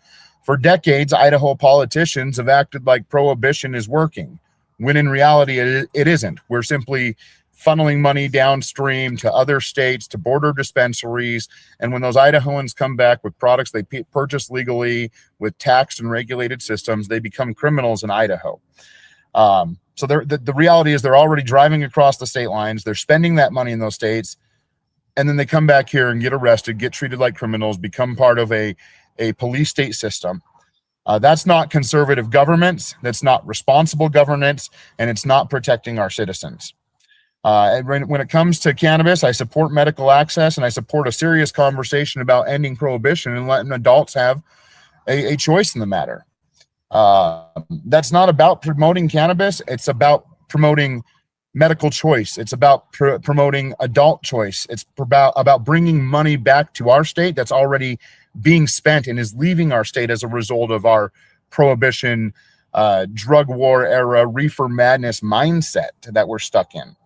Speaker 4: For decades, Idaho politicians have acted like prohibition is working, when in reality it isn't. We're simply funneling money downstream to other states, to border dispensaries, and when those Idahoans come back with products they purchase legally with taxed and regulated systems, they become criminals in Idaho. So the reality is they're already driving across the state lines. They're spending that money in those states, and then they come back here and get arrested, get treated like criminals, become part of a police state system. That's not conservative governance. That's not responsible governance, and it's not protecting our citizens. And when it comes to cannabis, I support medical access, and I support a serious conversation about ending prohibition and letting adults have a choice in the matter. That's not about promoting cannabis. It's about promoting medical choice. It's about promoting adult choice. It's about bringing money back to our state that's already being spent and is leaving our state as a result of our prohibition, drug war era, reefer madness mindset that we're stuck in.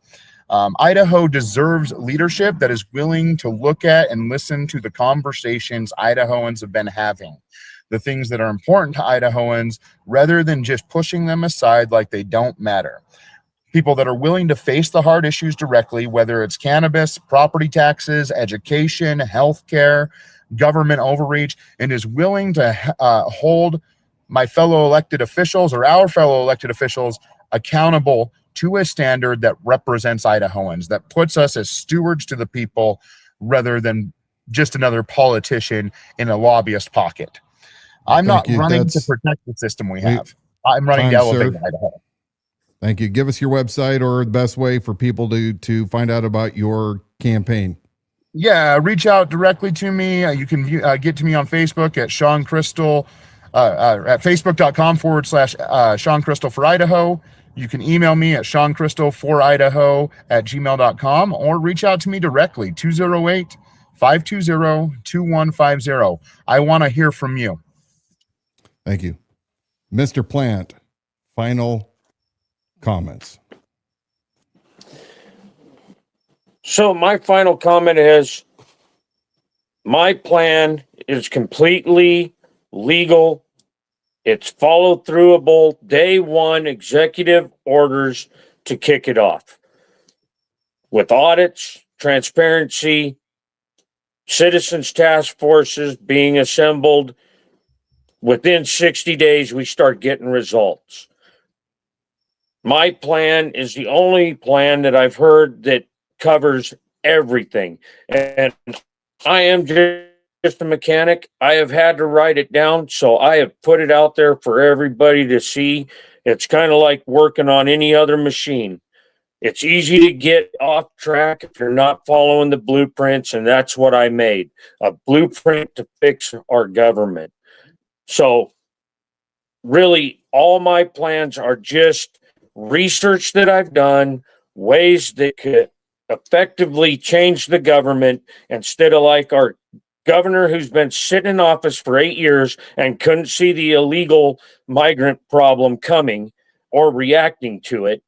Speaker 4: Idaho deserves leadership that is willing to look at and listen to the conversations Idahoans have been having, the things that are important to Idahoans, rather than just pushing them aside like they don't matter. People that are willing to face the hard issues directly, whether it's cannabis, property taxes, education, healthcare, government overreach, and is willing to hold my fellow elected officials or our fellow elected officials accountable to a standard that represents Idahoans, that puts us as stewards to the people rather than just another politician in a lobbyist pocket. I'm not running to protect the system we have. I'm running to elevate Idaho.
Speaker 2: Thank you. Give us your website or the best way for people to find out about your campaign.
Speaker 4: Yeah, reach out directly to me. You can get to me on Facebook at Sean Crystal, at facebook.com/Sean Crystal for Idaho. You can email me at seancrystal4idaho@gmail.com or reach out to me directly, 208-520-2150. I want to hear from you.
Speaker 2: Thank you. Mr. Plante, final comments.
Speaker 5: So my final comment is my plan is completely legal. It's follow throughable, day one executive orders to kick it off. With audits, transparency, citizens task forces being assembled, within 60 days, we start getting results. My plan is the only plan that I've heard that covers everything. And I am just a mechanic. I have had to write it down, so I have put it out there for everybody to see. It's kind of like working on any other machine. It's easy to get off track if you're not following the blueprints, and that's what I made, a blueprint to fix our government. So really, all my plans are just research that I've done, ways that could effectively change the government instead of like our governor who's been sitting in office for 8 years and couldn't see the illegal migrant problem coming or reacting to it.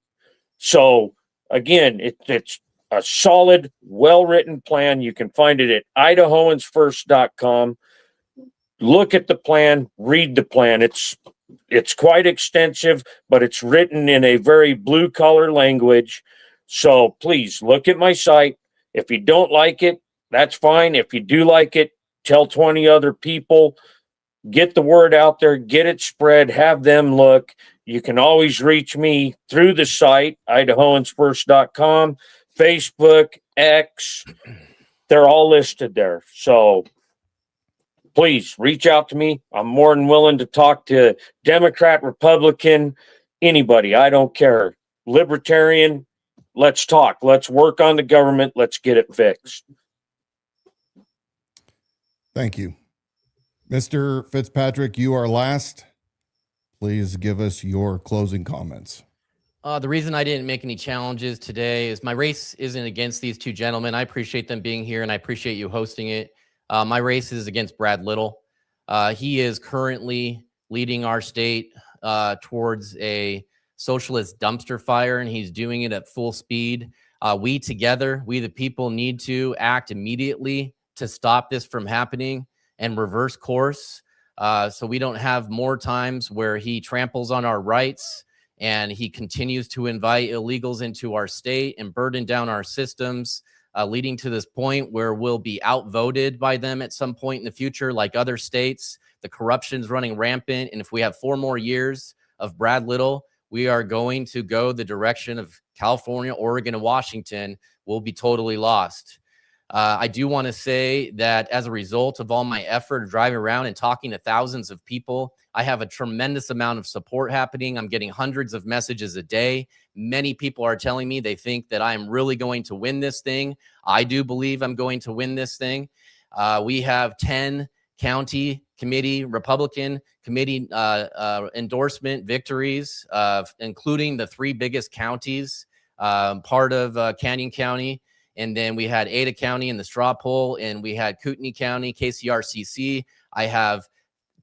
Speaker 5: So again, it's a solid, well-written plan. You can find it at idahoansfirst.com. Look at the plan, read the plan. It's quite extensive, but it's written in a very blue-collar language. So please look at my site. If you don't like it, that's fine. If you do like it, tell 20 other people. Get the word out there, get it spread, have them look. You can always reach me through the site, idahoansfirst.com, Facebook, X. They're all listed there. So please reach out to me. I'm more than willing to talk to Democrat, Republican, anybody. I don't care. Libertarian, let's talk. Let's work on the government. Let's get it fixed.
Speaker 2: Thank you. Mr. Fitzpatrick, you are last. Please give us your closing comments.
Speaker 3: The reason I didn't make any challenges today is my race isn't against these two gentlemen. I appreciate them being here, and I appreciate you hosting it. My race is against Brad Little. He is currently leading our state towards a socialist dumpster fire, and he's doing it at full speed. We together, we the people, need to act immediately to stop this from happening and reverse course, so we don't have more times where he tramples on our rights and he continues to invite illegals into our state and burden down our systems, leading to this point where we'll be outvoted by them at some point in the future, like other states. The corruption's running rampant, and if we have 4 more years of Brad Little, we are going to go the direction of California, Oregon, and Washington. We'll be totally lost. I do want to say that as a result of all my effort of driving around and talking to thousands of people, I have a tremendous amount of support happening. I'm getting hundreds of messages a day. Many people are telling me they think that I am really going to win this thing. I do believe I'm going to win this thing. We have 10 county committee, Republican committee endorsement victories, including the 3 biggest counties, part of Canyon County. And then we had Ada County in the straw poll, and we had Kootenai County, KCRCC. I have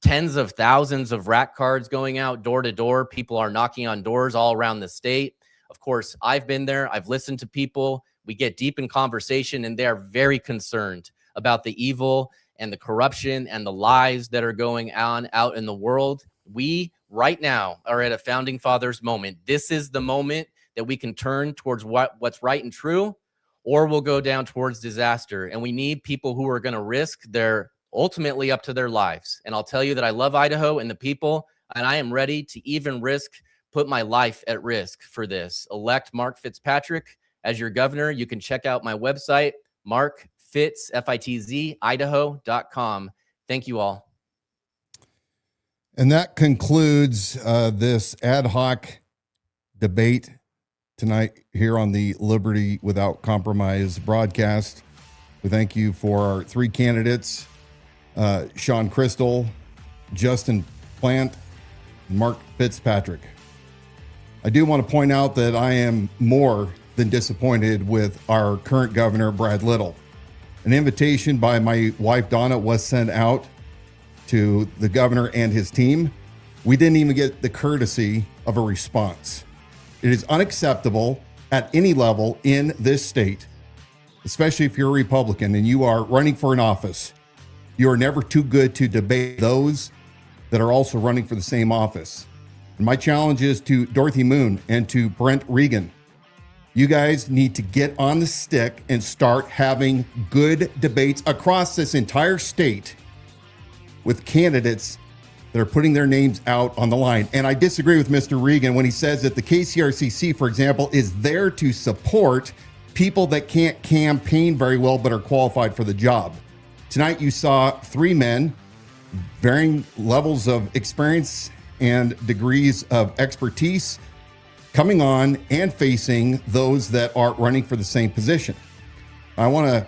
Speaker 3: tens of thousands of rack cards going out door to door. People are knocking on doors all around the state. Of course, I've been there. I've listened to people. We get deep in conversation, and they're very concerned about the evil and the corruption and the lies that are going on out in the world. We right now are at a founding fathers moment. This is the moment that we can turn towards what's right and true, or we'll go down towards disaster. And we need people who are going to risk their ultimately up to their lives. And I'll tell you that I love Idaho and the people, and I am ready to even put my life at risk for this. Elect Mark Fitzpatrick as your governor. You can check out my website, markfitz, F-I-T-Z, idaho.com. Thank you all.
Speaker 2: And that concludes this ad hoc debate tonight here on the Liberty Without Compromise broadcast. We thank you for our 3 candidates, Sean Crystal, Justin Plante, and Mark Fitzpatrick. I do want to point out that I am more than disappointed with our current governor, Brad Little. An invitation by my wife, Donna, was sent out to the governor and his team. We didn't even get the courtesy of a response. It is unacceptable at any level in this state, especially if you're a Republican and you are running for an office. You are never too good to debate those that are also running for the same office. And my challenge is to Dorothy Moon and to Brent Regan. You guys need to get on the stick and start having good debates across this entire state with candidates that are putting their names out on the line. And I disagree with Mr. Regan when he says that the KCRCC, for example, is there to support people that can't campaign very well but are qualified for the job. Tonight you saw 3 men, varying levels of experience and degrees of expertise, coming on and facing those that are running for the same position. I want to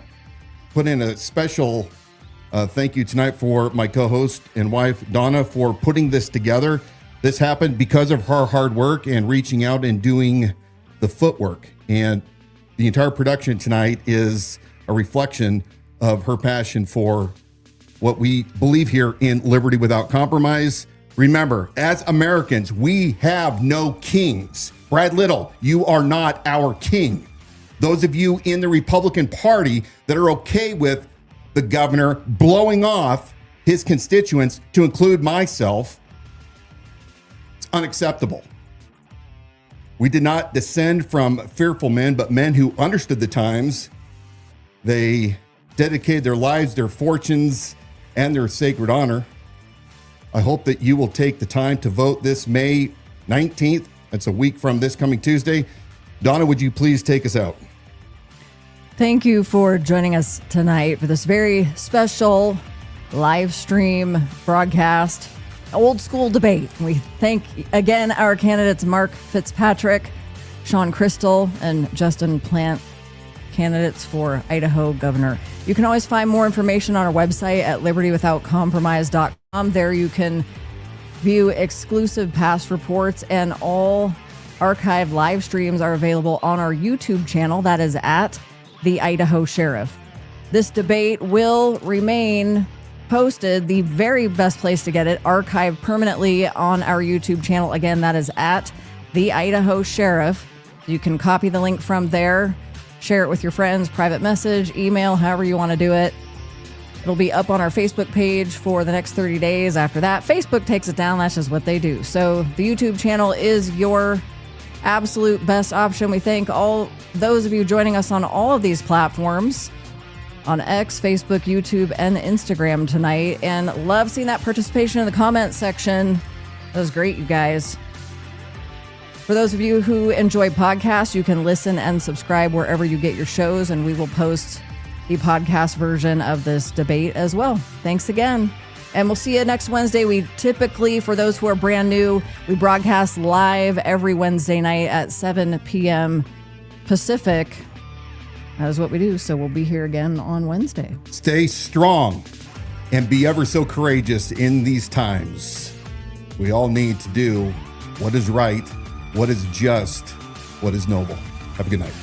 Speaker 2: put in a special thank you tonight for my co-host and wife, Donna, for putting this together. This happened because of her hard work and reaching out and doing the footwork. And the entire production tonight is a reflection of her passion for what we believe here in Liberty Without Compromise. Remember, as Americans, we have no kings. Brad Little, you are not our king. Those of you in the Republican Party that are okay with the governor blowing off his constituents, to include myself, it's unacceptable. We did not descend from fearful men, but men who understood the times. They dedicated their lives, their fortunes, and their sacred honor. I hope that you will take the time to vote this May 19th. That's a week from this coming Tuesday. Donna, would you please take us out?
Speaker 1: Thank you for joining us tonight for this very special live stream broadcast, old school debate. We thank again our candidates, Mark Fitzpatrick, Sean Crystal, and Justin Plante, candidates for Idaho governor. You can always find more information on our website at libertywithoutcompromise.com. There you can view exclusive past reports, and all archived live streams are available on our YouTube channel. That is at the Idaho Sheriff. This debate will remain posted, the very best place to get it, archived permanently on our YouTube channel. Again, that is at the Idaho Sheriff. You can copy the link from there Share it with your friends, private message, email, however you want to do it. It'll be up on our Facebook page for the next 30 days. After that, Facebook takes it down. That's just what they do. So the YouTube channel is your absolute best option. We thank all those of you joining us on all of these platforms on X, Facebook, YouTube, and Instagram tonight. And love seeing that participation in the comments section. That was great, you guys. For those of you who enjoy podcasts, you can listen and subscribe wherever you get your shows, and we will post the podcast version of this debate as well. Thanks again. And we'll see you next Wednesday. We typically, for those who are brand new, we broadcast live every Wednesday night at 7 p.m. Pacific. That is what we do. So we'll be here again on Wednesday.
Speaker 2: Stay strong and be ever so courageous in these times. We all need to do what is right, what is just, what is noble. Have a good night.